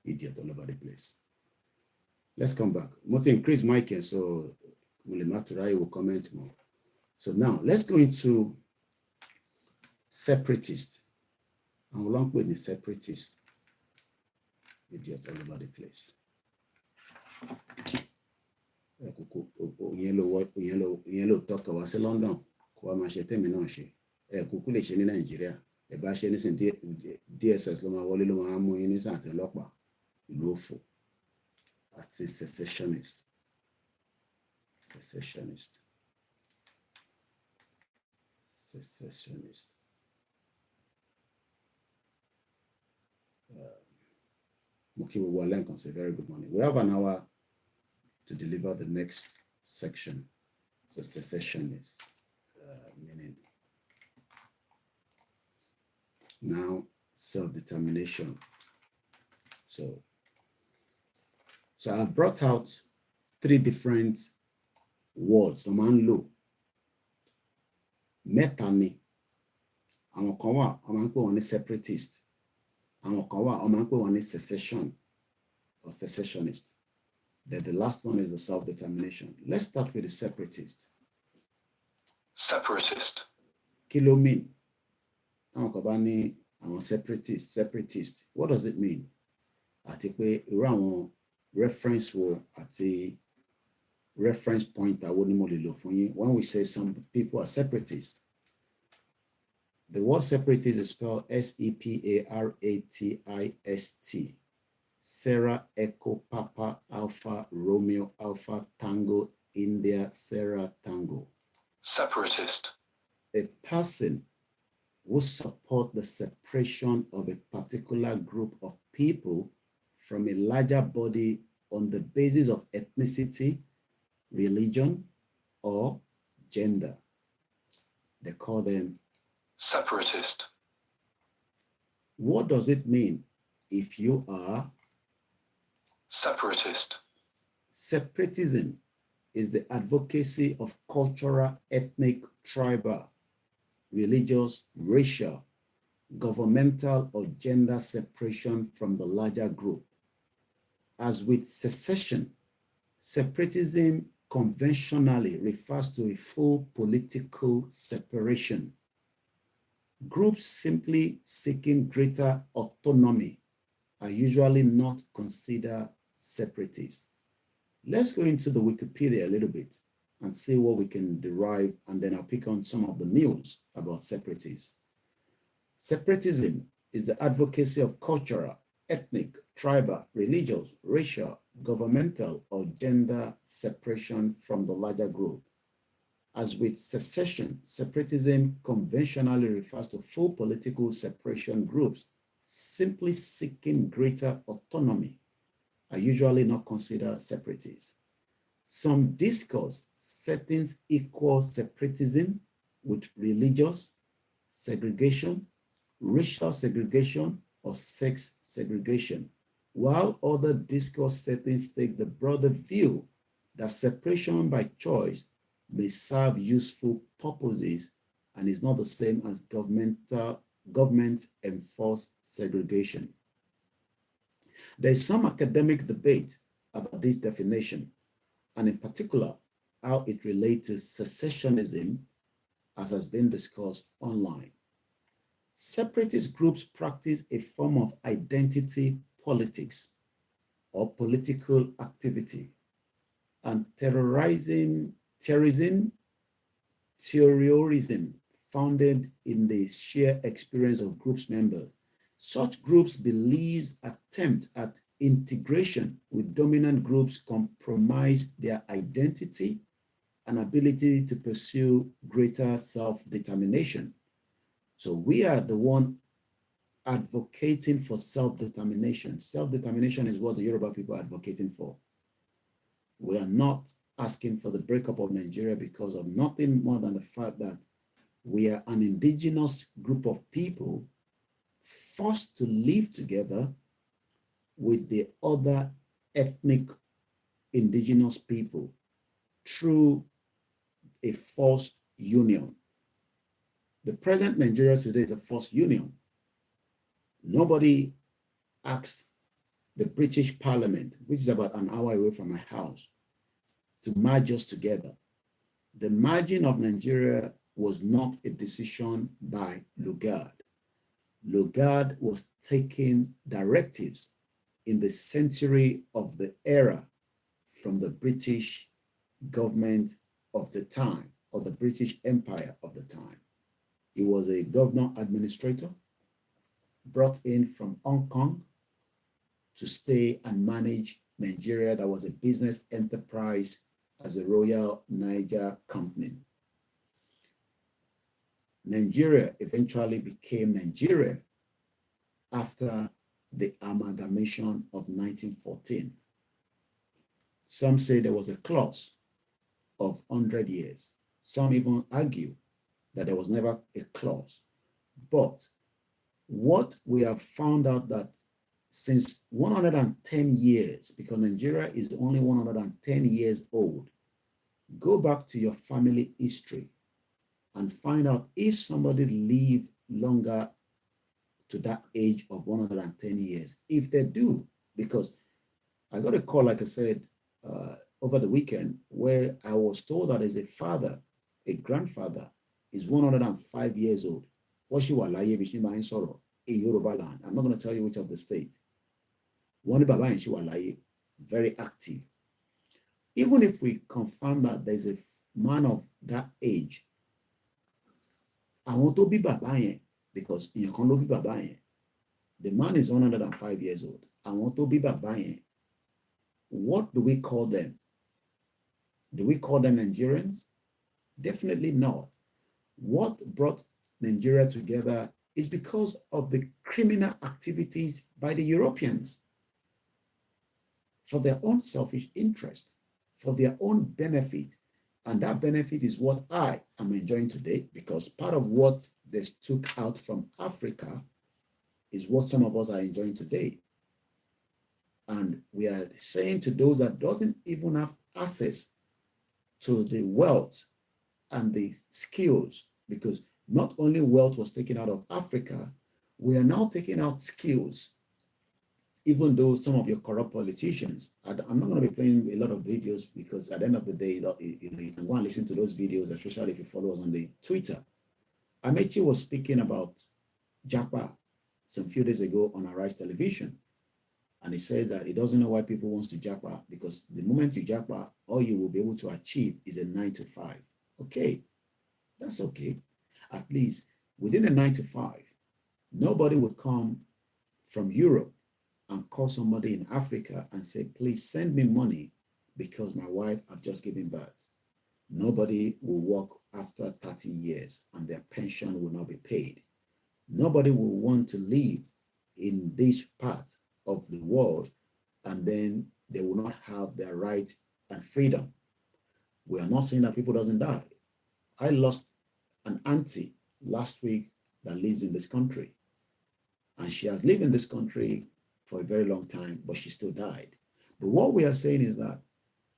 idiot all over the place. Let's come back. Mo ti increase mic here so mo lè má tura ìwò comment more. So now let's go into separatist. Àwọn ló ń pè ní separatist. Idiot all over the place. Ìyẹn ló tọ́ka wá sí London kó wá máa ṣe tèmi náà ṣe. Kúkú lè ṣe ní Nàìjíríà. Ẹ bá ṣe nísìn DSS ló máa wọlé ló máa mú yín ní sàǹtẹ̀ ọlọ́pàá ìlú òfò àti secessionist. Muki Walenkan say very good morning. We have an hour to deliver the next section. So secessionist meaning now self-determination. So I've brought out 3 different words. Low. Mẹ́ta ni. Àwọn kan wà, wọ́n máa ń pè wọ́n ní separatist. Àwọn kan wà, wọ́n máa ń pè wọ́n ní secession or secessionist. Then the last one is the self-determination. Let's start with the separatist. Separatist. Kí ló mean? Àwọn kan bá ní àwọn separatist. What does it mean? Àti pé irú àwọn reference wo àti reference point àwọn ni mo lè lò fún yín when we say some people are separatists. The word separatist is spelled S-E-P-A-R-A-T-I-S-T. Sarah Echo Papa Alpha Romeo Alpha Tango India Sarah Tango. Separatist. A person who support the separation of a particular group of people from a larger body on the basis of ethnicity, religion, or gender. They call them separatist. What does it mean if you are separatist? Separatism is the advocacy of cultural, ethnic, tribal, religious, racial, governmental, or gender separation from the larger group. As with secession, separatism conventionally refers to a full political separation. Groups simply seeking greater autonomy are usually not considered separatists. Let's go into the Wikipedia a little bit and see what we can derive, and then I'll pick on some of the news about separatists. Separatism is the advocacy of cultural, ethnic, tribal, religious, racial, governmental, or gender separation from the larger group. As with secession, separatism conventionally refers to full political separation. Groups simply seeking greater autonomy are usually not considered separatists. Some discourse settings equal separatism with religious segregation, racial segregation, or sex segregation, while other discourse settings take the broader view that separation by choice may serve useful purposes and is not the same as government-enforced segregation. There is some academic debate about this definition, and in particular, how it relates to secessionism, as has been discussed online. Separatist groups practice a form of identity politics or political activity, and terrorism, founded in the shared experience of groups members. Such groups' beliefs attempt at integration with dominant groups compromise their identity and ability to pursue greater self-determination. So we are the one advocating for self-determination. Self-determination is what the Yoruba people are advocating for. We are not asking for the breakup of Nigeria because of nothing more than the fact that we are an indigenous group of people forced to live together with the other ethnic indigenous people through a forced union. The present Nigeria today is a forced union. Nobody asked the British Parliament, which is about an hour away from my house, to merge us together. The merging of Nigeria was not a decision by Lugard. Lugard was taking directives in the century of the era from the British government of the time, or the British Empire of the time. He was a governor administrator brought in from Hong Kong to stay and manage Nigeria. That was a business enterprise as a Royal Niger Company. Nigeria eventually became Nigeria after the amalgamation of 1914. Some say there was a clause of 100 years. Some even argue that there was never a clause. But what we have found out that since 110 years, because Nigeria is only 110 years old, go back to your family history and find out if somebody lived longer to that age of 110 years. If they do, because I got a call, like I said, over the weekend, where I was told that as a father, a grandfather, is 105 years old. In Yorubaland. I'm not going to tell you which of the states. Very active. Even if we confirm that there's a man of that age, I want to be baba because the man is 105 years old. I want to be baba. What do we call them? Do we call them Nigerians? Definitely not. What brought Nigeria together is because of the criminal activities by the Europeans for their own selfish interest, for their own benefit. And that benefit is what I am enjoying today, because part of what they took out from Africa is what some of us are enjoying today. And we are saying to those that doesn't even have access to the wealth and the skills, because not only wealth was taken out of Africa, we are now taking out skills. Even though some of your corrupt politicians, I'm not going to be playing a lot of videos, because at the end of the day, you can go and listen to those videos, especially if you follow us on the Twitter. Amechi was speaking about Japa some few days ago on Arise Television. And he said that he doesn't know why people want to Japa, because the moment you Japa, all you will be able to achieve is a 9 to 5. Okay, that's okay. At least within a 9 to 5, nobody would come from Europe and call somebody in Africa and say, please send me money because my wife have just given birth. Nobody will work after 30 years and their pension will not be paid. Nobody will want to live in this part of the world and then they will not have their right and freedom We are not saying that people doesn't die. I lost an auntie last week that lives in this country. And she has lived in this country for a very long time, but she still died. But what we are saying is that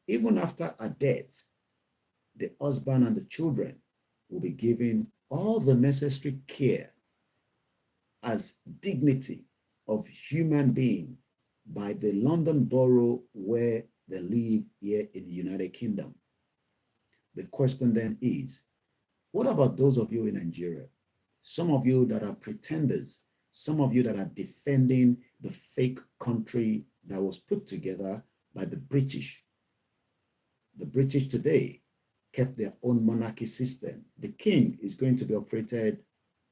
even after her death, the husband and the children will be given all the necessary care as dignity of human being by the London borough where they live here in the United Kingdom. The question then is, what about those of you in Nigeria? Some of you that are pretenders, some of you that are defending the fake country that was put together by the British. The British today kept their own monarchy system. The king is going to be operated,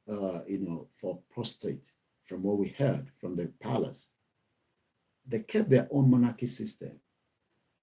for prostate, from what we heard from the palace. They kept their own monarchy system.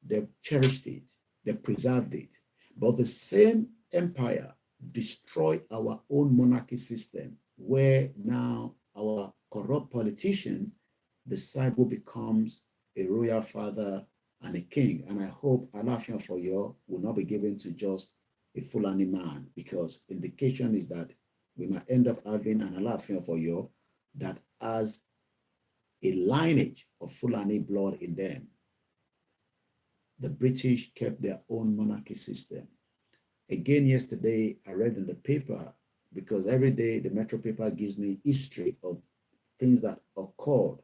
They cherished it. They preserved it. But the same empire destroyed our own monarchy system, where now our corrupt politicians decide who becomes a royal father and a king. And I hope Alaafin of Oyo will not be given to just a Fulani man, because indication is that we might end up having an Alaafin of Oyo that has a lineage of Fulani blood in them. The British kept their own monarchy system. Again, yesterday, I read in the paper, because every day the Metro paper gives me history of things that occurred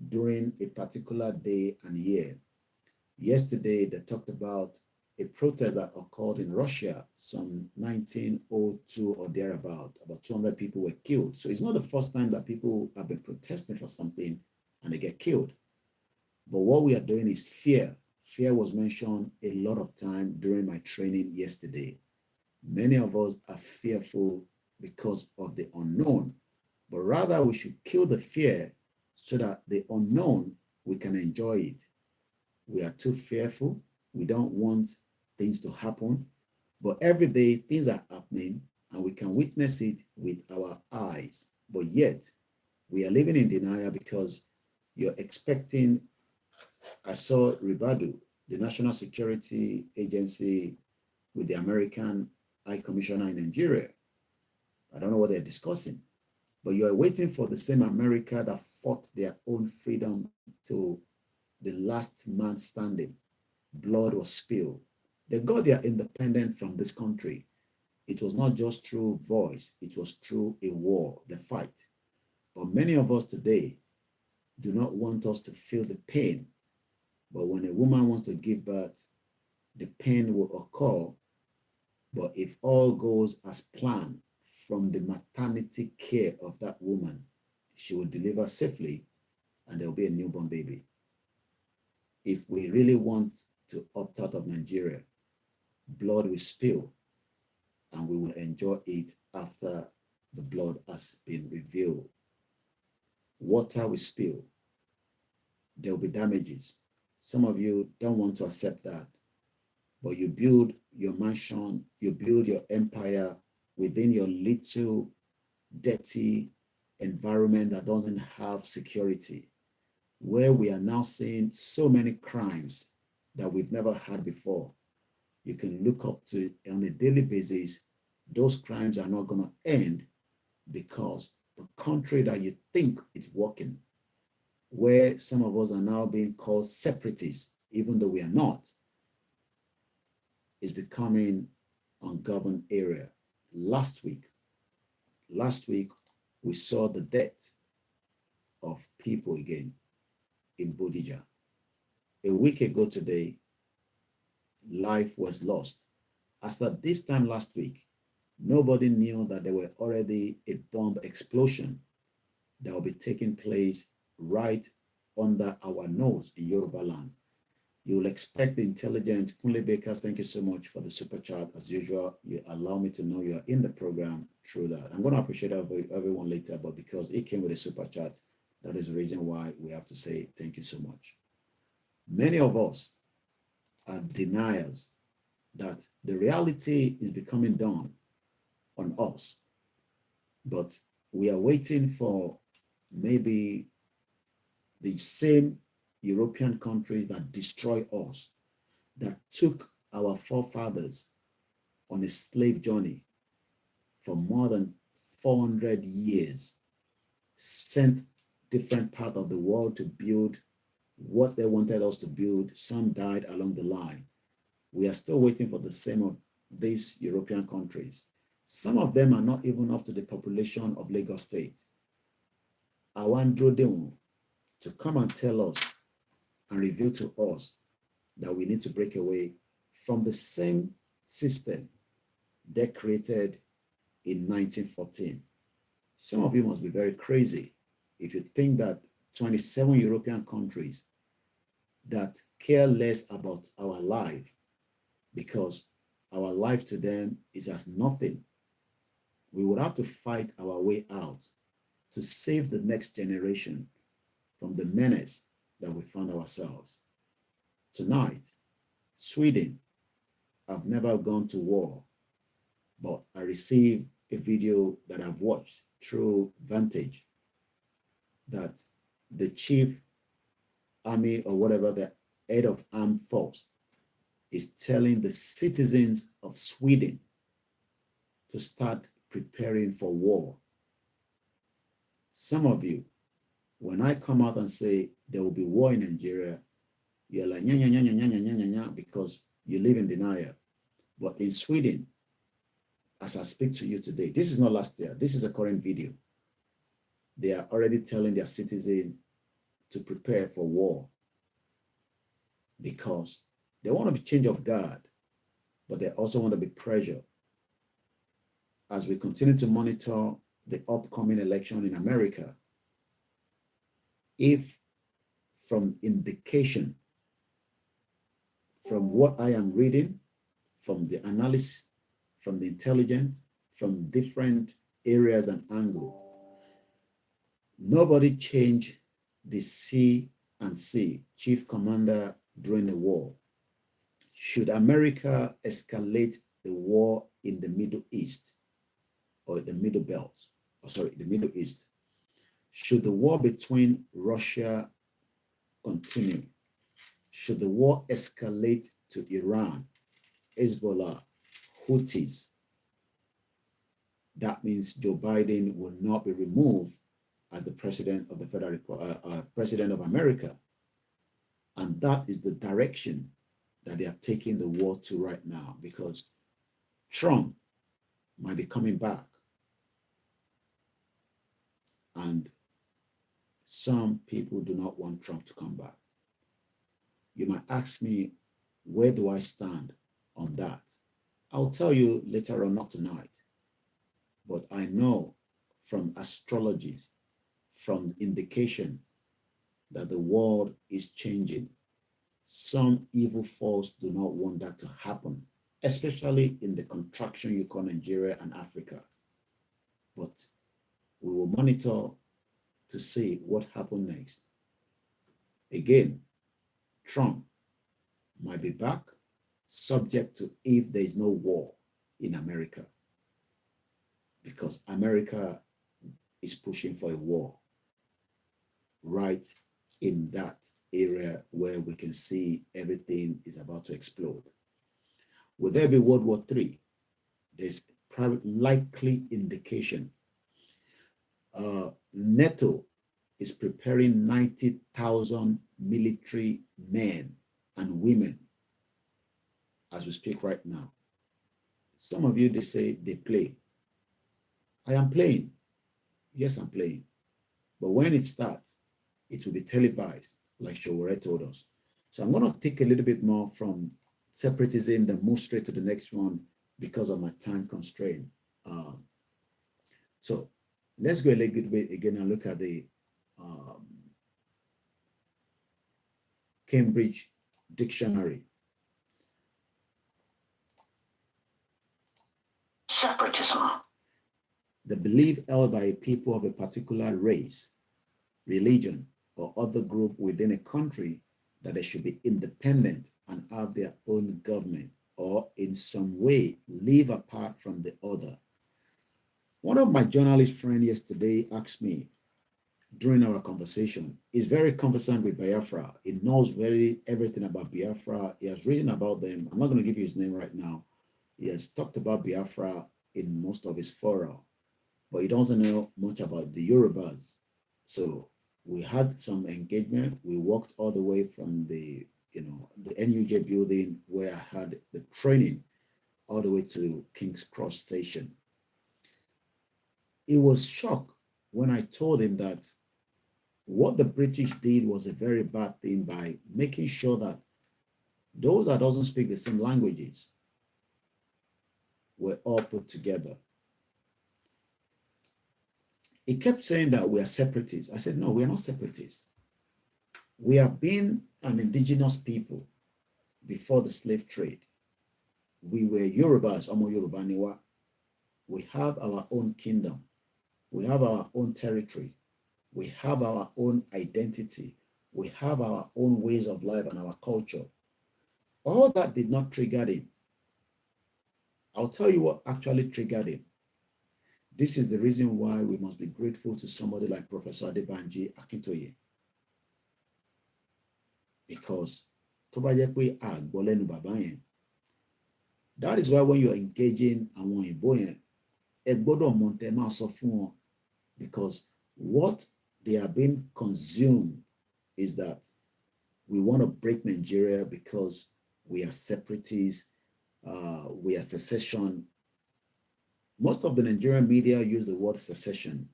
during a particular day and year. Yesterday, they talked about a protest that occurred in Russia, some 1902 or thereabout. About 200 people were killed. So it's not the first time that people have been protesting for something and they get killed. But what we are doing is fear. Fear was mentioned a lot of time during my training yesterday. Many of us are fearful because of the unknown, but rather we should kill the fear so that the unknown, we can enjoy it. We are too fearful. We don't want things to happen, but every day things are happening and we can witness it with our eyes. But yet we are living in denial because you're expecting. I saw Ribadu, the National Security Agency, with the American High Commissioner in Nigeria. I don't know what they're discussing, but you're waiting for the same America that fought their own freedom till the last man standing. Blood was spilled. They got their independence from this country. It was not just through voice, it was through a war, the fight. But many of us today do not want us to feel the pain. But when a woman wants to give birth, the pain will occur. But if all goes as planned from the maternity care of that woman, she will deliver safely and there will be a newborn baby. If we really want to opt out of Nigeria, blood will spill and we will enjoy it after the blood has been revealed. Water will spill. There will be damages. Some of you don't want to accept that, but you build your mansion, you build your empire within your little dirty environment that doesn't have security, where we are now seeing so many crimes that we've never had before. You can look up to on a daily basis. Those crimes are not going to end because the country that you think is working, where some of us are now being called separatists, even though we are not, is becoming ungoverned area. Last week, we saw the death of people again in Bodija. A week ago today, life was lost. As at this time last week, nobody knew that there were already a bomb explosion that will be taking place right under our nose in Yorubaland. You will expect the intelligent Kunle Bakers. Thank you so much for the super chat. As usual, you allow me to know you are in the program through that. I'm going to appreciate everyone later, but because it came with a super chat, that is the reason why we have to say thank you so much. Many of us are deniers that the reality is becoming dawn on us, but we are waiting for maybe the same European countries that destroy us, that took our forefathers on a slave journey for more than 400 years, sent different parts of the world to build what they wanted us to build. Some died along the line. We are still waiting for the same of these European countries. Some of them are not even up to the population of Lagos State. I want them to come and tell us and reveal to us that we need to break away from the same system they created in 1914. Some of you must be very crazy if you think that 27 European countries that care less about our life, because our life to them is as nothing. We would have to fight our way out to save the next generation from the menace that we found ourselves. Tonight, Sweden, I've never gone to war, but I received a video that I've watched through Vantage that the chief army or whatever, the head of armed force, is telling the citizens of Sweden to start preparing for war. Some of you, when I come out and say there will be war in Nigeria, you're like, nya, nya, nya, nya, nya, nya, nya, nya, because you live in denial. But in Sweden, as I speak to you today, this is not last year, this is a current video. They are already telling their citizens to prepare for war because they want to be change of guard, but they also want to be pressure. As we continue to monitor the upcoming election in America, if from indication, from what I am reading, from the analysis, from the intelligence, from different areas and angles, nobody changed the C&C, chief commander during the war. Should America escalate the war in the Middle East or the Middle Belt, the Middle East, should the war between Russia continue, should the war escalate to Iran, Hezbollah, Houthis, that means Joe Biden will not be removed as the president of the president of America. And that is the direction that they are taking the war to right now, because Trump might be coming back. And some people do not want Trump to come back. You might ask me, where do I stand on that? I'll tell you later on, not tonight. But I know from astrologies, from indication that the world is changing. Some evil force do not want that to happen, especially in the contraction you call Nigeria and Africa. But we will monitor to see what happens next. Again, Trump might be back, subject to if there is no war in America, because America is pushing for a war right in that area where we can see everything is about to explode. Will there be World War III? There's likely indication. NATO is preparing 90,000 military men and women as we speak right now. Some of you, they say they play. I am playing. Yes, I'm playing. But when it starts, it will be televised, like Showore told us. So I'm going to take a little bit more from separatism, then move straight to the next one because of my time constraint. So let's go a little bit again and look at the Cambridge Dictionary. Separatism. The belief held by a people of a particular race, religion, or other group within a country that they should be independent and have their own government, or in some way live apart from the other. One of my journalist friends yesterday asked me, during our conversation. He's very conversant with Biafra. He knows everything about Biafra. He has written about them. I'm not going to give you his name right now. He has talked about Biafra in most of his fora, but he doesn't know much about the Yorubas. So we had some engagement. We walked all the way from the NUJ building where I had the training all the way to King's Cross Station. He was shocked when I told him that what the British did was a very bad thing by making sure that those that doesn't speak the same languages were all put together. He kept saying that we are separatists. I said, no, we are not separatists. We have been an indigenous people before the slave trade. We were Yorubas, Omo Yorubaniwa. We have our own kingdom. We have our own territory. We have our own identity. We have our own ways of life and our culture. All that did not trigger him. I'll tell you what actually triggered him. This is the reason why we must be grateful to somebody like Professor Adebanji Akintoye. Because that is why when you're engaging because what they are being consumed is that we want to break Nigeria because we are separatists, we are secession. Most of the Nigerian media use the word secessionist.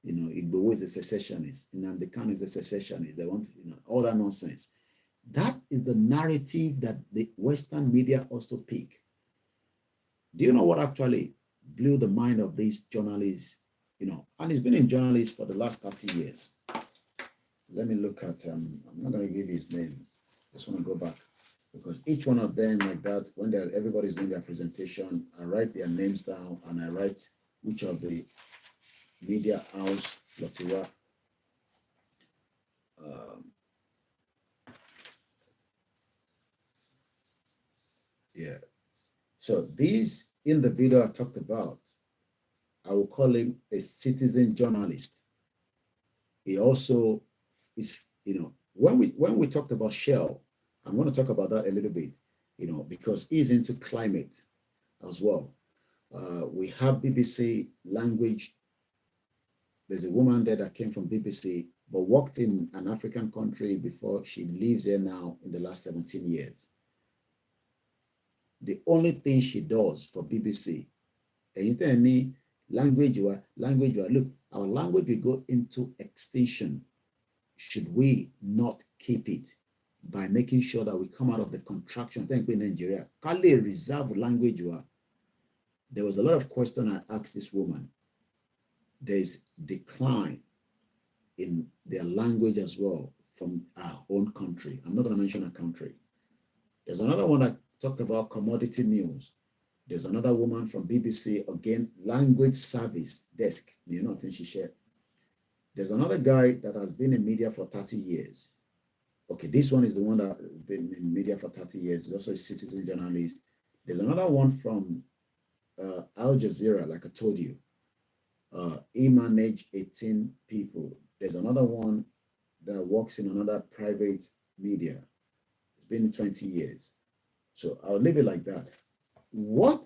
Igbo is a secessionist. Nnamdi Kanu is a secessionist. They want, all that nonsense. That is the narrative that the Western media also pick. Do you know what actually blew the mind of these journalists? And he's been in journalism for the last 30 years. Let me look at, I'm not going to give you his name. I just want to go back. Because each one of them, like that, when everybody's doing their presentation, I write their names down and I write which of the media house, Lotiwa. Yeah. So these in the video I talked about, I will call him a citizen journalist. He also is, when we talked about Shell, I'm going to talk about that a little bit, because he's into climate as well. We have BBC language. There's a woman there that came from BBC, but worked in an African country before. She lives there now in the last 17 years. The only thing she does for BBC, and you tell me, language, look, our language will go into extinction. Should we not keep it by making sure that we come out of the contraction? Thank you, in Nigeria. Kale reserve language. There was a lot of question I asked this woman. There's decline in their language as well from our own country. I'm not going to mention a country. There's another one that talked about commodity news. There's another woman from BBC, again, language service desk. I think she shared. There's another guy that has been in media for 30 years. Okay, this one is the one that has been in media for 30 years. He's also a citizen journalist. There's another one from Al Jazeera, like I told you. He managed 18 people. There's another one that works in another private media. It's been 20 years. So I'll leave it like that. What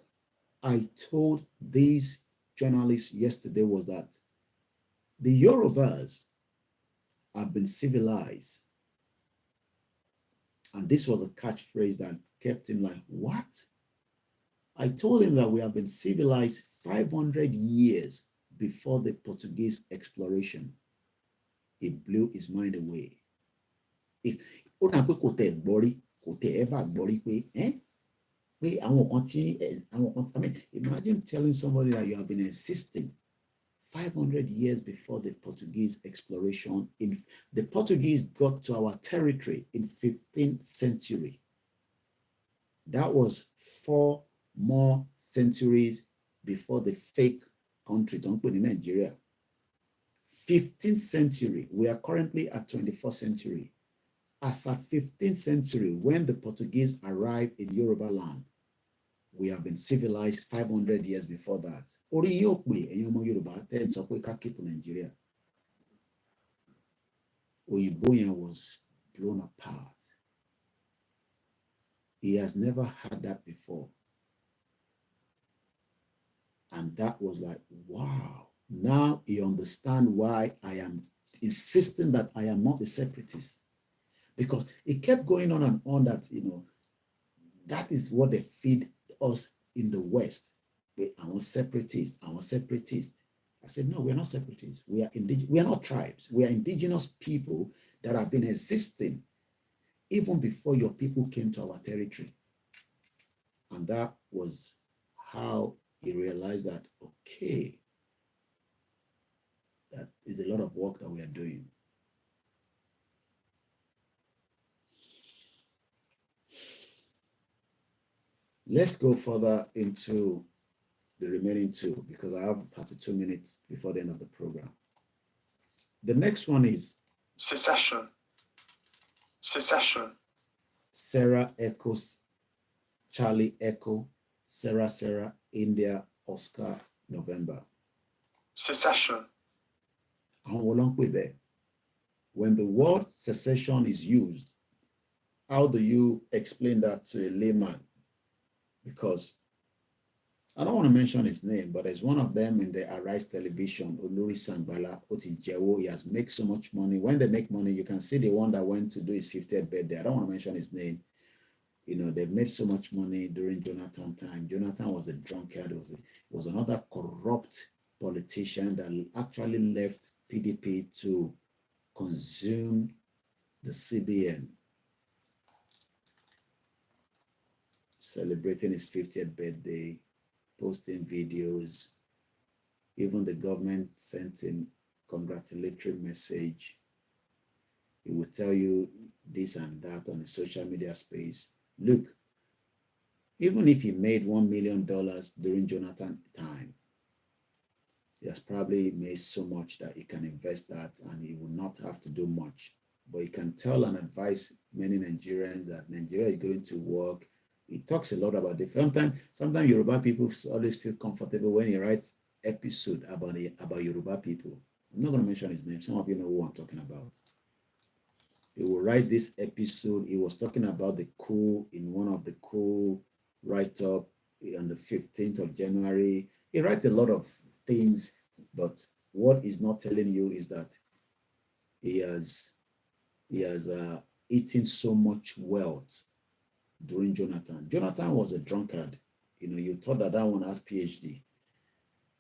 I told these journalists yesterday was that the Yorubas have been civilized. And this was a catchphrase that kept him like, what? I told him that we have been civilized 500 years before the Portuguese exploration. It blew his mind away. Imagine telling somebody that you have been existing 500 years before the Portuguese exploration. The Portuguese got to our territory in 15th century. That was 4 more centuries before the fake country, don't put in Nigeria. 15th century, we are currently at 21st century. As at 15th century, when the Portuguese arrived in Yorubaland, we have been civilized 500 years before that. Nigeria. Oyinbo was blown apart. He has never had that before. And that was like, wow. Now he understands why I am insisting that I am not a separatist. Because it kept going on and on that, that is what they feed us in the West. I want separatists. I want separatists. I said, no, we're not separatists. We are not tribes. We are indigenous people that have been existing even before your people came to our territory. And that was how he realized that, okay, that is a lot of work that we are doing. Let's go further into the remaining two because I have 32 minutes before the end of the program. The next one is secession. Secession. Sarah Echoes, Charlie Echo, Sarah, India, Oscar, November. Secession. When the word secession is used, how do you explain that to a layman? Because I don't want to mention his name, but there's one of them in the Arise television, Olori Sangbala Otijewo. He has made so much money. When they make money, you can see the one that went to do his 50th birthday. I don't want to mention his name. They've made so much money during Jonathan time. Jonathan was a drunkard. Was another corrupt politician that actually left PDP to consume the CBN. Celebrating his 50th birthday, posting videos. Even the government sent him congratulatory message. He would tell you this and that on the social media space. Look, even if he made $1 million during Jonathan time, he has probably made so much that he can invest that and he will not have to do much. But he can tell and advise many Nigerians that Nigeria is going to work. He talks a lot about it. Sometimes Yoruba people always feel comfortable when he writes episode about Yoruba people. I'm not going to mention his name. Some of you know who I'm talking about. He will write this episode. He was talking about the coup in one of the coup write-up on the 15th of January. He writes a lot of things, but what he's not telling you is that he has eaten so much wealth during Jonathan. Jonathan was a drunkard. You thought that one has PhD.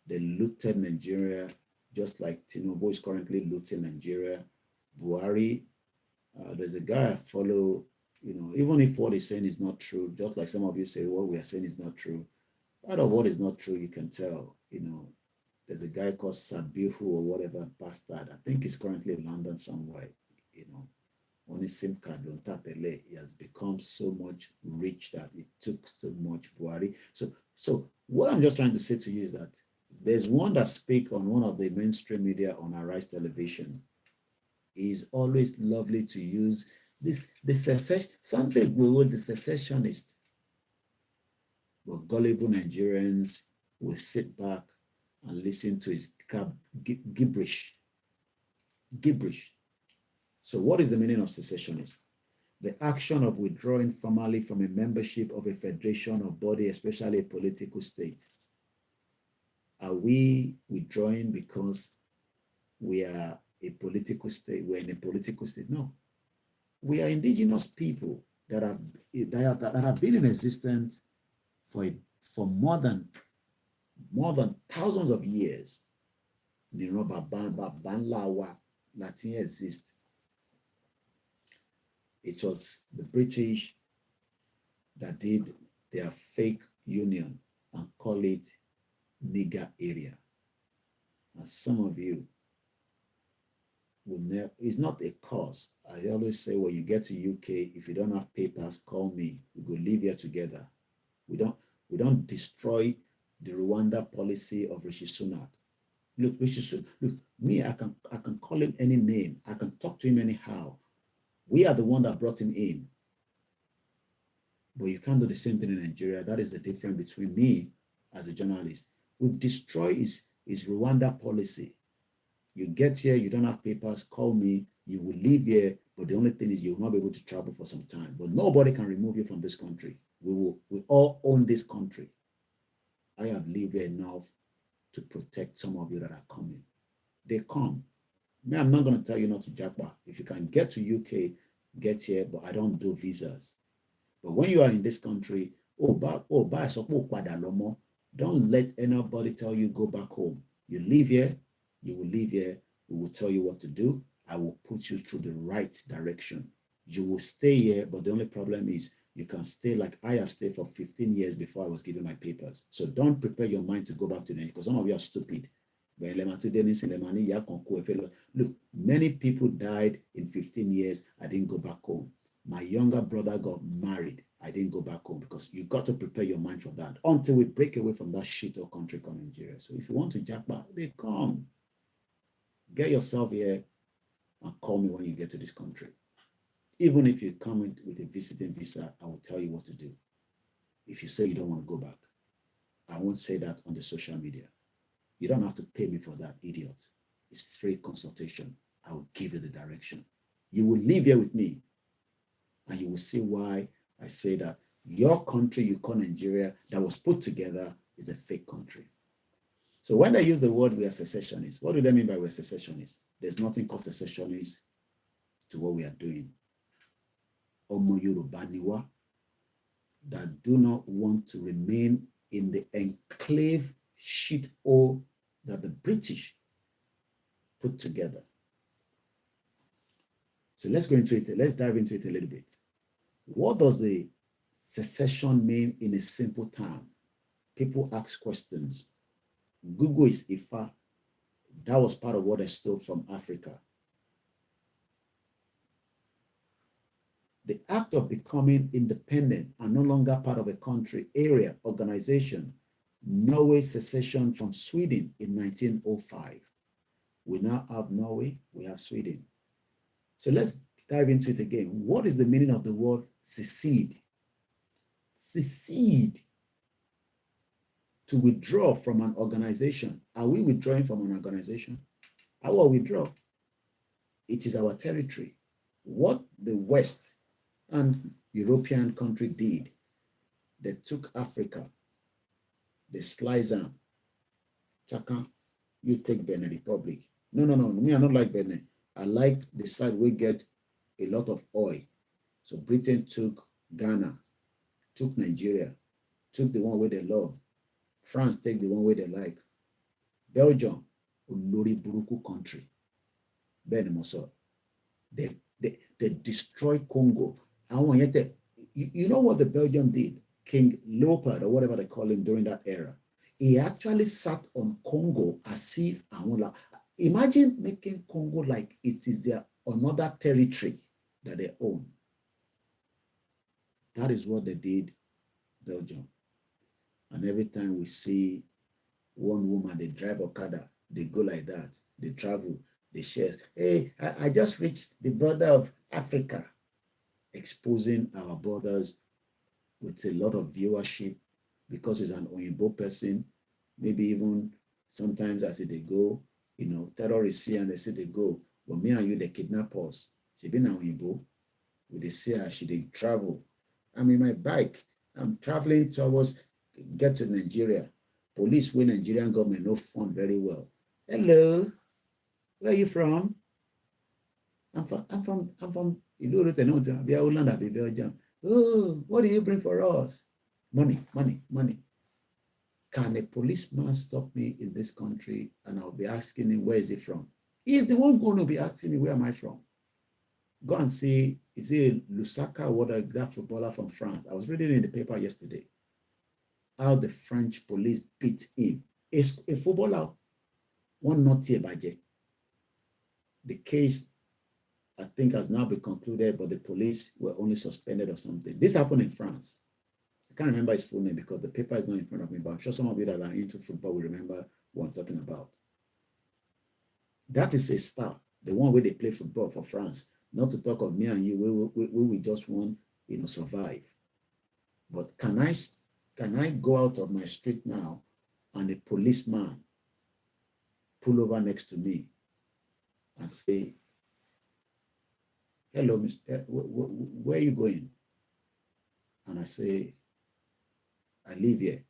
They looted Nigeria just like Tinubu is currently looting Nigeria. Buhari, there's a guy I follow, even if what he's saying is not true, just like some of you say what we are saying is not true. Out of what is not true, you can tell, there's a guy called Sabihu or whatever bastard. I think he's currently in London somewhere, on his SIM card, he has become so much rich that it took so much Buhari. So what I'm just trying to say to you is that there's one that speaks on one of the mainstream media on Arise television. It's always lovely to use the secession, something with the secessionist. But gullible Nigerians will sit back and listen to his gibberish. Gibberish. So what is the meaning of secessionist? The action of withdrawing formally from a membership of a federation or body, especially a political state. Are we withdrawing because we are a political state? We're in a political state? No. We are indigenous people that have been in existence for more than thousands of years. Latin exists. It was the British that did their fake union and call it nigger area. And some of you will never, it's not a cause. I always say when you get to UK, if you don't have papers, call me. We go live here together. We don't destroy the Rwanda policy of Rishi Sunak. Look, Rishi Sunak, look, me, I can call him any name. I can talk to him anyhow. We are the one that brought him in. But you can't do the same thing in Nigeria. That is the difference between me as a journalist. We've destroyed his Rwanda policy. You get here, you don't have papers, call me, you will live here, but the only thing is you will not be able to travel for some time. But nobody can remove you from this country. We all own this country. I have lived here enough to protect some of you that are coming. They come. Me, I'm not going to tell you not to jackpot. If you can get to UK, get here, but I don't do visas. But when you are in this country, don't let anybody tell you go back home. You live here, you will live here. We will tell you what to do. I will put you through the right direction. You will stay here, but the only problem is you can stay like I have stayed for 15 years before I was given my papers. So don't prepare your mind to go back to them because some of you are stupid. Look, many people died in 15 years. I didn't go back home. My younger brother got married. I didn't go back home because you got to prepare your mind for that until we break away from that shit or country called Nigeria. So if you want to jackpot, they come. Get yourself here and call me when you get to this country. Even if you come in with a visiting visa, I will tell you what to do. If you say you don't want to go back, I won't say that on the social media. You don't have to pay me for that, idiot. It's free consultation. I will give you the direction. You will live here with me, and you will see why I say that your country you call Nigeria that was put together is a fake country. So when they use the word we are secessionists, what do they mean by we are secessionists? There's nothing called secessionists to what we are doing. Omo Yoruba niwa that do not want to remain in the enclave shithole that the British put together. So let's go into it. Let's dive into it a little bit. What does the secession mean in a simple term? People ask questions. Google is Ifa. That was part of what I stole from Africa. The act of becoming independent and no longer part of a country, area, organization. Norway's secession from Sweden in 1905. We now have Norway, we have Sweden. So let's dive into it again. What is the meaning of the word secede? Secede. To withdraw from an organization. Are we withdrawing from an organization? How will we withdraw? It is our territory. What the West and European country did, they took Africa, they sliced them. Chaka, you take Benin Republic. No, me, I don't like Benin. I like the side we get a lot of oil. So Britain took Ghana, took Nigeria, took the one where they love. France take the one where they like. Belgium, Olori Buruku country. Benin Mosso. They destroyed Congo. You know what the Belgium did? King Leopold, or whatever they call him during that era. He actually sat on Congo as if, imagine making Congo like it is their another territory that they own. That is what they did, Belgium. And every time we see one woman, they drive Okada, they go like that, they travel, they share. Hey, I just reached the border of Africa, exposing our borders with a lot of viewership because it's an Oyinbo person, maybe even sometimes as they go, terrorists see and they say they go, but me and you, they kidnap us. She been an Oyinbo, with the say she they travel. I'm in my bike, I'm traveling towards, get to Nigeria. Police when Nigerian government no fund very well. Hello, where are you from? I'm from Belgium. Oh, what do you bring for us? Money. Can a policeman stop me in this country and I'll be asking him, where is he from? He's the one going to be asking me, where am I from? Go and see, is it Lusaka, that footballer from France? I was reading in the paper yesterday how the French police beat him. It's a footballer, one not here by J. The case, I think, has now been concluded, but the police were only suspended or something. This happened in France. I can't remember his full name because the paper is not in front of me, but I'm sure some of you that are into football will remember what I'm talking about. That is a star, the one where they play football for France. Not to talk of me and you, we just want, survive. But can I go out of my street now and a policeman pull over next to me and say, hello, Mr. Where are you going? And I say, I live here.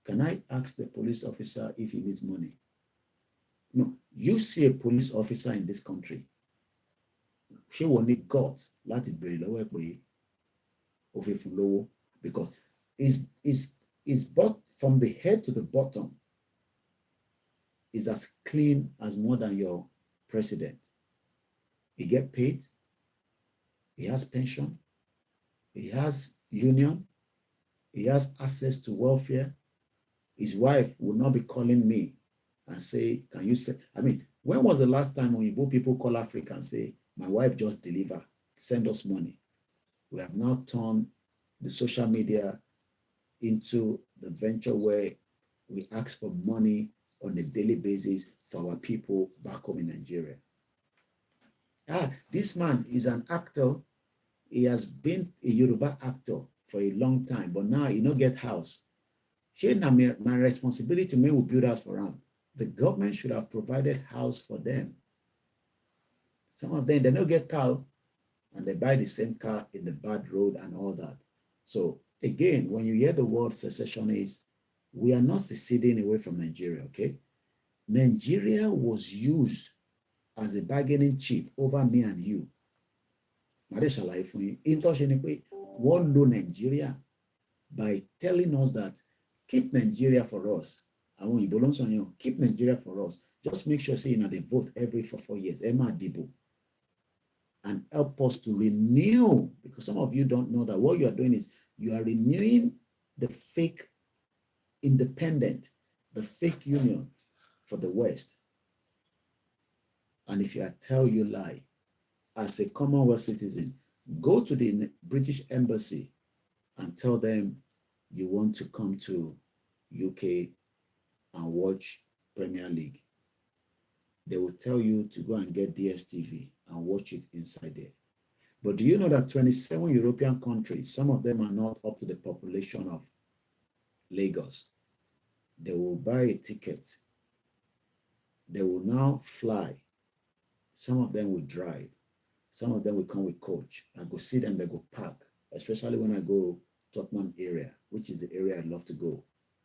Can I ask the police officer if he needs money? No, you see a police officer in this country. She will need God láti béèrè lọ́wọ́ ẹ̀ pé ó fẹ́ fún lówó, because it's but from the head to the bottom is as clean as more than your president. He get paid, he has pension, he has union, he has access to welfare. His wife will not be calling me and say, can you say, I mean, when was the last time when people call Africa and say, my wife just delivered, send us money? We have now turned the social media into the venture where we ask for money on a daily basis for our people back home in Nigeria. This man is an actor. He has been a Yoruba actor for a long time, but now he no get house. My responsibility to me will build house for him. The government should have provided house for them. Some of them, they don't get car and they buy the same car in the bad road and all that. So again, when you hear the word secessionists, we are not seceding away from Nigeria, okay? Nigeria was used as a bargaining chip over me and you. One lo Nigeria by telling us that keep Nigeria for us. Keep Nigeria for us. Just make sure say they vote every 4 years. Emma Dibo. And help us to renew, because some of you don't know that what you are doing is you are renewing the fake independent, the fake union for the West. And if I tell you lie, as a Commonwealth citizen, go to the British Embassy and tell them you want to come to UK and watch Premier League. They will tell you to go and get DSTV and watch it inside there. But do you know that 27 European countries, some of them are not up to the population of Lagos? They will buy a ticket. They will now fly. Some of them will drive. Some of them will come with coach. I go see them, they go park, especially when I go Tottenham area, which is the area I love to go,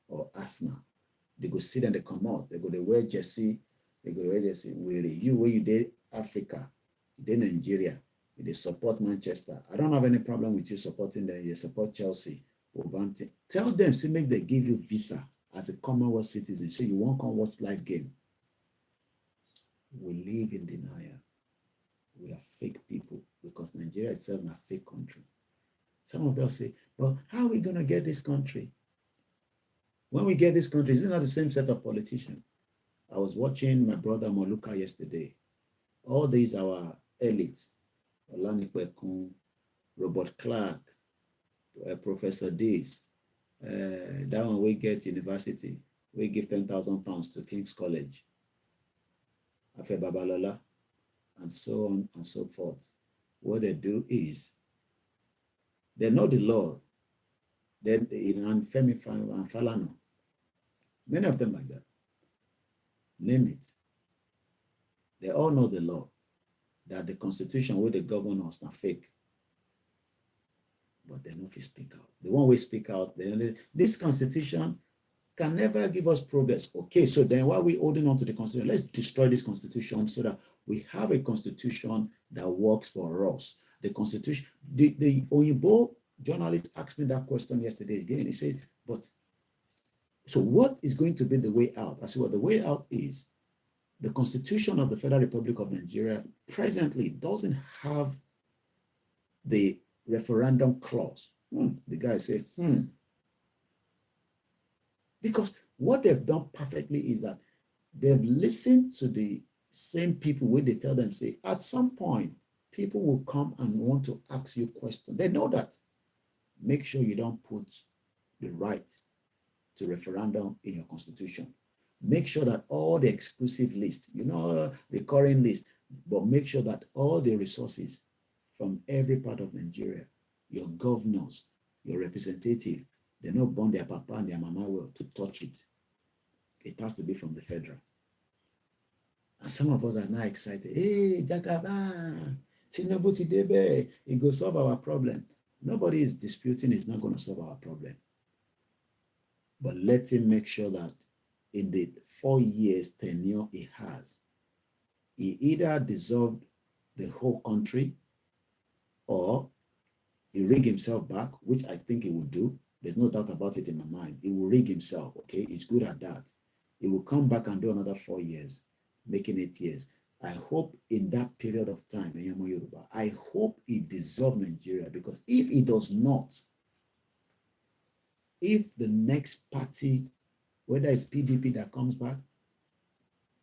or Arsenal. They go see them, they come out, they go, they wear jersey, where you did Africa, you did Nigeria, they support Manchester. I don't have any problem with you supporting them. You support Chelsea. Tell them, see, make they give you visa as a Commonwealth citizen, so you won't come watch live game. We live in denial. We are fake people because Nigeria itself is a fake country. Some of them say, but how are we going to get this country? When we get this country, isn't that the same set of politicians? I was watching my brother Moluka yesterday. All these our elites, Olani Kwekun, Robert Clark, Professor Days, that one we get university, we give £10,000 to King's College, Afe Babalola, and so on and so forth. What they do is they know the law. Then in Femi and Falano, many of them like that. Name it. They all know the law, that the constitution where the governors are fake. But they know if you speak out. The one we speak out, this constitution can never give us progress. Okay, so then why are we holding on to the constitution? Let's destroy this constitution so that we have a constitution that works for us. The constitution, the Oyibo journalist asked me that question yesterday again. He said, but so what is going to be the way out? I said, well, the way out is the Constitution of the Federal Republic of Nigeria presently doesn't have the referendum clause. The guy said, Because what they've done perfectly is that they've listened to the same people where they tell them, say, at some point, people will come and want to ask you questions. They know that. Make sure you don't put the right to referendum in your constitution. Make sure that all the exclusive lists, recurring list, but make sure that all the resources from every part of Nigeria, your governors, your representative, they not burn their papa and their mama well to touch it. It has to be from the federal. And some of us are now excited. Hey, Jagaba, Tinubu Tidebe, it will solve our problem. Nobody is disputing it's not going to solve our problem. But let him make sure that in the 4 years tenure he has, he either dissolved the whole country or he rig himself back, which I think he will do. There's no doubt about it in my mind. He will rig himself, okay? He's good at that. He will come back and do another 4 years, making 8 years. I hope in that period of time, I hope he dissolves Nigeria, because if he does not, if the next party, whether it's PDP that comes back,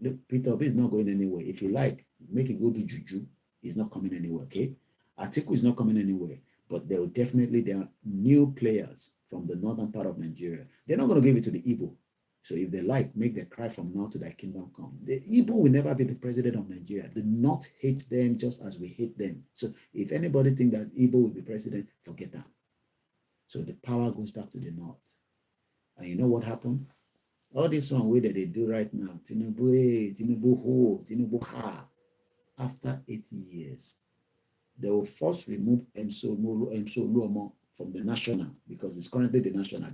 look, Peter Obi is not going anywhere. If you like, make it go to Juju. He's not coming anywhere, okay? Atiku is not coming anywhere, but there are new players from the northern part of Nigeria. They're not going to give it to the Igbo. So if they like, make their cry from now to thy kingdom come. The Igbo will never be the president of Nigeria. The North hate them just as we hate them. So if anybody think that Igbo will be president, forget that. So the power goes back to the North. And you know what happened? All this one way that they do right now, Tinubu, Tinubu ho, Tinubu ha. After 80 years, they will first remove Emso Luomo from the national, because it's currently the national.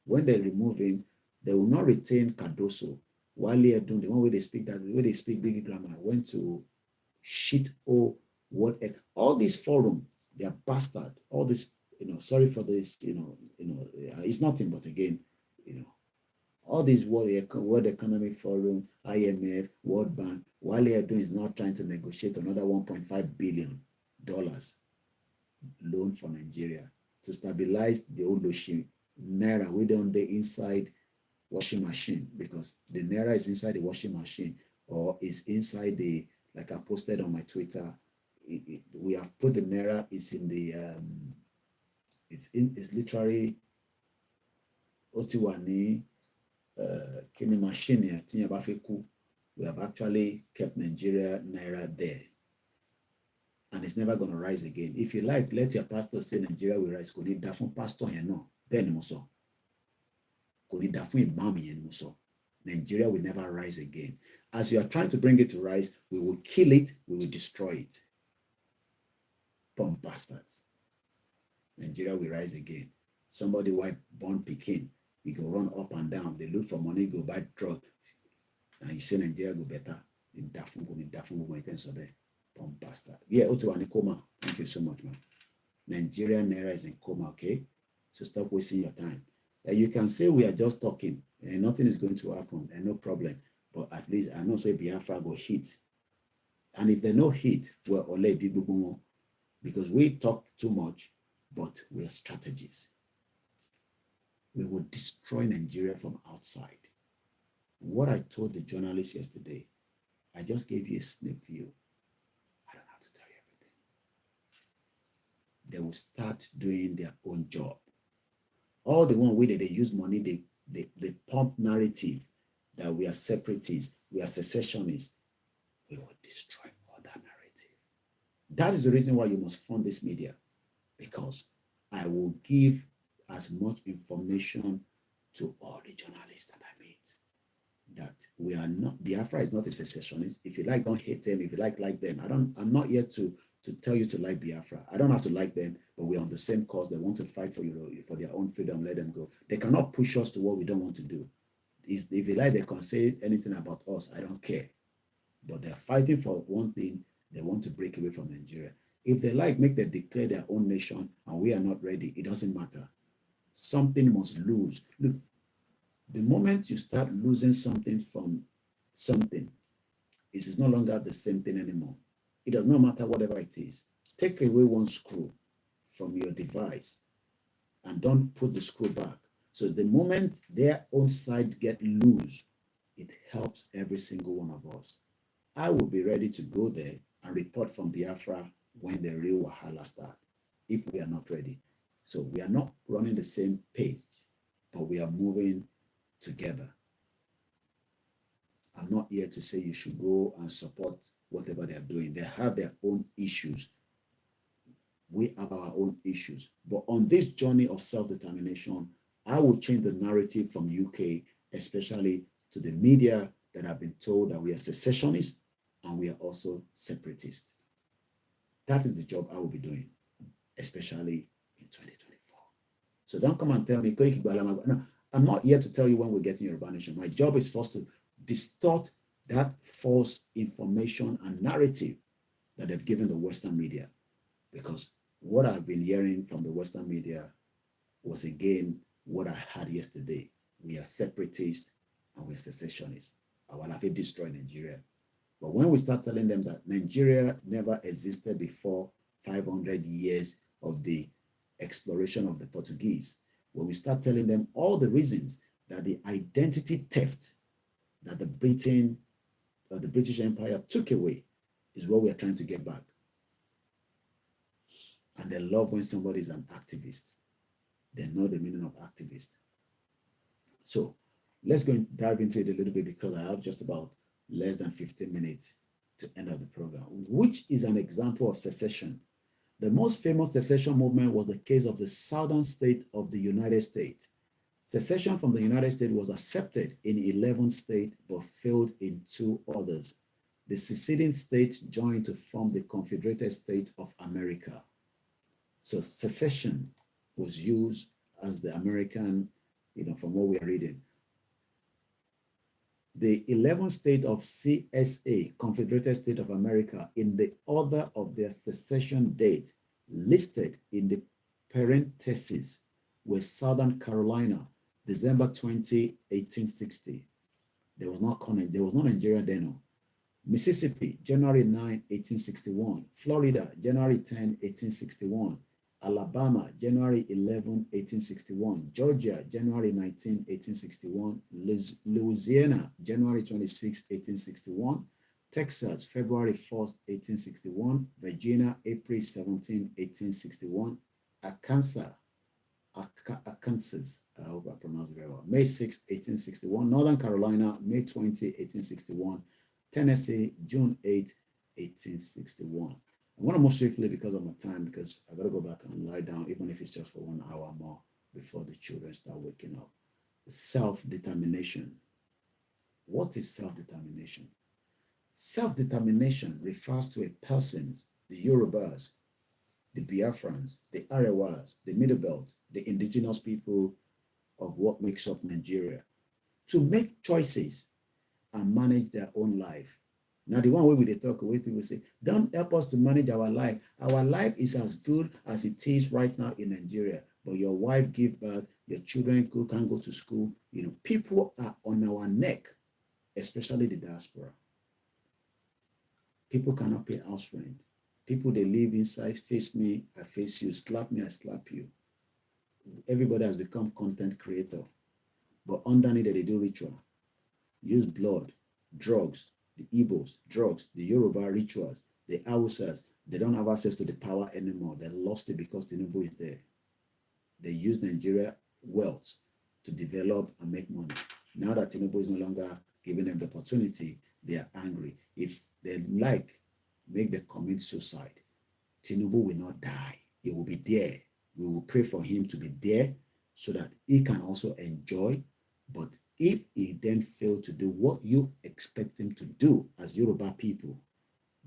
When they remove him, they will not retain Cardoso. Wale Edun, the one where they speak big grammar, went to shit or whatever. All this forum, they are bastard. All this, sorry for this, it's nothing but again, all these World Economic Forum, IMF, World Bank, while they are doing is now trying to negotiate another $1.5 billion loan for Nigeria to stabilize the old Naira. We don't the inside washing machine, because the Naira is inside the washing machine, or is inside the, like I posted on my Twitter, we have put the Naira, it's in the, it's literally Otiwani, Kini machine, we have actually kept Nigeria Naira there. And it's never going to rise again. If you like, let your pastor say Nigeria will rise. Kò ní dá fún pastor yẹn náà. Bẹ́ẹ̀ ni mo sọ. Kò ní dá fún imam yẹn mo sọ. Nigeria will never rise again. As you are trying to bring it to rise, we will kill it, we will destroy it. Bomb bastards. Nigeria will rise again. Somebody wipe born Pekin. We go run up and down. They look for money, go buy drug. And you say Nigeria go better. Bomb bastard. Yeah, Otu and coma. Thank you so much, man. Nigeria Naira is in coma, okay? So stop wasting your time. You can say we are just talking and nothing is going to happen and no problem. But at least I know say Biafra go hit. And if they no hit, well, Ole did more, because we talk too much, but we are strategists. We will destroy Nigeria from outside. What I told the journalist yesterday, I just gave you a sneak view. I don't have to tell you everything. They will start doing their own job. All the one way that they use money, they pump narrative that we are separatists, we are secessionists. We will destroy all that narrative. That is the reason why you must fund this media, because I will give as much information to all the journalists that I meet, that we are not, Biafra is not a secessionist. If you like, don't hate them. If you like them. I'm not here to tell you to like Biafra. I don't have to like them, but we're on the same cause. They want to fight for their own freedom. Let them go. They cannot push us to what we don't want to do. If they like, they can say anything about us. I don't care. But they're fighting for one thing. They want to break away from Nigeria. If they like, make them declare their own nation, and we are not ready. It doesn't matter. Something must lose. Look, the moment you start losing something from something, it is no longer the same thing anymore. It does not matter whatever it is. Take away one screw from your device and don't put the screw back. So the moment their own side get loose, it helps every single one of us. I will be ready to go there and report from Biafra when the real Wahala starts, if we are not ready. So we are not running the same page, but we are moving together. I'm not here to say you should go and support whatever they are doing. They have their own issues. We have our own issues. But on this journey of self-determination, I will change the narrative from UK, especially to the media that have been told that we are secessionists and we are also separatists. That is the job I will be doing, especially in 2024. So don't come and tell me, Koiki Balama. No, I'm not here to tell you when we're getting Yoruba Nation. My job is first to distort that false information and narrative that they've given the Western media. Because what I've been hearing from the Western media was again what I had yesterday. We are separatists and we are secessionists. I will have to destroy Nigeria. But when we start telling them that Nigeria never existed before 500 years of the exploration of the Portuguese, when we start telling them all the reasons that the identity theft that the British Empire took away is what we are trying to get back. And they love when somebody is an activist. They know the meaning of activist. So let's go and dive into it a little bit because I have just about less than 15 minutes to end of the program, which is an example of secession. The most famous secession movement was the case of the southern state of the United States. Secession from the United States was accepted in 11 states but failed in 2 others. The seceding states joined to form the Confederated States of America. So secession was used as the American, from what we are reading. The 11th state of CSA, Confederated States of America, in the order of their secession date, listed in the parentheses were Southern Carolina, December 20, 1860. There was no Nigeria then. No. Mississippi, January 9, 1861. Florida, January 10, 1861. Alabama, January 11, 1861. Georgia, January 19, 1861. Louisiana, January 26, 1861. Texas, February 1st, 1861. Virginia, April 17, 1861. Arkansas, I hope I pronounced it very well, May 6, 1861. Northern Carolina, May 20, 1861. Tennessee, June 8, 1861. I want to move swiftly because of my time, because I got to go back and lie down, even if it's just for 1 hour more before the children start waking up. Self-determination. What is self-determination? Self-determination refers to a person's, the Yorubas, the Biafrans, the Arewas, the Middle Belt, the indigenous people of what makes up Nigeria, to make choices and manage their own life. Now, the one way we talk away, people say, don't help us to manage our life. Our life is as good as it is right now in Nigeria. But your wife give birth, your children can't go to school. People are on our neck, especially the diaspora. People cannot pay house rent. People, they live inside, face me, I face you, slap me, I slap you. Everybody has become content creator. But underneath, they do ritual. Use blood, drugs, the Igbos, drugs, the Yoruba rituals, the Hausas, they don't have access to the power anymore. They lost it because Tinubu is there. They use Nigeria wealth to develop and make money. Now that Tinubu is no longer giving them the opportunity, they are angry. If they make them commit suicide. Tinubu will not die. He will be there. We will pray for him to be there so that he can also enjoy. But if he then fails to do what you expect him to do as Yoruba people,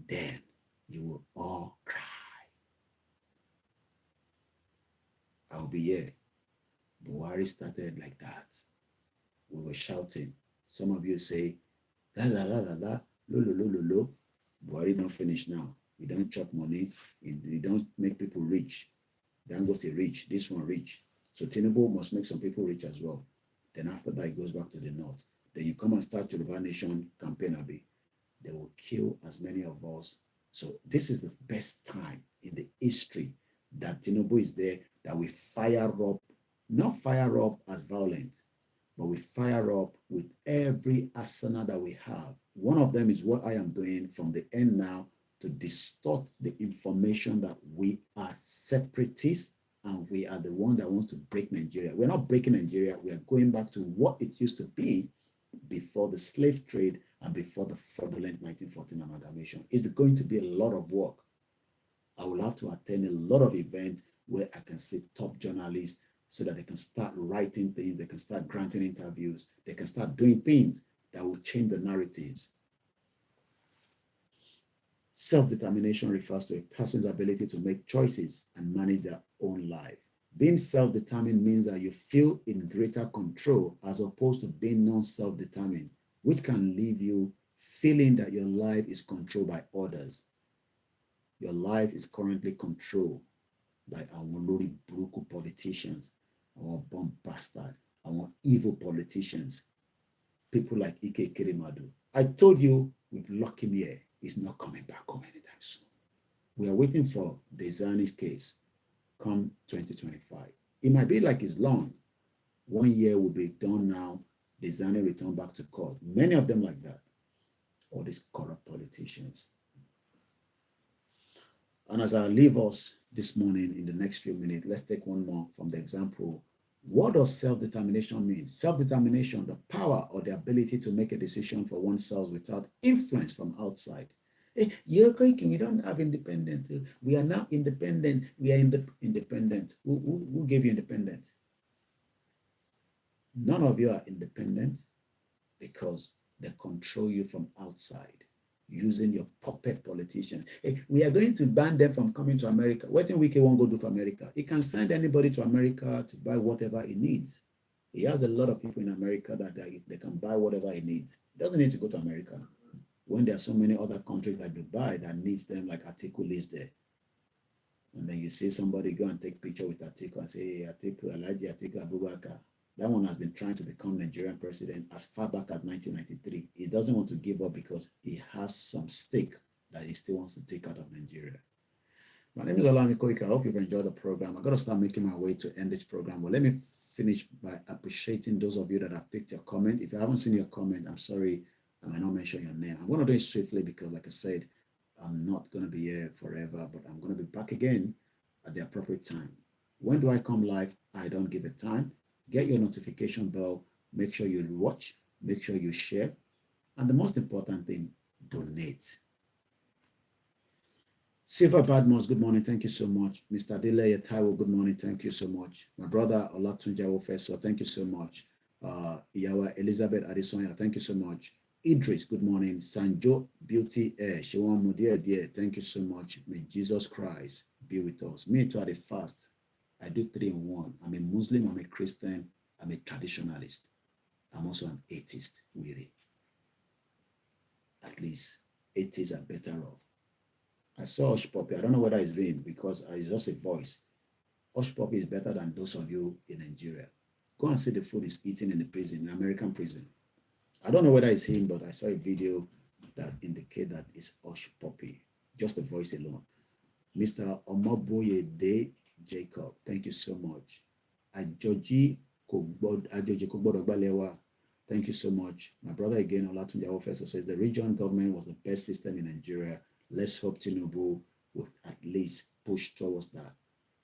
then you will all cry. I'll be here. Buhari started like that. We were shouting. Some of you say, la la la la la, lo lo lo lo lo. Buhari don't finish now. We don't chop money. We don't make people rich. Dangote rich. This one rich. So Tinubu must make some people rich as well. Then after that, it goes back to the north. Then you come and start Yoruba Nation campaign, Abi. They will kill as many of us. So this is the best time in the history that Tinubu is there, that we fire up, not fire up as violent, but we fire up with every arsenal that we have. One of them is what I am doing from the end now, to distort the information that we are separatists and we are the one that wants to break Nigeria. We're not breaking Nigeria. We are going back to what it used to be before the slave trade and before the fraudulent 1914 amalgamation. It's going to be a lot of work. I will have to attend a lot of events where I can see top journalists so that they can start writing things, they can start granting interviews, they can start doing things. that will change the narratives. Self-determination refers to a person's ability to make choices and manage their own life. Being self-determined means that you feel in greater control as opposed to being non-self-determined, which can leave you feeling that your life is controlled by others. Your life is currently controlled by our lori bruku politicians, our bomb bastard, our evil politicians, people like Ike Kirimadu. I told you with Lucky here, he's not coming back home anytime soon. We are waiting for Desani's case come 2025. It might be like it's long. 1 year will be done now. Desani return back to court. Many of them like that. All these corrupt politicians. And as I leave us this morning in the next few minutes, let's take one more from the example. What does self-determination mean? Self-determination, the power or the ability to make a decision for oneself without influence from outside. Hey, you're Koiki, we don't have independence. We are now independent. We are independent. Who gave you independence? None of you are independent because they control you from outside using your puppet politicians. Hey, we are going to ban them from coming to America. What do Wike won't go do for America? He can send anybody to America to buy whatever he needs. He has a lot of people in America that they can buy whatever he needs. He doesn't need to go to America. When there are so many other countries like Dubai that needs them, like Atiku lives there. And then you see somebody go and take picture with Atiku and say, hey, Atiku, Alhaji Atiku Abubakar. That one has been trying to become Nigerian president as far back as 1993. He doesn't want to give up because he has some stake that he still wants to take out of Nigeria. My name is OLAYOMI KOIKI. I hope you've enjoyed the program. I've got to start making my way to end this program. But let me finish by appreciating those of you that have picked your comment. If you haven't seen your comment, I'm sorry, I might not mention your name. I'm going to do it swiftly because, like I said, I'm not going to be here forever, but I'm going to be back again at the appropriate time. When do I come live? I don't give a time. Get your notification bell. Make sure you watch. Make sure you share. And the most important thing, donate. Silver Badmos, good morning. Thank you so much. Mr. Delay Taiwo, good morning. Thank you so much. My brother Olatunja Ofeso, thank you so much. Iyawa Elizabeth Adesonya, thank you so much. Idris, good morning. Sanjo Beauty Air, Shiwan Mudia dear, thank you so much. May Jesus Christ be with us. Me too at the fast. I do 3 in 1. I'm a Muslim, I'm a Christian, I'm a traditionalist. I'm also an atheist, really. At least atheists are better off. I saw Osh Poppy. I don't know whether it's real because it's just a voice. Osh Poppy is better than those of you in Nigeria. Go and see the food he's eating in the prison, in American prison. I don't know whether it's him, but I saw a video that indicates that it's Osh Poppy. Just the voice alone. Mr. Omoboyede Jacob, thank you so much. Ajoji Kogbodogba, thank you so much. My brother again, Olatunja Ofeso, says the regional government was the best system in Nigeria. Let's hope Tinubu will at least push towards that.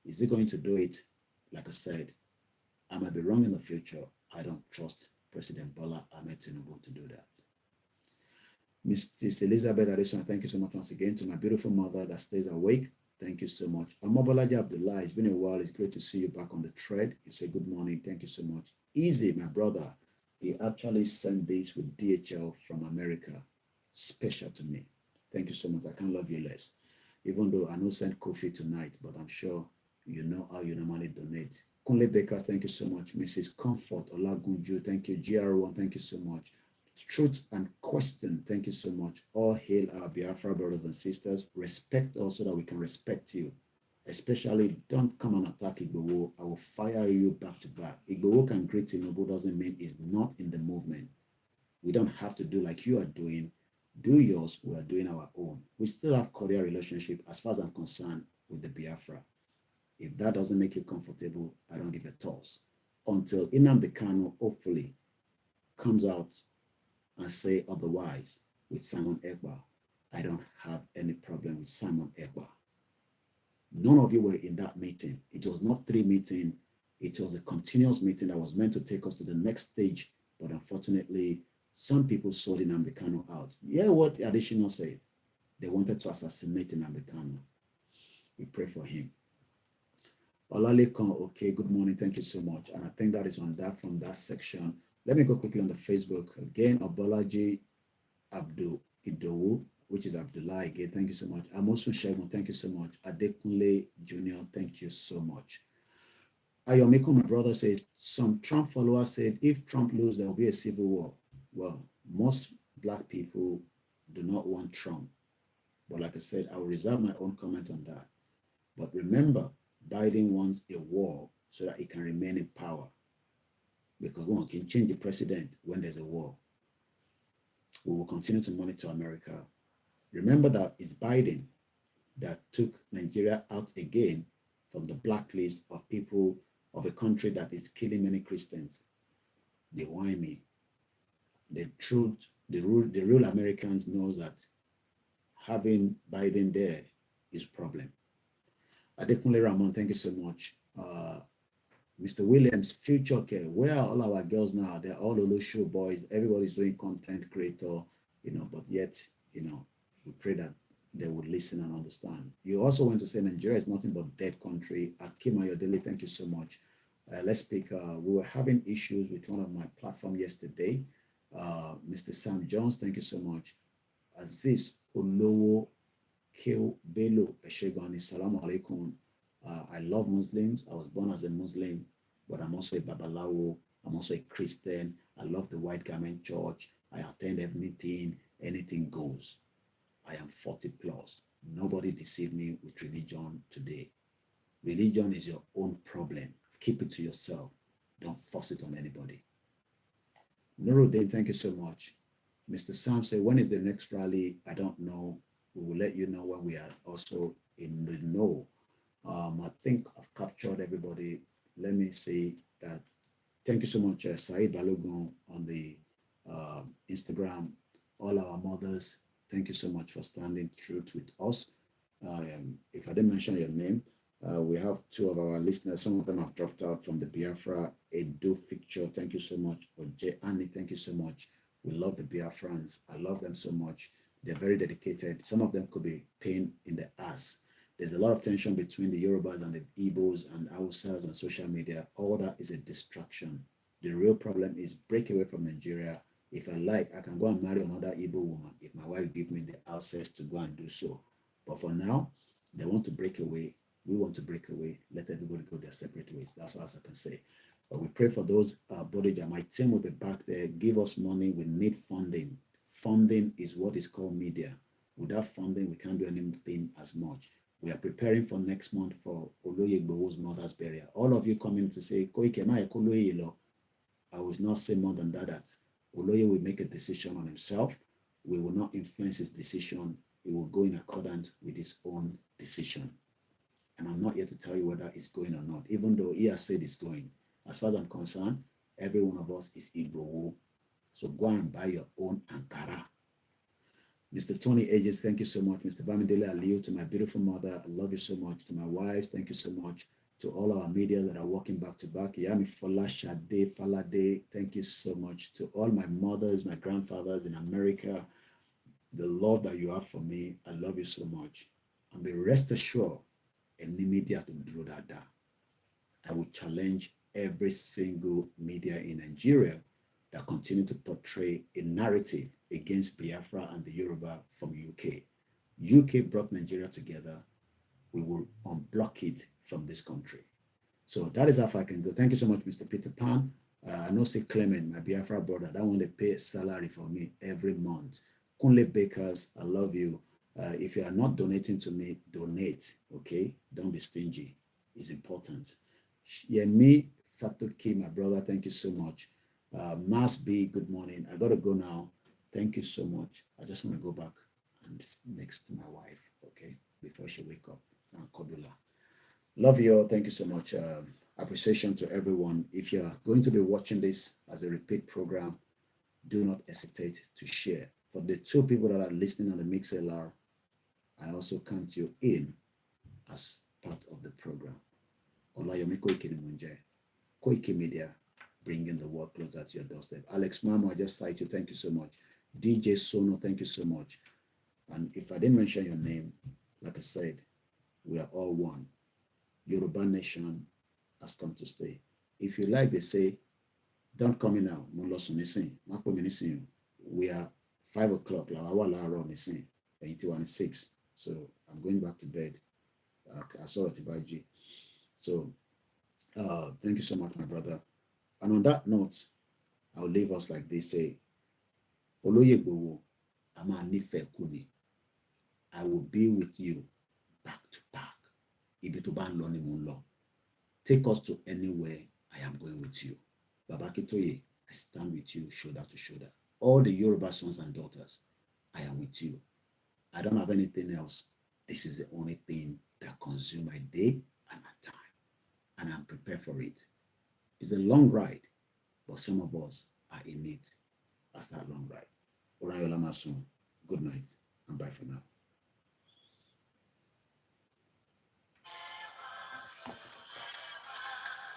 Is he going to do it? Like I said, I might be wrong in the future. I don't trust President Bola Ahmed Tinubu to do that. Mrs. Elizabeth Adeson, thank you so much once again. To my beautiful mother that stays awake, thank you so much. Amobolaji Abdullah, it's been a while. It's great to see you back on the thread. You say good morning. Thank you so much. Easy, my brother. He actually sent this with DHL from America. Special to me. Thank you so much. I can't love you less. Even though I know send coffee tonight, but I'm sure you know how you normally donate. Kunle Bakers, thank you so much. Mrs. Comfort Olagunju, thank you. GR1, thank you so much. Truth and Question, thank you so much. All hail our Biafra brothers and sisters. Respect us so that we can respect you. Especially, don't come and attack Igboho. I will fire you back to back. Igboho can greet Tinubu doesn't mean he's not in the movement. We don't have to do like you are doing. Do yours, we are doing our own. We still have cordial relationship as far as I'm concerned with the Biafra. If that doesn't make you comfortable, I don't give a toss. Until Nnamdi Kanu hopefully comes out and say otherwise with Simon Ekpa, I don't have any problem with Simon Ekpa. None of you were in that meeting. It was not 3 meetings. It was a continuous meeting that was meant to take us to the next stage. But unfortunately, some people sold Nnamdi Kanu out. Yeah, what additional said? They wanted to assassinate Nnamdi Kanu. We pray for him. Olalekan, okay, good morning. Thank you so much. And I think that is on that from that section. Let me go quickly on the Facebook. Again, Obolaji Abdul Idowu, which is Abdullah again. Thank you so much. Amosun Shegun, thank you so much. Adekunle Jr., thank you so much. Ayomiko, my brother, said some Trump followers said if Trump loses, there will be a civil war. Well, most black people do not want Trump. But like I said, I will reserve my own comment on that. But remember, Biden wants a war so that he can remain in power. Because one can change the president when there's a war. We will continue to monitor America. Remember that it's Biden that took Nigeria out again from the blacklist of people of a country that is killing many Christians. They whine me. The truth, the real Americans knows that having Biden there is a problem. Adekunle Ramon, thank you so much. Mr. Williams, future care. Where are all our girls now? They're all Olo show boys. Everybody's doing content creator, but yet, we pray that they would listen and understand. You also want to say Nigeria is nothing but dead country. Akim Ayodele, thank you so much. Let's speak. We were having issues with one of my platform yesterday. Mr. Sam Jones, thank you so much. Aziz Olowo Keo Bello Eshegani, Salaam Alaikum. I love Muslims. I was born as a Muslim, but I'm also a Babalawo. I'm also a Christian. I love the White Garment Church. I attend everything. Anything goes. I am 40 plus. Nobody deceive me with religion today. Religion is your own problem. Keep it to yourself. Don't force it on anybody. Nuruddin, thank you so much. Mr. Sam said, when is the next rally? I don't know. We will let you know when we are also in the know. I think I've captured everybody. Let me see. Thank you so much, Saeed Balogun on the Instagram. All our mothers, thank you so much for standing truth with us. If I didn't mention your name, we have two of our listeners. Some of them have dropped out from the Biafra Edo picture. Thank you so much. Oje Annie, thank you so much. We love the Biafrans. I love them so much. They're very dedicated. Some of them could be pain in the ass. There's a lot of tension between the Yorubas and the Igbos and Hausas and social media. All that is a distraction. The real problem is break away from Nigeria. If I like, I can go and marry another Igbo woman if my wife gives me the access to go and do so. But for now, they want to break away. We want to break away. Let everybody go their separate ways. That's all I can say. But we pray for those. Bodija, my team will be back there. Give us money. We need funding. Funding is what is called media. Without funding, we can't do anything as much. We are preparing for next month for Oloye Igboho's mother's burial. All of you coming to say, Koikimedia, I will not say more than that. Oloye will make a decision on himself. We will not influence his decision. He will go in accordance with his own decision. And I'm not here to tell you whether it's going or not, even though he has said it's going. As far as I'm concerned, every one of us is Igbo. So go and buy your own Ankara. Mr. Tony Ages, thank you so much. Mr. Bamidele Aliu, to my beautiful mother, I love you so much. To my wives, thank you so much. To all our media that are working back to back, Yami Fola Shade Falade, thank you so much. To all my mothers, my grandfathers in America, the love that you have for me, I love you so much. And be rest assured, any media to do that. I will challenge every single media in Nigeria that continue to portray a narrative against Biafra and the Yoruba from UK. UK brought Nigeria together. We will unblock it from this country. So that is how far I can go. Thank you so much, Mr. Peter Pan. I know say Clement, my Biafra brother, that one they pay a salary for me every month. Kunle Bakers, I love you. If you are not donating to me, donate, okay? Don't be stingy. It's important. Yemi Fatoki, my brother, thank you so much. Mas B, good morning. I got to go now. Thank you so much. I just want to go back and next to my wife, okay, before she wake up. And Kobula. Love you all. Thank you so much. Appreciation to everyone. If you're going to be watching this as a repeat program, do not hesitate to share. For the two people that are listening on the MixLR, I also count you in as part of the program. OLAYOMI KOIKI, Koikimedia, bringing the world closer to your doorstep. Alex Mamo, I just cite you. Thank you so much. DJ Sono, thank you so much. And if I didn't mention your name, like I said, we are all one. Yoruba nation has come to stay. If you like, they say, Don't come in now. Mo lọ sùn nísìn. Má pè mí nísìn. We are 5 o'clock. La wà láàárọ̀ nísìn. Ẹ̀yin ti wà ní 6. So I'm going back to bed. I saw it by G. So thank you so much, my brother. And on that note, I'll leave us like they say. Olóyè Igboho, a máa nífẹ̀ẹ́ kú ni. I will be with you back to back. Ibi tó bá ń lọ ni mò ń lọ. Take us to anywhere. I am going with you. Baba Akintoye, I stand with you shoulder to shoulder. All the Yoruba sons and daughters, I am with you. I don't have anything else. This is the only thing that consumes my day and my time. And I'm prepared for it. It's a long ride, but some of us are in it as that long ride. Orayola Masun, good night and bye for now.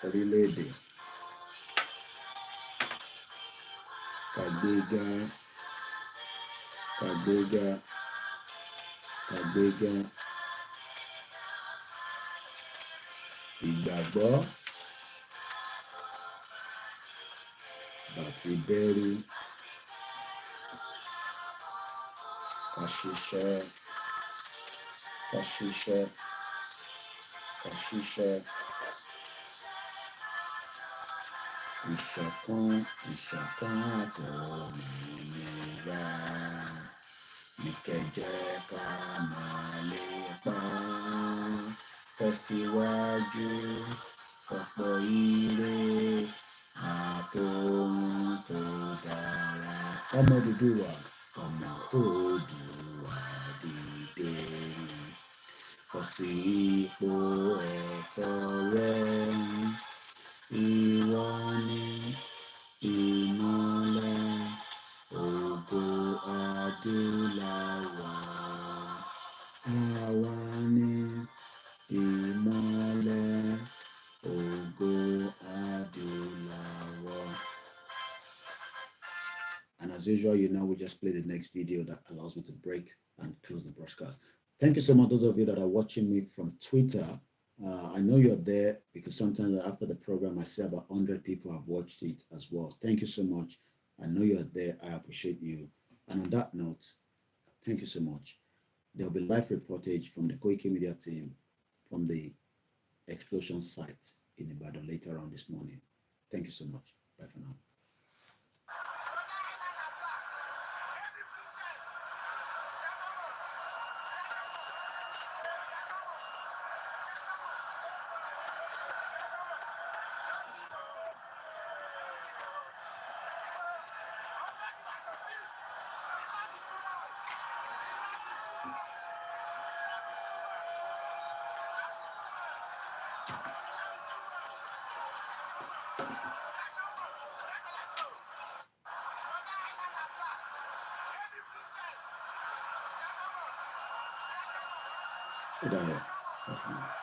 Orílẹ̀-èdè kàgbéga kàgbéga kàgbéga ìgbàgbọ́ bàtí bẹ̀rù ká ṣiṣẹ́ ká ṣiṣẹ́ ká ṣiṣẹ́. Ìṣọ̀kan ìṣọ̀kan àtòmìnira ní kẹjẹ́ ká máa lépa tẹ̀síwájú fọ̀pọ̀ ire àtòhun tó dára. Ọmọ Odùduwà ọmọ Oòduà dìde bọ́ sí ipò ẹ̀tọ́ rẹ. Ìwọ ni ìmọ́lẹ̀ ògo adúláwọ̀. Àwa ni ìmọ́lẹ̀ ògo adúláwọ̀. And as usual, we just play the next video that allows me to break and close the broadcast. Thank you so much, those of you that are watching me from Twitter. I know you're there because sometimes after the program, I see about 100 people have watched it as well. Thank you so much. I know you're there. I appreciate you. And on that note, thank you so much. There'll be live reportage from the Koikimedia team from the explosion site in Ibadan later on this morning. Thank you so much. Bye for now. Good day.